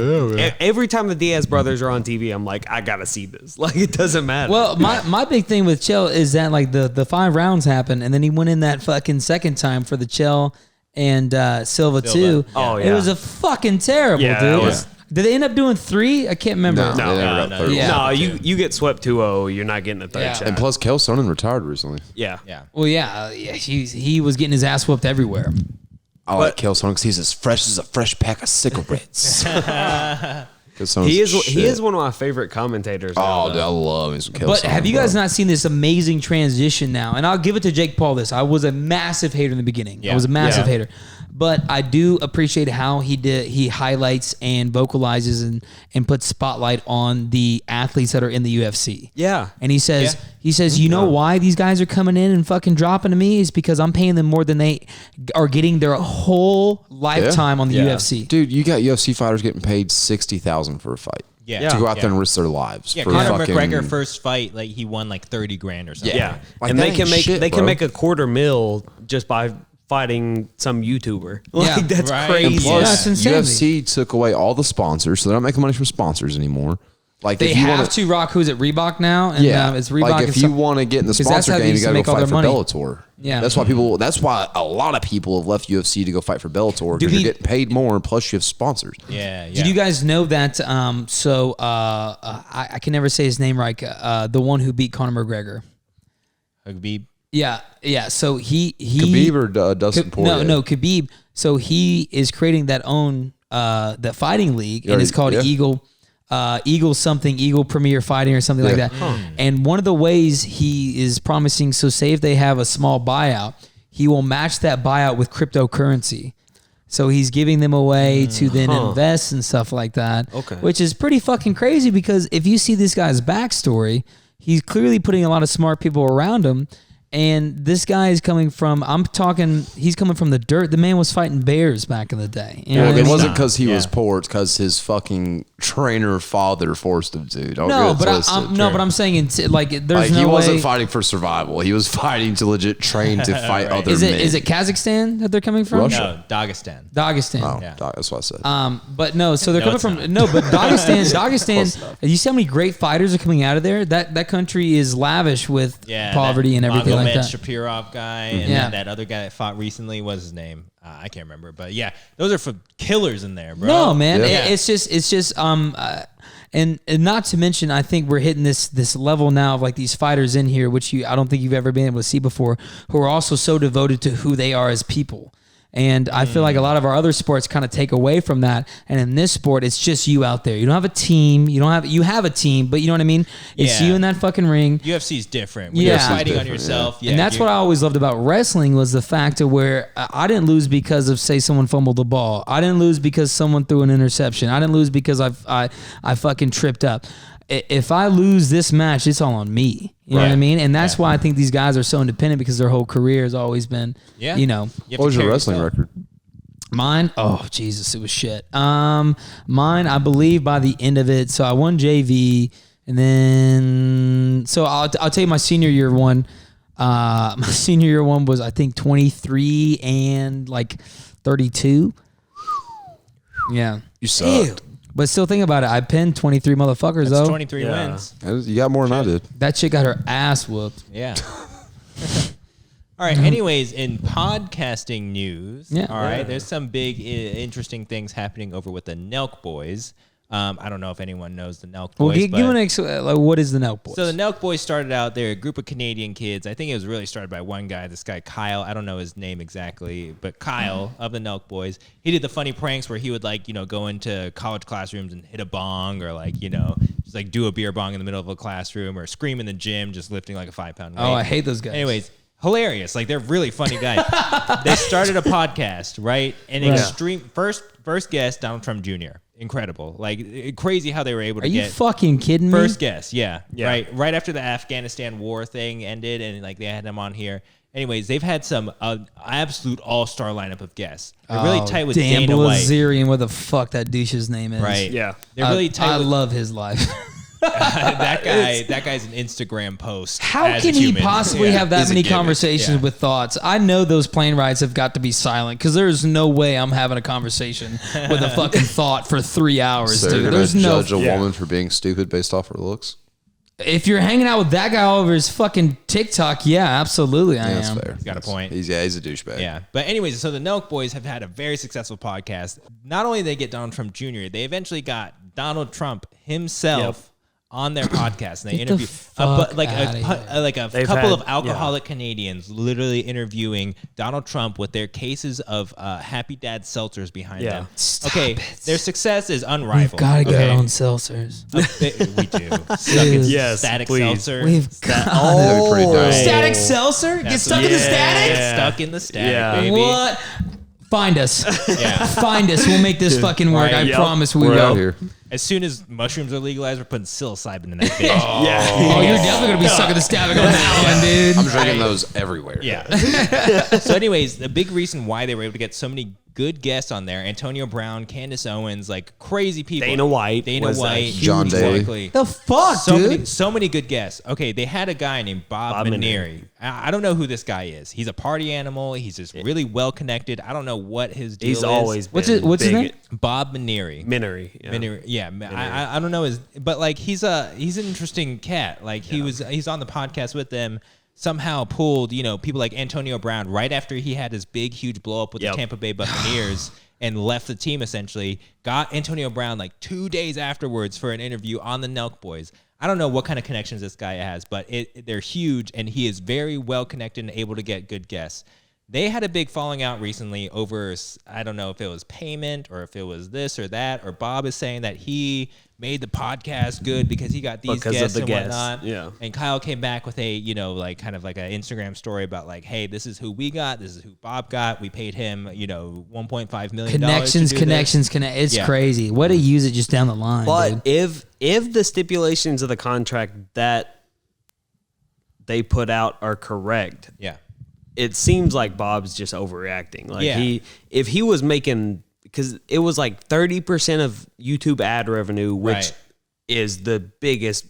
Every time the Diaz brothers are on TV, I'm like, I gotta see this. Like it doesn't matter. Well, my big thing with Chael is that like the 5 rounds happened, and then he went in that fucking second time for the Chael and Silva too. Oh, It yeah. was a fucking terrible, Yeah, dude. that was- Did they end up doing 3? I can't remember. No, No, they no, ended up no, third. yeah. no, you get swept 2-0. You're not getting a third Yeah. shot. And plus, Chael Sonnen retired recently. yeah. Yeah. Well, yeah, he was getting his ass whooped everywhere. I like Chael Sonnen because he's as fresh as a fresh pack of cigarettes. He is one of my favorite commentators. now, Oh, dude, I love me some Chael But Sonnen, have you guys bro. not seen this amazing transition now? And I'll give it to Jake Paul this. I was a massive hater in the beginning. I Yeah. was a massive Yeah. hater. But I do appreciate how he highlights and vocalizes and puts spotlight on the athletes that are in the UFC. Yeah. And he says, Yeah. you know why these guys are coming in and fucking dropping to me is because I'm paying them more than they are getting their whole lifetime on the Yeah. UFC. Dude, you got UFC fighters getting paid $60,000 for a fight. Yeah. To go out Yeah. there and risk their lives. Yeah, for Conor fucking, McGregor first fight, like he won like 30 grand or something. Yeah. Like, and that they ain't can make shit, they can bro. make a $250,000 just by fighting some YouTuber. Like Yeah. that's Right. crazy. And plus, That's insanity. UFC took away all the sponsors, so they're not making money from sponsors anymore. Like They if you have wanna, to rock. Who's it? Reebok now? And yeah. it's Reebok. Like and if you some- want to get in the 'cause that's sponsor how they game, you used to got to make go all fight for their money. Bellator. Yeah. that's why people. That's why a lot of people have left UFC to go fight for Bellator Did because we- you're getting paid more, and plus you have sponsors. Yeah. Did you guys know that? I can never say his name right. The one who beat Conor McGregor. Khabib? Yeah. So he Khabib or Dustin Poirier? No, Khabib. So he is creating that own that fighting league, and it's called Yeah. Eagle something, Eagle Premier Fighting or something like Yeah. that. And one of the ways he is promising, so say if they have a small buyout, he will match that buyout with cryptocurrency. So he's giving them away to then invest and stuff like that. Okay. Which is pretty fucking crazy because if you see this guy's backstory, he's clearly putting a lot of smart people around him. And this guy is coming from, he's coming from the dirt. The man was fighting bears back in the day. You know Well, what I it mean? wasn't because he was Yeah. poor; it's because his fucking trainer father forced him to. Don't No, get it but twisted. but I'm saying like there's Like, no he wasn't way. fighting for survival. He was fighting to legit train to fight other Is men. it Kazakhstan that they're coming from? Russia. No, Dagestan. Dagestan. Oh, Yeah. that's what I said. But no, so they're No, coming it's from not. but Dagestan, Close Dagestan. enough. You see how many great fighters are coming out of there? That country is lavish with Yeah. poverty and everything like Magomed that. Shapirov guy and Yeah. then that other guy that fought recently. What's his name? I can't remember. But yeah, those are for killers in there, bro. No, man, Yeah. it's just and not to mention, I think we're hitting this level now of like these fighters in here, which I don't think you've ever been able to see before, who are also so devoted to who they are as people. And I feel like a lot of our other sports kind of take away from that. And in this sport, it's just you out there. You don't have a team. You have a team, but you know what I mean? It's Yeah. you in that fucking ring. UFC's different. When Yeah. you're fighting on different, yourself. Yeah. And that's what I always loved about wrestling was the fact of where I didn't lose because of, say, someone fumbled the ball. I didn't lose because someone threw an interception. I didn't lose because I fucking tripped up. If I lose this match, it's all on me. You know what I mean? And that's why I think these guys are so independent, because their whole career has always been, you know. You have What to was your carry wrestling yourself. record? Mine? Oh, Jesus, it was shit. Mine, I believe by the end of it, so I won JV, and then, so I'll tell you my senior year one. My senior year one was, I think, 23 and like 32. Yeah. You sucked. But still think about it. I pinned 23 motherfuckers, That's though. 23 Yeah. wins. You got more than I did. That chick got her ass whooped. Yeah. All right. Anyways, in podcasting news, Yeah. all right, there's some big, interesting things happening over with the Nelk Boys. I don't know if anyone knows the Nelk Well, Boys. give but- an like, what is the Nelk Boys? So the Nelk Boys started out, they're a group of Canadian kids. I think it was really started by one guy, this guy Kyle. I don't know his name exactly, but Kyle of the Nelk Boys. He did the funny pranks where he would go into college classrooms and hit a bong, or just like do a beer bong in the middle of a classroom, or scream in the gym just lifting like a 5-pound weight. Oh, I hate those guys. Anyways, hilarious. Like, they're really funny guys. They started a podcast, right? And extreme first guest, Donald Trump Jr. Incredible. Like, crazy how they were able to Are you get fucking kidding me? first guest. Yeah. Right after the Afghanistan war thing ended, and they had them on here. Anyways, they've had some absolute all-star lineup of guests. They're really tight with Dan Dana White. Blazerian, what the fuck that douche's name is. Right. Yeah. They're really I tight with love his life. that guy. That guy's an Instagram post. How as a can he human. possibly Yeah. have that He's a many gimmick. conversations with thoughts? I know those plane rides have got to be silent, because there's no way I'm having a conversation with a fucking thought for 3 hours, So you're dude. gonna There's no. judge a woman for being stupid based off her looks? If you're hanging out with that guy all over his fucking TikTok, yeah, absolutely, I Yeah, that's am. fair. Got a point. He's a douchebag. Yeah. But anyways, so the Nelk Boys have had a very successful podcast. Not only did they get Donald Trump Jr., they eventually got Donald Trump himself on their podcast, and they Get the interview fuck like outta here. a They've couple had- of alcoholic Canadians literally interviewing Donald Trump with their cases of Happy Dad seltzers behind them. Stop Okay, it. their success is We've unrivaled. got to get okay? our own seltzers. We do. Stuck in Yes, static please. seltzer. We've got That'd be pretty dope. static seltzer. Get stuck in the static. Yeah. Stuck in the static, Yeah. baby. What? Find us. Yeah. Find us. We'll make this fucking work. Right. I Yep. promise we We're will. out here. As soon as mushrooms are legalized, we're putting psilocybin in that bitch. Oh, you're definitely gonna be stuck in the static on that one, dude. I'm drinking those everywhere. Yeah. So, anyways, the big reason why they were able to get so many good guests on there: Antonio Brown, Candace Owens, like crazy people. Dana White Dana was a White, huge John Daly. exactly. The fuck, dude. So many good guests. Okay, they had a guy named Bob Bob Maneri. I don't know who this guy is. He's a party animal. He's just really well connected. I don't know what his deal He's is. always What's been it- what's his big name? at- Bob Maneri. Minery. Yeah. Maneri, yeah, I don't know his, but like he's an interesting cat. Like he's on the podcast with them. Somehow pulled people like Antonio Brown right after he had his big huge blow up with the Tampa Bay Buccaneers and left the team essentially. Got Antonio Brown like 2 days afterwards for an interview on the Nelk Boys. I don't know what kind of connections this guy has, but they're huge, and he is very well connected and able to get good guests. They had a big falling out recently over, I don't know if it was payment or if it was this or that, or Bob is saying that he made the podcast good because he got these Because of guests the and guests, whatnot. yeah. And Kyle came back with a, kind of like an Instagram story about like, hey, this is who we got. This is who Bob got. We paid him, $1.5 million. Connections. It's Yeah. crazy. What to use it just down the line, But dude. if the stipulations of the contract that they put out are correct, Yeah. it seems like Bob's just overreacting. Like Yeah. if he was making, because it was like 30% of YouTube ad revenue, which Right. is the biggest,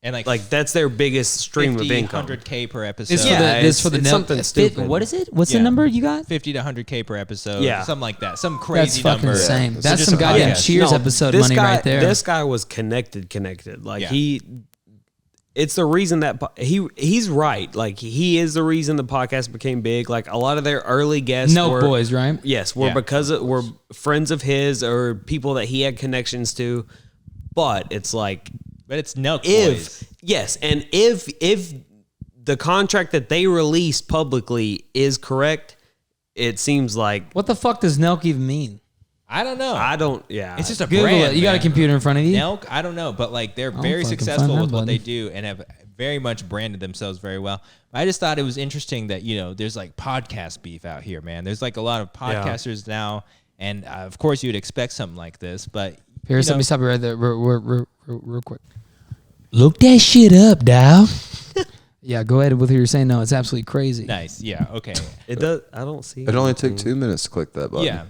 And like that's their biggest stream of income. 100K per episode. It's for Yeah, the, it's for the it's Nelk- something fit- stupid. What is it? What's the Yeah. number you got? 50 to 100K per episode. Yeah. Something like that. Some That's crazy fucking number. insane. So That's just some a goddamn podcast. Cheers No, episode this money guy, right there. This guy was connected. Like Yeah. it's the reason that he's right. Like he is the reason the podcast became big. Like a lot of their early guests Nelk were, Boys, right? Yes, were Yeah. were friends of his or people that he had connections to. But it's like But it's Nelk Boys. if the contract that they released publicly is correct, it seems like What the fuck does Nelk even mean? I don't know. I don't. Yeah, It's just a Google brand. it. You got a man. computer in front of you? Nelk, I don't know, but like they're very fucking successful find with that what they button. do and have very much branded themselves very well. I just thought it was interesting that there's like podcast beef out here, man. There's like a lot of podcasters now, and of course you'd expect something like this, but Paris, let me stop you right there real quick. Look that shit up, dog. Yeah, go ahead with what you're saying. No, it's absolutely crazy. nice, yeah, okay, it does. I don't see. It only took 2 minutes to click that button. yeah.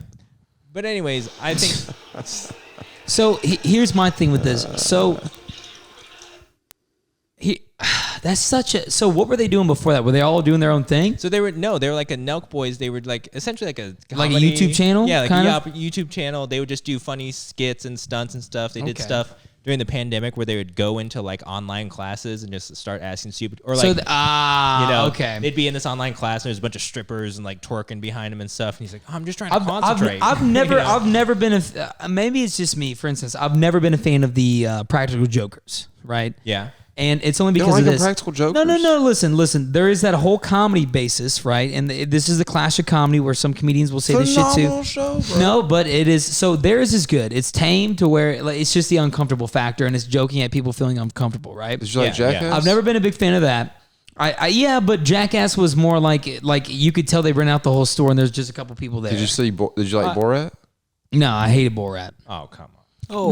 But anyways, I think So here's my thing with this. So that's such a. So what were they doing before that? Were they all doing their own thing? so. They were like a Nelk Boys. They were like essentially like a Like a comedy- YouTube channel, Yeah, like kind a of? YouTube channel. They would just do funny skits and stunts and stuff. They did Okay. stuff during the pandemic where they would go into like online classes and just start asking stupid or like okay. they'd be in this online class and there's a bunch of strippers and like twerking behind him and stuff. And he's like, oh, I'm just trying to concentrate. I've never, You know? I've never been a. Maybe it's just me. For instance, I've never been a fan of the practical jokers, right? Yeah. And it's only You because don't like of them this. practical jokers? No. Listen. There is that whole comedy basis, right? And this is the clash of comedy where some comedians will say this shit too. Phenomenal show, bro. No, but it is. So theirs is good. It's tame to where like, it's just the uncomfortable factor, and it's joking at people feeling uncomfortable, right? Did you like Yeah, yeah. Jackass? I've never been a big fan of that. Yeah, but Jackass was more like you could tell they ran out the whole store, and there's just a couple people there. Did you like Borat? No, I hated Borat. Oh, come on. Oh.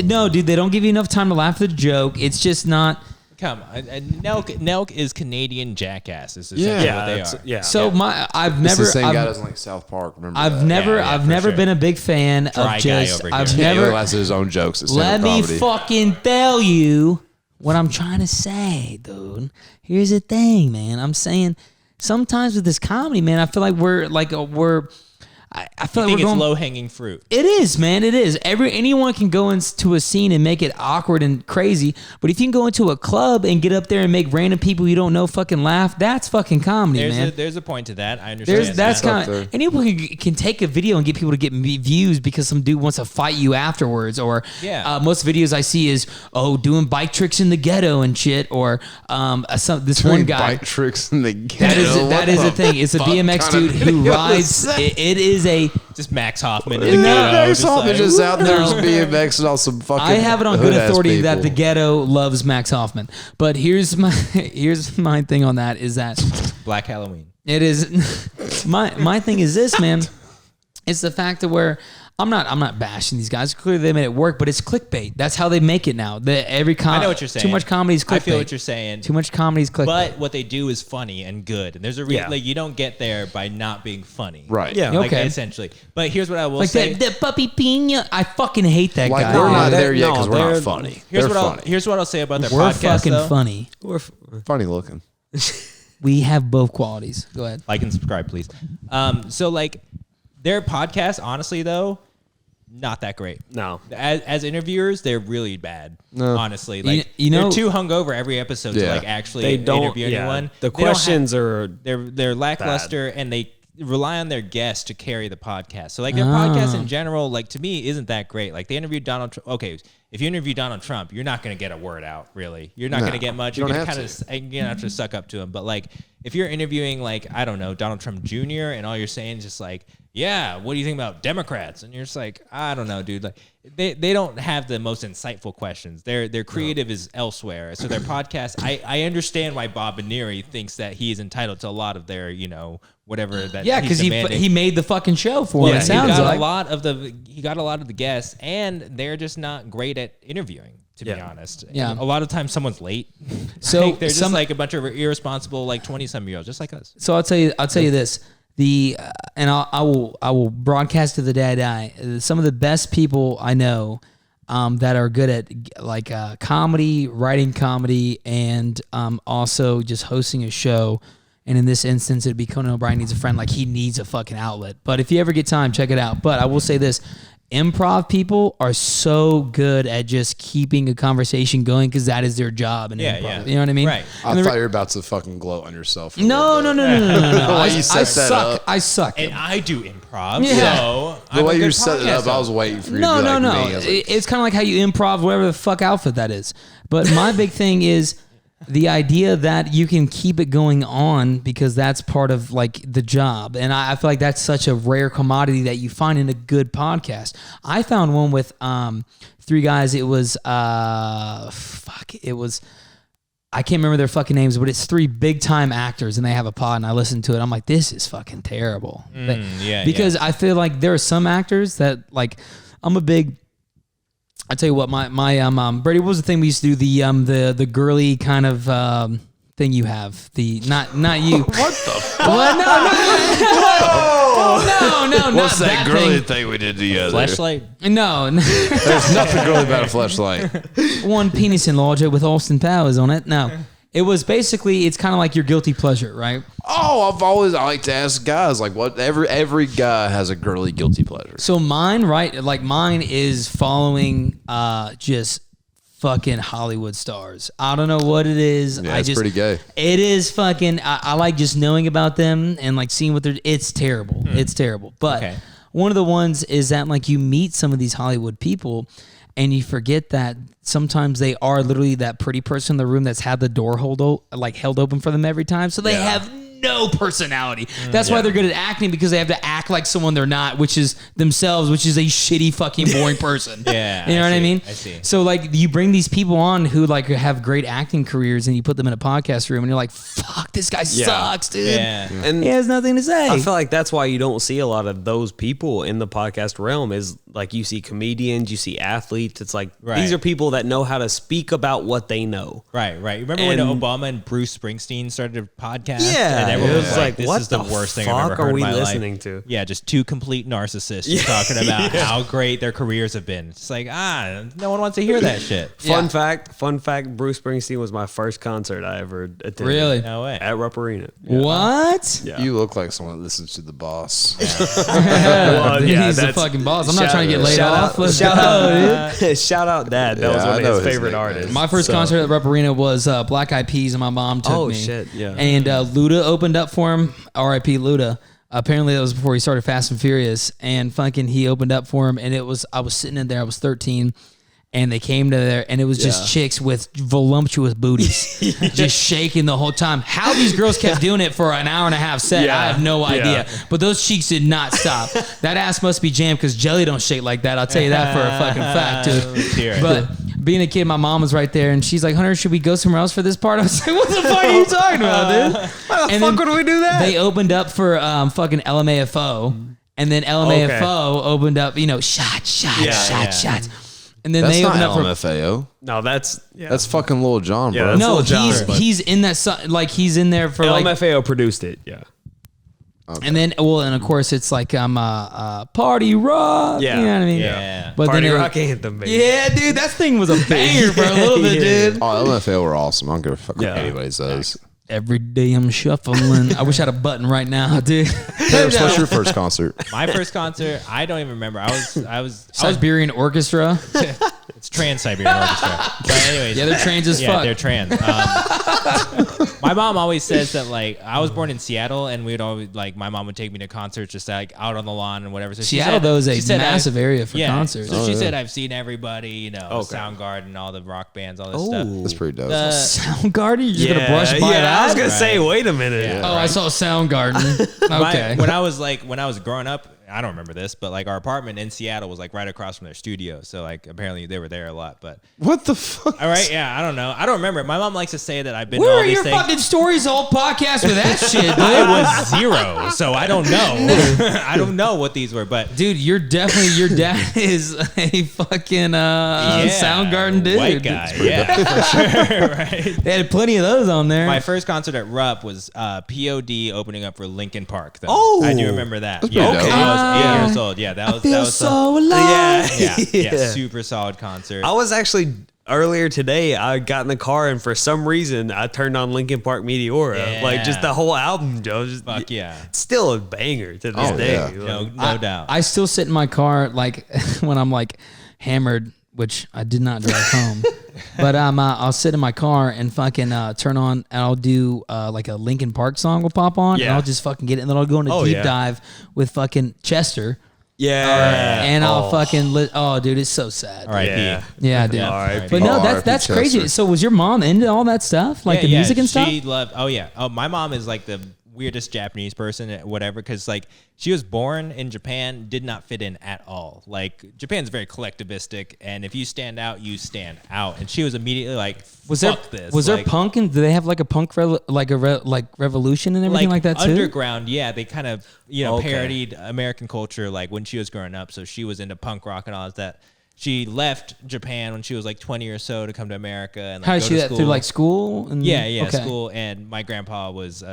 No, dude. They don't give you enough time to laugh at the joke. It's just not. Come on. Nelk is Canadian Jackass. Is Yeah. essentially Yeah, what they that's- are. yeah. So I've It's never. the same I've, guy doesn't like South Park. Remember I've that? never. Yeah, I've for never sure. been a big fan Dry of guy just. over here. I've Yeah, never. has his own jokes. At Let stand-up me comedy. fucking tell you what I'm trying to say, dude. Here's the thing, man. I'm saying sometimes with this comedy, man, I feel like we're. I feel I like think we're it's going. low hanging fruit. It is, man. It is. Anyone can go into a scene and make it awkward and crazy. But if you can go into a club and get up there and make random people you don't know fucking laugh, that's fucking comedy, man. There's a point to that. I understand. That's that. kind there. of anyone can take a video and get people to get views because some dude wants to fight you afterwards. Or Yeah. most videos I see is doing bike tricks in the ghetto and shit. Or this one Doing guy. bike tricks in the ghetto. That is a thing. It's a fuck BMX kind dude of who video rides. is that? It is a. Just Max Hoffman. Yeah, Max Hoffman just out there just BMXing on some fucking. I have it on good hood-ass authority that people. the ghetto loves Max Hoffman. But here's my thing on that is that Black Halloween. it is my thing is this, man. It's the fact that where I'm not bashing these guys. Clearly they made it work, but it's clickbait. That's how they make it now. I know what you're saying. Too much comedy is clickbait. I feel what you're saying. Too much comedy is clickbait. But what they do is funny and good. And there's a Yeah. like you don't get there by not being funny. Right. Yeah. Like Okay. essentially. But here's what I will like say. that puppy pina. I fucking hate that Like guy. we're dude. not that- there yet because no, we're not they're- funny. Here's They're what funny. here's what I'll say about their We're podcast fucking though. funny. Funny looking. We have both qualities. Go ahead. Like and subscribe, please. So like their podcast, honestly though, not that great. No. As interviewers, they're really bad. No. Honestly, like You know- they're too hungover every episode to Yeah. like actually They don't interview anyone. The They don't have- questions are they're lackluster and they rely on their guests to carry the podcast. So like their podcast in general, like to me, isn't that great. Like they interviewed Donald Trump. Okay, if you interview Donald Trump, you're not going to get a word out. Really, you're not No, going to get much. you You're don't going to have kind of you have to suck up to him. But like if you're interviewing like I don't know Donald Trump Jr. and all you're saying is just like yeah, what do you think about Democrats? And you're just like I don't know, dude. Like they don't have the most insightful questions. Their creative is elsewhere. So their podcast, I understand why Bob Baneri thinks that he is entitled to a lot of their whatever that Yeah, he's because demanding. he made the fucking show for him. Yeah, It sounds he got like. a lot of the guests, and they're just not great at interviewing. To be Yeah. honest, Yeah. a lot of times someone's late. So Like, they're just some- like a bunch of irresponsible, like 20-some-year-olds, just like us. So I'll tell you this. And I will broadcast to the day I die. Some of the best people I know that are good at like comedy, writing comedy, and also just hosting a show. And in this instance, it'd be Conan O'Brien needs a friend. Like he needs a fucking outlet. But if you ever get time, check it out. But I will say this. Improv people are so good at just keeping a conversation going because that is their job. And Yeah, improv. yeah. You know what I mean? Right. I thought you were about to fucking gloat on yourself. a No, little no, bit. no, no, no, no, no. way I, you set I that suck. up. I suck. And I do improv, Yeah. so The I'm way a you good set it up, podcast I was waiting for you No, to be no, like no. me. I was like, It's kind of like how you improv whatever the fuck outfit that is. But my big thing is the idea that you can keep it going on because that's part of like the job. And I feel like that's such a rare commodity that you find in a good podcast. I found one with 3 guys. It was I can't remember their fucking names, but it's 3 big time actors and they have a pod and I listened to it. I'm like, this is fucking terrible. Because I feel like there are some actors that like, I tell you what, my Brady, what was the thing we used to do? The girly kind of thing you have. The not you. What the fuck? What? No. What's not that girly thing we did together? Fleshlight? No. There's nothing girly about a fleshlight. One penis enlarger with Austin Powers on it. No. It was basically, it's kind of like your guilty pleasure, right? Oh, I like to ask guys, like, what every guy has a girly guilty pleasure. So mine, right? Like mine is following just fucking Hollywood stars. I don't know what it is. Yeah, it's pretty gay. It is fucking, I like just knowing about them and like seeing what they're, it's terrible. It's terrible. But one of the ones is that like you meet some of these Hollywood people and you forget that sometimes they are literally that pretty person in the room that's had the door held open for them every time. So they have no personality. That's why they're good at acting, because they have to act like someone they're not, which is themselves, which is a shitty fucking boring person. You know what I mean? I see. So like you bring these people on who like have great acting careers and you put them in a podcast room and you're like, fuck, this guy sucks, dude. And he has nothing to say. I feel like that's why you don't see a lot of those people in the podcast realm. Is like you see comedians, you see athletes. It's like these are people that know how to speak about what they know. Right. Remember when Obama and Bruce Springsteen started a podcast? Yeah, and everyone it was was like, like, "This is the worst thing I've ever heard in my listening life." to? Yeah, just 2 complete narcissists talking about how great their careers have been. It's like, no one wants to hear that shit. Fun fact, Bruce Springsteen was my first concert I ever attended. Really? No way. At Rupp Arena. What? Yeah. You look like someone that listens to the boss. He's the fucking boss. I'm not trying to get laid off. Let's go, dude. Shout out Dad. That was one of his favorite artists. My first concert at Rupp Arena was Black Eyed Peas, and my mom took me. Oh shit, yeah. And Luda opened up for him. R.I.P. Luda. Apparently that was before he started Fast and Furious, and fucking he opened up for him, and I was sitting in there. I was 13. And they came to there, and it was just chicks with voluptuous booties, just shaking the whole time. How these girls kept doing it for an hour and a half set, I have no idea. But those cheeks did not stop. That ass must be jammed, because Jelly don't shake like that. I'll tell you that for a fucking fact, dude. But being a kid, my mom was right there, and she's like, "Hunter, should we go somewhere else for this part?" I was like, "What the fuck are you talking about, dude? Why the fuck would we do that?" They opened up for fucking LMAFO, and then LMAFO opened up, shots. And then That's they not opened up for LMFAO. No, that's That's fucking Lil Jon, bro. that's no. Lil Jon, He's in that he's in there for like, LMFAO produced it. Yeah. Okay. and then and of course it's like party rock. Yeah. You know what I mean? Yeah. But Party then Rock Anthem, baby. Yeah, dude, that thing was a banger for a little bit, dude. Oh, LMFAO were awesome. I don't give a fuck what Yeah. anybody says. Every day I'm shuffling. I wish I had a button right now, dude. Paris, what's your first concert? My first concert, I don't even remember. I was Siberian Orchestra. It's Trans-Siberian Orchestra. But anyways, Yeah, they're trans as yeah, fuck. they're trans. My mom always says that, like, I was born in Seattle, and we'd always, like, my mom would take me to concerts just like out on the lawn and whatever. So Seattle, though, is a massive area for concerts. So she said I've seen everybody, Soundgarden, all the rock bands, all this stuff. That's pretty dope. Soundgarden? You're just gonna brush by that? I was gonna say, wait a minute. Yeah. I saw Soundgarden. Okay. When I was growing up, I don't remember this, but like our apartment in Seattle was like right across from their studio. So like apparently they were there a lot. But What the fuck? all right, yeah, I don't know. I don't remember. My mom likes to say that I've been Where to all are these your things. fucking stories all podcast with that shit, dude? I was 0, so I don't know. I don't know what these were, but Dude, your dad is a fucking Soundgarden dude. white guy, yeah, for sure, right. They had plenty of those on there. My first concert at Rupp was POD opening up for Linkin Park. Though. Oh. I do remember that. That's Yeah, pretty dope. I was 8 years old. Yeah, that was alive. yeah, super solid concert. I was actually earlier today. I got in the car, and for some reason, I turned on Linkin Park Meteora. Yeah. Like just the whole album, Joe. Fuck yeah. It's still a banger to this Oh, day. yeah. Like, No doubt. I still sit in my car like when I'm like hammered, which I did not drive home. But I'll sit in my car and fucking turn on, and I'll do like a Linkin Park song will pop on, and Yeah. I'll just fucking get it, and then I'll go into Oh, deep yeah. dive with fucking Chester. Yeah. And I'll fucking dude, it's so sad. R.I.P. Yeah. Yeah, dude. R.I.P. But no, R.I.P. that's crazy. Chester. So was your mom into all that stuff, like the music and stuff? She loved. Oh yeah. Oh, my mom is like the weirdest Japanese person, whatever, because like she was born in Japan, did not fit in at all. Like Japan's very collectivistic, and if you stand out, you stand out. And she was immediately like, "Fuck this." Was there punk and do they have like a punk revolution and everything like that too? Underground, yeah, they kind of Okay. parodied American culture like when she was growing up. So she was into punk rock and all that. She left Japan when she was like 20 or so to come to America and like, How go did she to do that school. through like school? And, Yeah, okay. school. And my grandpa was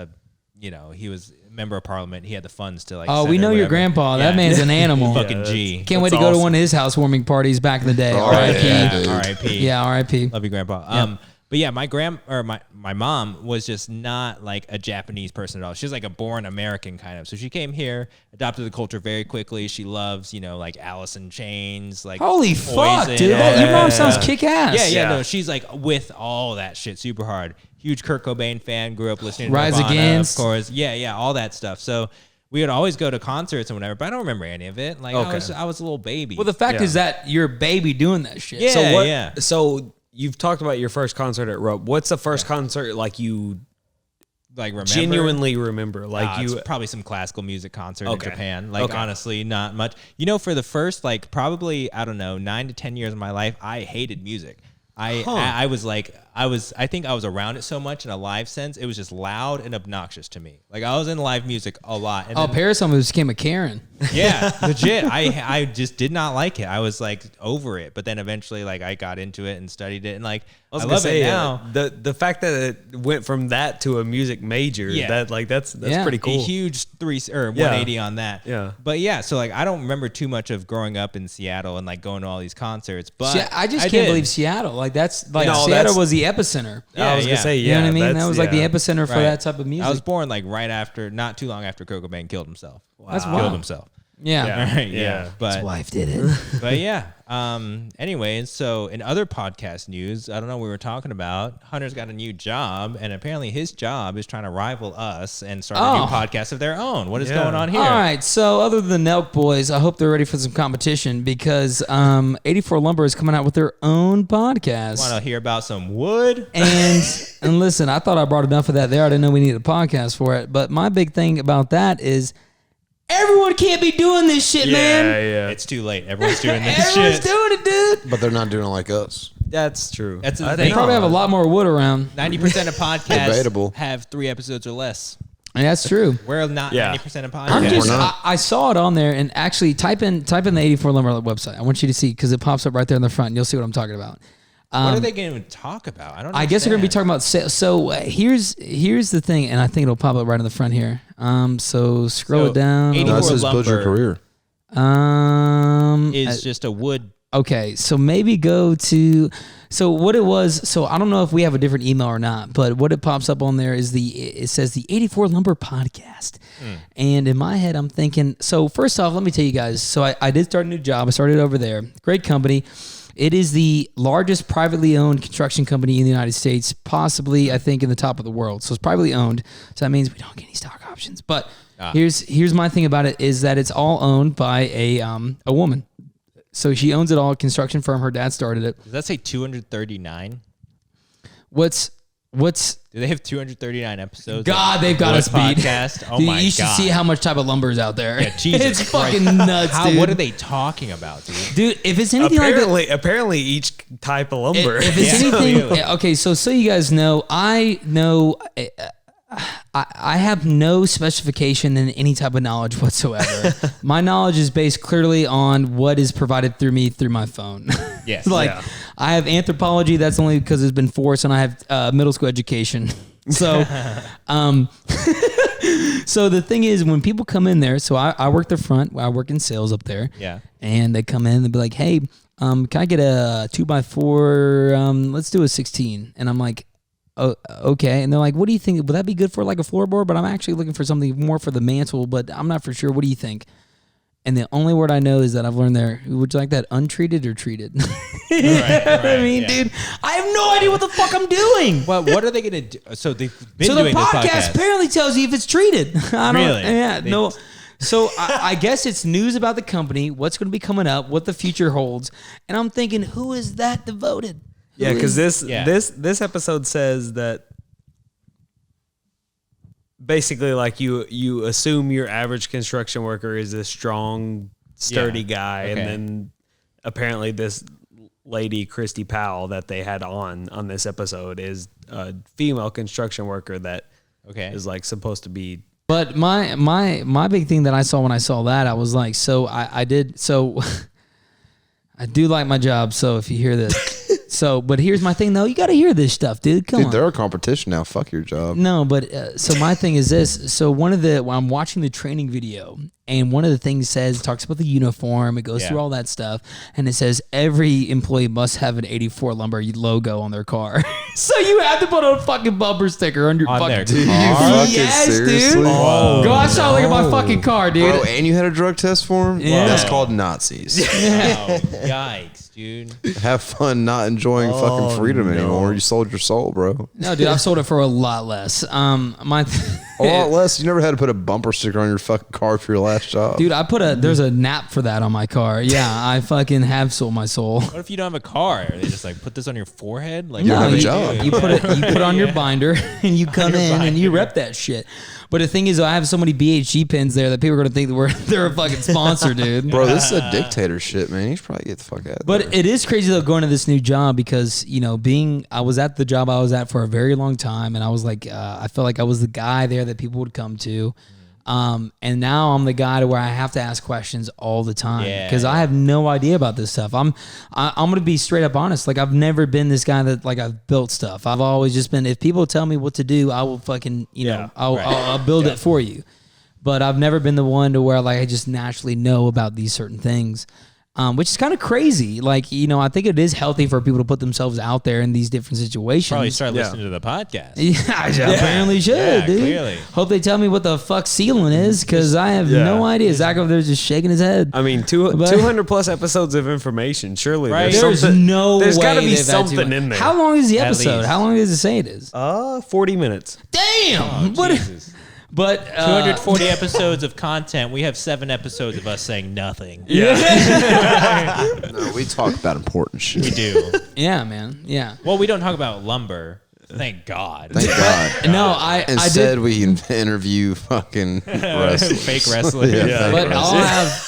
he was a member of parliament. He had the funds to like. Oh, send we her know your whatever. grandpa. Yeah. That man's an animal. Fucking G. Can't wait That's to go to awesome. one of his housewarming parties back in the day. Oh, R.I.P. yeah, Yeah, dude. R.I.P. Yeah, R.I.P. Love you, Grandpa. But yeah, my mom was just not like a Japanese person at all. She's like a born American kind of. So she came here, adopted the culture very quickly. She loves, like Alice in Chains, like Holy fuck, Poison. dude! Your mom sounds kick ass. Yeah, Yeah. no, she's like with all that shit super hard. Huge Kurt Cobain fan, grew up listening to Rise Nirvana, Against. of course. Yeah, all that stuff. So we would always go to concerts and whatever, but I don't remember any of it. Like Okay. I was a little baby. Well, the fact Yeah. is that you're a baby doing that shit. Yeah. So what? So you've talked about your first concert at Rope. What's the first concert like you like remember? genuinely remember? Like It's you. probably some classical music concert Okay. in Japan. Like Okay. honestly, not much. For the first like probably I don't know 9 to 10 years of my life, I hated music. I was like I think I was around it so much in a live sense. It was just loud and obnoxious to me. Like I was in live music a lot. And Oh, then- Paris almost became a Karen. yeah, legit. I just did not like it. I was like over it, but then eventually like I got into it and studied it and like I was I gonna love say it now. the fact that it went from that to a music major. Yeah. That's Yeah. pretty A cool. huge 180 on that. Yeah. But yeah, so like I don't remember too much of growing up in Seattle and like going to all these concerts. But See, I just can't did. believe Seattle. Like that's like No, Seattle that's- was the epicenter. I was Yeah. gonna say, You know what I mean? That that's- was like the yeah. epicenter for Right. that type of music. I was born like right after, not too long after Kurt Cobain killed himself. That's Killed wild. himself. Yeah. Yeah. Right, Yeah. But His wife did it. but yeah. Anyways, so in other podcast news, I don't know what we were talking about. Hunter's got a new job, and apparently his job is trying to rival us and start a new Oh. podcast of their own. What is Yeah. going on here? All right. So other than the Nelk Boys, I hope they're ready for some competition because 84 Lumber is coming out with their own podcast. Want to hear about some wood? And listen, I thought I brought enough of that there. I didn't know we needed a podcast for it. But my big thing about that is everyone can't be doing this shit, man. Yeah. It's too late. Everyone's doing this Everyone's shit. doing it, dude. But they're not doing it like us. That's true. That's the I thing. They think- probably have a lot more wood around. 90% of podcasts Debatable. have 3 episodes or less. And that's true. We're not Yeah. 90% of I'm podcasts. just, We're not. I saw it on there, and actually type in the 84 Lumber website. I want you to see because it pops up right there in the front, and you'll see what I'm talking about. What are they going to talk about? I don't. I guess they're gonna be understand. talking about here's the thing, and I think it'll pop up right in the front here. So scroll So, it down. 84 That says build your Lumber career. Is just a wood. Okay, so maybe go to so what it was. So I don't know if we have a different email or not, but what it pops up on there is it says the 84 Lumber Podcast, and in my head I'm thinking. So first off, let me tell you guys. So I did start a new job. I started over there. Great company. It is the largest privately owned construction company in the United States, possibly I think in the top of the world. So it's privately owned. So that means we don't get any stock options. But here's my thing about it is that it's all owned by a woman. So she owns it all, construction firm. Her dad started it. Does that say 239? What's Do they have 239 episodes? God, they've got Wood us beat. podcast? Oh Dude, my you should God. see how much type of lumber is out there. Yeah, Jesus it's Christ. fucking nuts, How? dude. What are they talking about, dude? Dude, if it's anything like that, Apparently, each type of lumber. if it's Yeah. anything, yeah, okay. So you guys know, I know. I have no specification in any type of knowledge whatsoever. My knowledge is based clearly on what is provided through me through my phone. Yes. like Yeah. I have anthropology. That's only because it's been forced, and I have middle school education. So, so the thing is, when people come in there, so I work the front. I work in sales up there. Yeah. And they come in and be like, "Hey, can I get a 2x4? Let's do a 16." And I'm like, "Oh, okay." And they're like, "What do you think? Would that be good for like a floorboard? But I'm actually looking for something more for the mantle, but I'm not for sure. What do you think?" And the only word I know is that I've learned there. Would you like that untreated or treated? You know what I mean, yeah. dude, I have no idea what the fuck I'm doing. Well, what are they going to do? So they've been So the doing podcast this podcast. apparently tells you if it's treated. I don't, Really? Yeah. They- No. So I guess it's news about the company, what's going to be coming up, what the future holds, and I'm thinking, who is that devoted? Yeah, because this Yeah. this episode says that basically, like you assume your average construction worker is a strong, sturdy guy, Okay. and then apparently this lady Christy Powell that they had on this episode is a female construction worker that is like supposed to be. But my big thing that I saw when I saw that, I was like, so I do like my job. So if you hear this, but here's my thing though, you got to hear this stuff, dude. Come on. They're a competition now. Fuck your job. No, but so my thing is this. So when I'm watching the training video, and one of the things talks about the uniform. It goes through all that stuff, and it says every employee must have an 84 lumber logo on their car. So you have to put a fucking bumper sticker on your On fucking their car? Yes, Seriously? dude. Oh, Go outside, look at my fucking car, dude. Bro, and you had a drug test for him? Yeah. That's called Nazis. Oh, yikes, dude. Have fun not enjoying fucking freedom anymore. You sold your soul, bro. No, dude, I've sold it for a lot less. A lot less. You never had to put a bumper sticker on your fucking car for your last job. Dude, there's a nap for that on my car. Yeah, I fucking have sold my soul. What if you don't have a car? Are they just like put this on your forehead? Like, You don't No, have a you, job. you put it on your binder and you come your in and you binder. rep that shit. But the thing is, I have so many BHG pins there that people are gonna think that they're a fucking sponsor, dude. Bro, this is a dictatorship, man. You should probably get the fuck out of there. But it is crazy though going to this new job because I was at the job I was at for a very long time, and I was like, I felt like I was the guy there that people would come to. And now I'm the guy to where I have to ask questions all the time because I have no idea about this stuff. I'm gonna be straight up honest. Like I've never been this guy that like I've built stuff. I've always just been, if people tell me what to do, I will fucking I'll build it for you. But I've never been the one to where like I just naturally know about these certain things. Which is kind of crazy. Like, I think it is healthy for people to put themselves out there in these different situations. probably start listening to the podcast. Yeah, I apparently should, Yeah, dude. clearly. Hope they tell me what the fuck ceiling is, because I have no idea. Zach over there just shaking his head. I mean, 200 plus episodes of information. Surely Right. there's There's no There's way got to be they've had something in there. How long is the At episode? least. How long does it say it is? 40 minutes. Damn. Oh, Jesus. But 240 episodes of content. We have 7 episodes of us saying nothing. No, we talk about important shit. We do. yeah, man. Yeah. Well, we don't talk about lumber. Thank God. Thank God. No, I Instead, did. we interview fucking wrestlers. Fake wrestlers. Yeah. But I'll have.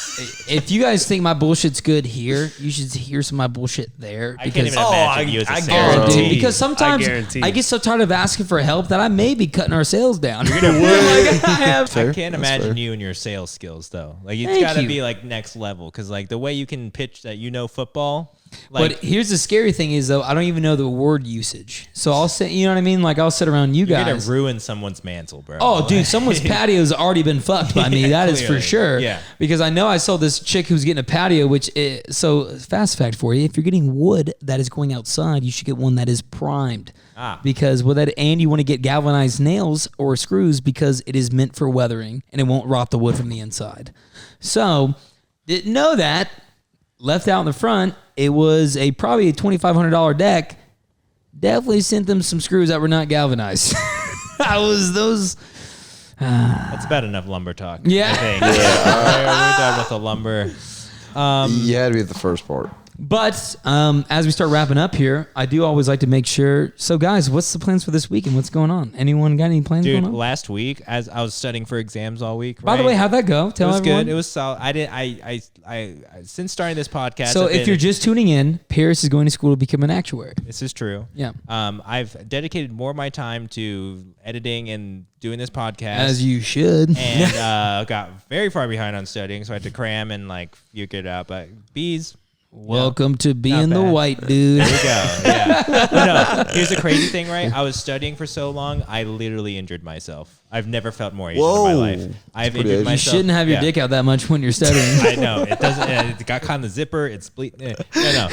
If you guys think my bullshit's good here, you should hear some of my bullshit there. I can't even Oh, imagine you as a I sales guarantee. Dude, team. because sometimes guarantee. I get so tired of asking for help that I may be cutting our sales down. You're gonna Like, I have. Fair. I can't That's imagine fair. you and your sales skills though. Like it's Thank got to you. be like next level because like the way you can pitch that football. But Like here's the scary thing is though, I don't even know the word usage. So I'll say, you know what I mean? Like I'll sit around you you're gonna guys. ruin someone's mantle, bro. Oh, dude, someone's patio's already been fucked by me. That is for clearly. sure. Yeah. Because I know I saw this chick who's getting a patio, so fast fact for you, if you're getting wood that is going outside, you should get one that is primed. Because with that, and you want to get galvanized nails or screws because it is meant for weathering and it won't rot the wood from the inside. So, didn't know that. Left out in the front, it was probably a $2,500 deck. Definitely sent them some screws that were not galvanized. Those. That's about enough lumber talk. Yeah. I think. We're done with the lumber. You had to be at the first part. But as we start wrapping up here, I do always like to make sure. So, guys, what's the plans for this week and what's going on? Anyone got any plans Dude, going on? last week as I was studying for exams all week. By the way, how'd that go? it Tell was everyone. good. It was solid. I since starting this podcast. So, I've if been- you're just tuning in, Paris is going to school to become an actuary. this is true. Yeah. I've dedicated more of my time to editing and doing this podcast. As you should. and got very far behind on studying, so I had to cram and like figure it out. But bees, Welcome to being the bad. white dude. there we go. Yeah. But no, here's the crazy thing, right? I was studying for so long, I literally injured myself. I've never felt more Asian in my Whoa. life. I've pretty injured Asian. You myself. shouldn't have your Yeah. dick out that much when you're studying. I know it doesn't. It got caught in the zipper. It's bleeding. No.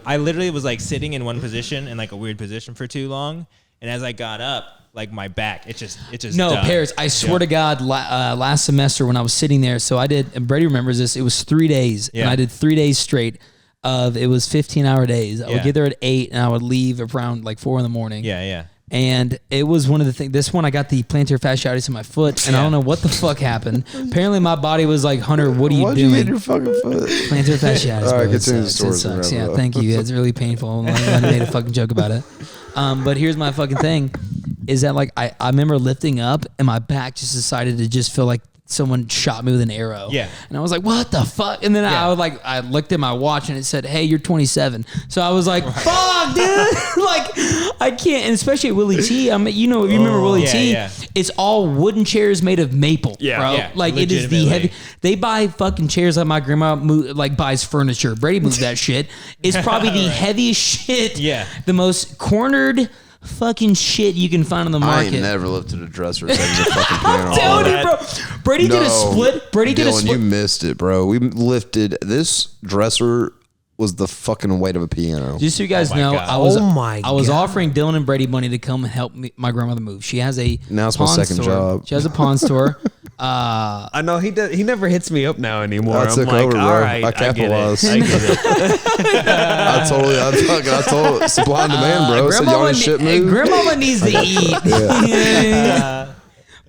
I literally was like sitting in one position in like a weird position for too long, and as I got up, like my back, it just No, done. Paris, I swear to God, last semester when I was sitting there, so I did, and Brady remembers this, it was 3 days, and Yeah. I did 3 days straight it was 15-hour days. I would Yeah. get there at 8, and I would leave around like 4 in the morning. Yeah. And it was one of the things. This one, I got the plantar fasciitis in my foot, and I don't know what the fuck happened. Apparently, my body was like, Hunter, what are you Why'd doing? you hit your fucking foot? Plantar fasciitis. All right, bro. It continue the sucks. story. It sucks. Whatever, Yeah, though. thank you. It's really painful. I made a fucking joke about it. But here's my fucking thing: is that like I remember lifting up, and my back just decided to just feel like someone shot me with an arrow. Yeah. And I was like, what the fuck? And then I looked at my watch and it said, hey, you're 27. So I was like, fuck, dude. Like, I can't. And especially at Willie T. I mean, you remember Willie T? Yeah. It's all wooden chairs made of maple, bro. Yeah, Like, it is the heavy. They buy fucking chairs like my grandma buys furniture. Brady moved that shit. It's probably the heaviest shit. Yeah. The most cornered fucking shit you can find on the I market. ain't never lifted a dresser as heavy as a fucking piano. I'm telling you, bro. Brady did a split. Brady did a Dylan, split. you missed it, bro. We lifted this dresser was the fucking weight of a piano. Just so you guys know, God. I was my I was God. offering Dylan and Brady money to come and help my grandmother move. She has a Now it's my pawn second store. job. She has a pawn store. I know he does. He never hits me up now anymore. I I'm took like, over, bro. all right, I get it. capitalized. I get it. I told supply and demand, bro. So y'all ain't shit move. Grandmama needs to eat. Yeah.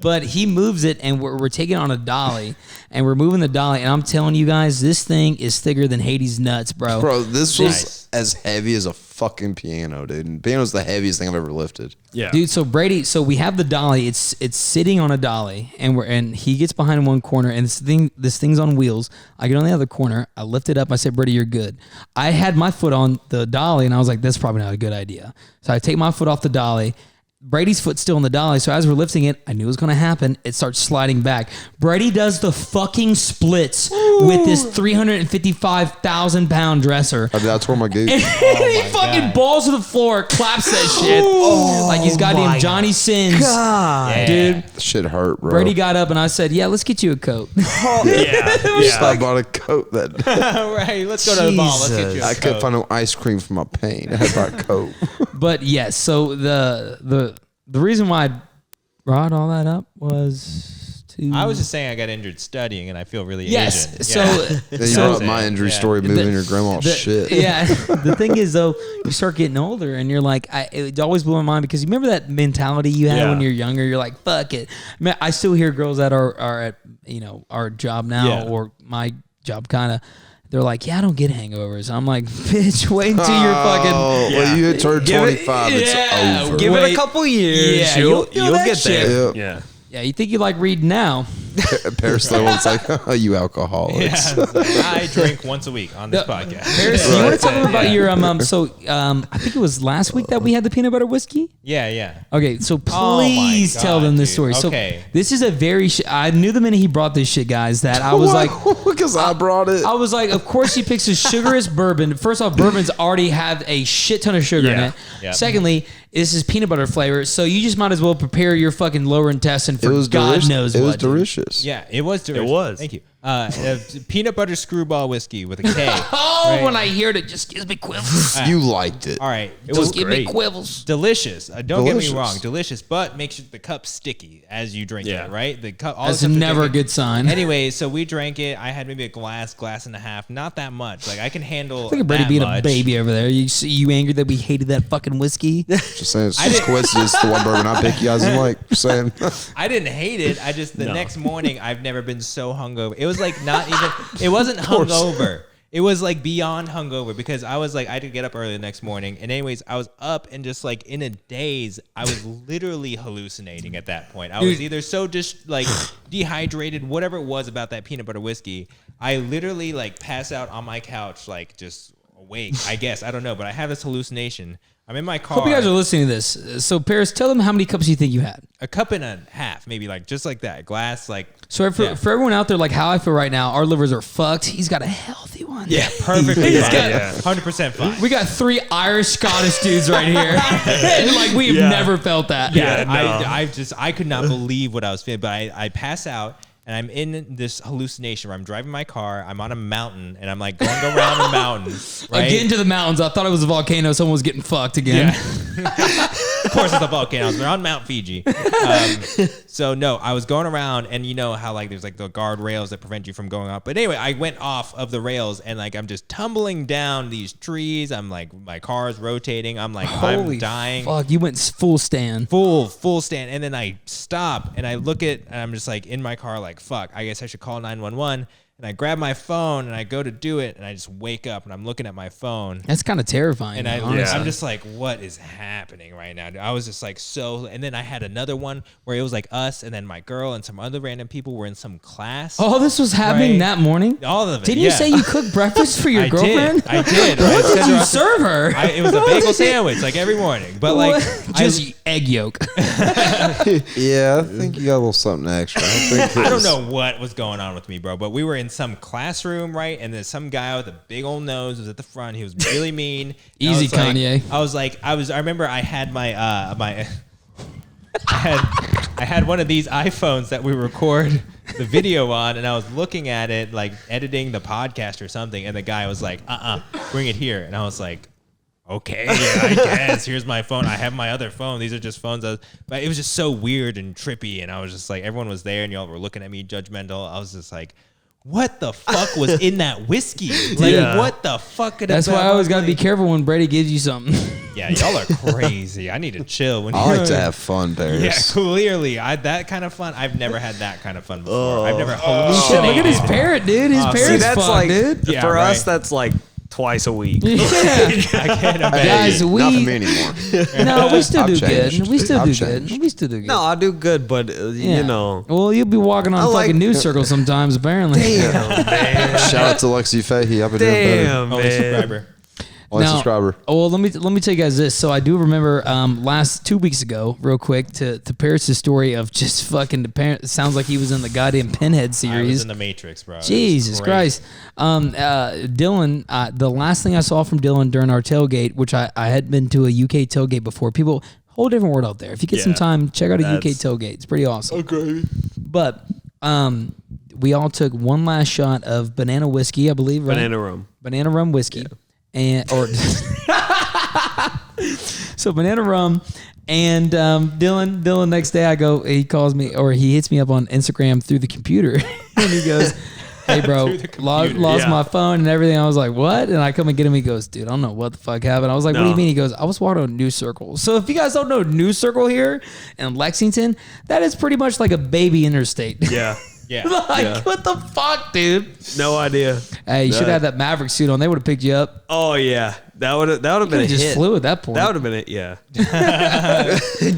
But he moves it, and we're taking it on a dolly, and we're moving the dolly, and I'm telling you guys, this thing is thicker than Hades' nuts, bro. Bro, this was Nice. as heavy as a fucking piano, dude. And piano's the heaviest thing I've ever lifted. Yeah, Dude, so Brady, so we have the dolly. It's sitting on a dolly, and he gets behind one corner, and this thing's on wheels. I get on the other corner. I lift it up. I said, Brady, you're good. I had my foot on the dolly, and I was like, that's probably not a good idea. So I take my foot off the dolly. Brady's foot's still on the dolly, so as we're lifting it, I knew it was going to happen. It starts sliding back. Brady does the fucking splits with this 355,000-pound dresser. I mean, I tore my gooch. And he fucking balls to the floor, claps that shit like he's goddamn my Johnny Sins. God. Dude, Shit hurt, bro. Brady got up and I said, yeah, let's get you a coat. I bought a coat that Right, let's go to the mall. Let's get you a I couldn't coat. find no ice cream for my pain. I had to buy a coat. But yes, so the reason why I brought all that up was to... I was just saying I got injured studying, and I feel really Yes, Asian. so... Yeah. Then you so- brought my injury Yeah. story moving your grandma's shit. Yeah, the thing is though, you start getting older and you're like, it always blew my mind because you remember that mentality you had Yeah. when you're younger. You're like, fuck it. Man, I still hear girls that are at our job now Yeah. or my job kind of. They're like, yeah, I don't get hangovers. I'm like, bitch, wait until you're fucking. Oh, Yeah. well, you turn Give it- 25, it's yeah, over. Give it Wait. a couple years. Yeah, you'll you'll that get there. shit. Yeah. Yeah, you think you like reading now? Paris Level's like, oh, you alcoholics. Yeah, it's like, I drink once a week on this No. podcast. Paris, you want to talk about your I think it was last week that we had the peanut butter whiskey. Yeah. Okay, so Oh my please tell God, them this dude. story. Okay. So this is a very. I knew the minute he brought this shit, guys, that I was like, because I brought it. I was like, of course he picks a sugarless bourbon. First off, bourbons already have a shit ton of sugar in Yeah. it. Yeah. Secondly, this is peanut butter flavor, so you just might as well prepare your fucking lower intestine for It was God delicious. knows It what. was dude. delicious. Yeah, it was delicious. It was. Thank you. Peanut butter screwball whiskey with a K. Oh, Right. when I hear it, it just gives me quivers. You liked it. All right. It was Just give great. me quivers. Delicious. Don't get me Delicious. wrong. Delicious, but make sure the cup's sticky as you drink Yeah. it, right? The cup. All That's the cups are never a sticky. good sign. Anyway, so we drank it. I had maybe a glass and a half. Not that much. Like I can handle. Look at Brady that being much. a baby over there. You angry that we hated that fucking whiskey? Just saying, it's just coincidence. The one bourbon I pick you guys like. Just saying. I didn't hate it. I just the No. next morning I've never been so hungover. It was like not even. It wasn't hungover. It was like beyond hungover because I was like I had to get up early the next morning. And anyways, I was up and just like in a daze. I was literally hallucinating at that point. I was either so just like dehydrated, whatever it was about that peanut butter whiskey. I literally like pass out on my couch, like just awake. I guess I don't know, but I have this hallucination. I'm in my car. Hope you guys are listening to this. So, Paris, tell them how many cups you think you had. A cup and a half, maybe like just like that glass, like So, for Yeah. everyone out there, like how I feel right now, our livers are fucked. He's got a healthy one. yeah, perfectly He's fine. got- Yeah. 100% fine. We got 3 Irish Scottish dudes right here. Like, we've Yeah. never felt that. Yeah, no. I could not believe what I was feeling, but I pass out and I'm in this hallucination where I'm driving my car, I'm on a mountain, and I'm like going around a mountain, right? Like, getting to the mountains, I thought it was a volcano. Someone was getting fucked again. Yeah. Of course it's a volcano. They're on Mount Fiji. So no, I was going around, and you know how like there's like the guardrails that prevent you from going up. But anyway, I went off of the rails, and like I'm just tumbling down these trees. I'm like, my car's rotating. I'm like, I'm dying. Fuck, you went full stand. Full stand. And then I stop and I look at, and I'm just like in my car, like, fuck, I guess I should call 911. And I grab my phone and I go to do it, and I just wake up and I'm looking at my phone. That's kind of terrifying. And honestly. I'm just like, what is happening right now? I was just like and then I had another one where it was like us and then my girl and some other random people were in some class. Oh, this was happening that morning? All of it. Didn't you say you cooked breakfast for your girlfriend? I did. What did you serve her? It was a bagel sandwich like every morning. But like just egg yolk. Yeah, I think you got a little something extra. I don't know what was going on with me, bro, but we were in some classroom, right? And there's some guy with a big old nose was at the front. He was really mean. Easy, Kanye. I remember I had my I had one of these iPhones that we record the video on, and I was looking at it like editing the podcast or something, and the guy was like, bring it here. And I was like, okay, I guess. Here's my phone. I have my other phone. These are just phones. But it was just so weird and trippy, and I was just like, everyone was there, and y'all were looking at me judgmental. I was just like, what the fuck was in that whiskey? Like, what the fuck could That's why I always got to be careful when Brady gives you something. Yeah, y'all are crazy. I need to chill. I like to have fun, Paris. Yeah, clearly. That kind of fun. I've never had that kind of fun before. I've never Shit, hallucinated. look at his parrot, dude. His parrot's See, that's fucked, like dude. for Yeah, us, right. that's like twice a week. Yeah. I can't imagine. Guys, Not for me anymore. No, we still I've do changed. good. We still I've do changed. good. We still do good. No, I do good, but Yeah. you know. Well, you'll be walking on I like- fucking news circles sometimes, apparently. Damn, man. Shout out to Lexi Fahey. I've been doing better. Damn, Only man. subscriber. Only Now- subscriber. Well, let me tell you guys this. So I do remember last 2 weeks ago, real quick, to Paris' story of just fucking. It sounds like he was in the goddamn Pinhead I was series. in the Matrix, bro. It was Jesus great. Christ. Dylan, the last thing I saw from Dylan during our tailgate, which I had been to a UK tailgate before. People, whole different world out there. If you get some Yeah, time, check out a UK that's- tailgate. It's pretty awesome. Okay. But we all took one last shot of banana whiskey, I believe, right? Banana rum. Whiskey. And so banana rum. And Dylan next day he calls me, or he hits me up on Instagram through the computer. And he goes, hey bro, Through the computer. lost my phone and everything. I was like, what? And I come and get him. He goes, dude, I don't know what the fuck happened. I was like, what do you No. mean? He goes, I was walking on News Circle. So if you guys don't know News Circle here in Lexington, that is pretty much like a baby interstate. Yeah. Yeah. Like, what the fuck, dude? No idea. Hey, you should have that Maverick suit on. They would have picked you up. Oh yeah, that would have been a You just hit. flew at that point. That would have been it. Yeah.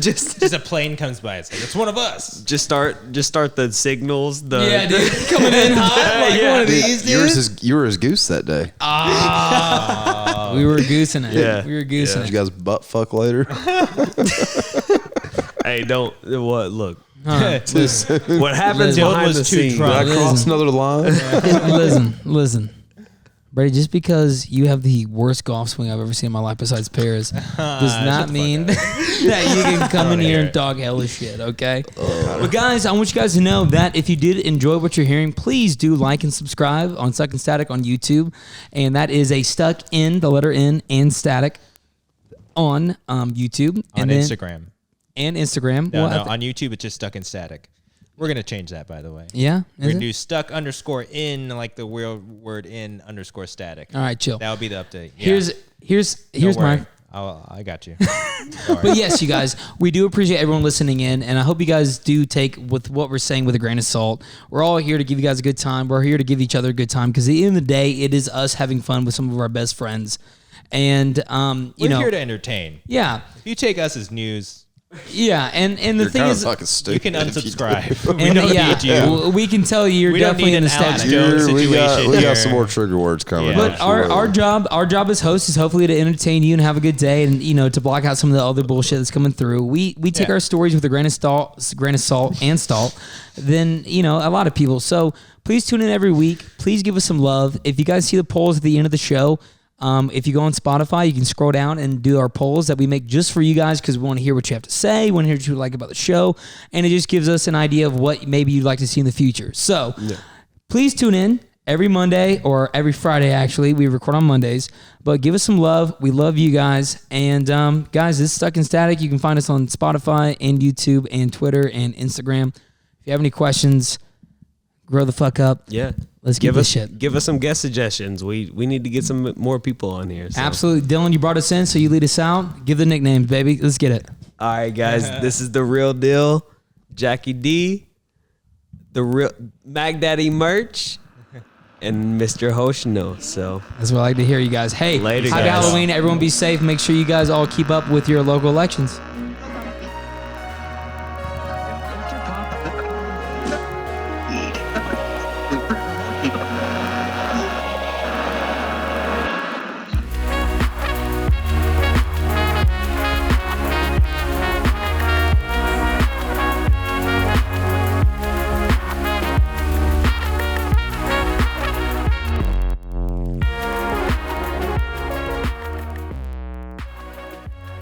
just Just a plane comes by. It's like, it's one of us. just start the signals. The Yeah, dude. Coming in hot like Yeah, one of dude. these, You were, dude. you were his goose that day. We were goosing it. Yeah. We were goosing Did it. you guys butt fuck later? Hey, don't what? Look, Huh. what happens Dylan behind was the too scenes. drunk. Did I cross another line? Listen. Brady, just because you have the worst golf swing I've ever seen in my life besides Paris does not mean that you can come in here and talk hella shit, okay? But guys, I want you guys to know that if you did enjoy what you're hearing, please do like and subscribe on Stuck and Static on YouTube. And that is a Stuck in, the letter N, and Static on YouTube. On and then- Instagram. And Instagram. No, Well, I no. thi- On YouTube, it's just Stuck in Static. We're going to change that, by the way. yeah? We're Is going to it? do stuck_in, like the word in _static. All right, chill. That would be the update. Yeah. Here's Don't worry. my... I got you. But yes, you guys, we do appreciate everyone listening in, and I hope you guys do take with what we're saying with a grain of salt. We're all here to give you guys a good time. We're here to give each other a good time because at the end of the day, it is us having fun with some of our best friends. And We're here to entertain. yeah, If you take us as news, yeah, and the You're thing kind is, of fucking stupid. you can if you do. unsubscribe. We and don't yeah, need you. we can tell you you're We don't definitely need in the an Alex static. Jones We situation got here. some more trigger words coming. Yeah. But our job as hosts is hopefully to entertain you and have a good day, and to block out some of the other bullshit that's coming through. We take Yeah. our stories with a grain of salt and salt. Then a lot of people. So please tune in every week. Please give us some love. If you guys see the polls at the end of the show, if you go on Spotify, you can scroll down and do our polls that we make just for you guys because we want to hear what you have to say, we want to hear what you like about the show, and it just gives us an idea of what maybe you'd like to see in the future. So please tune in. every Monday or every Friday, actually. We record on Mondays. But give us some love. We love you guys. And guys, this is Stuck in Static. You can find us on Spotify and YouTube and Twitter and Instagram. If you have any questions, grow the fuck up. Yeah. Let's give this shit. Give us some guest suggestions. We need to get some more people on here. So. Absolutely. Dylan, you brought us in, so you lead us out. Give the nicknames, baby. Let's get it. All right, guys. This is The Real Deal. Jackie D. The Real Mag Daddy Merch. And Mr. Hoshino. So That's what I like to hear, you guys. Hey, Later, happy guys. Halloween. Everyone be safe. Make sure you guys all keep up with your local elections.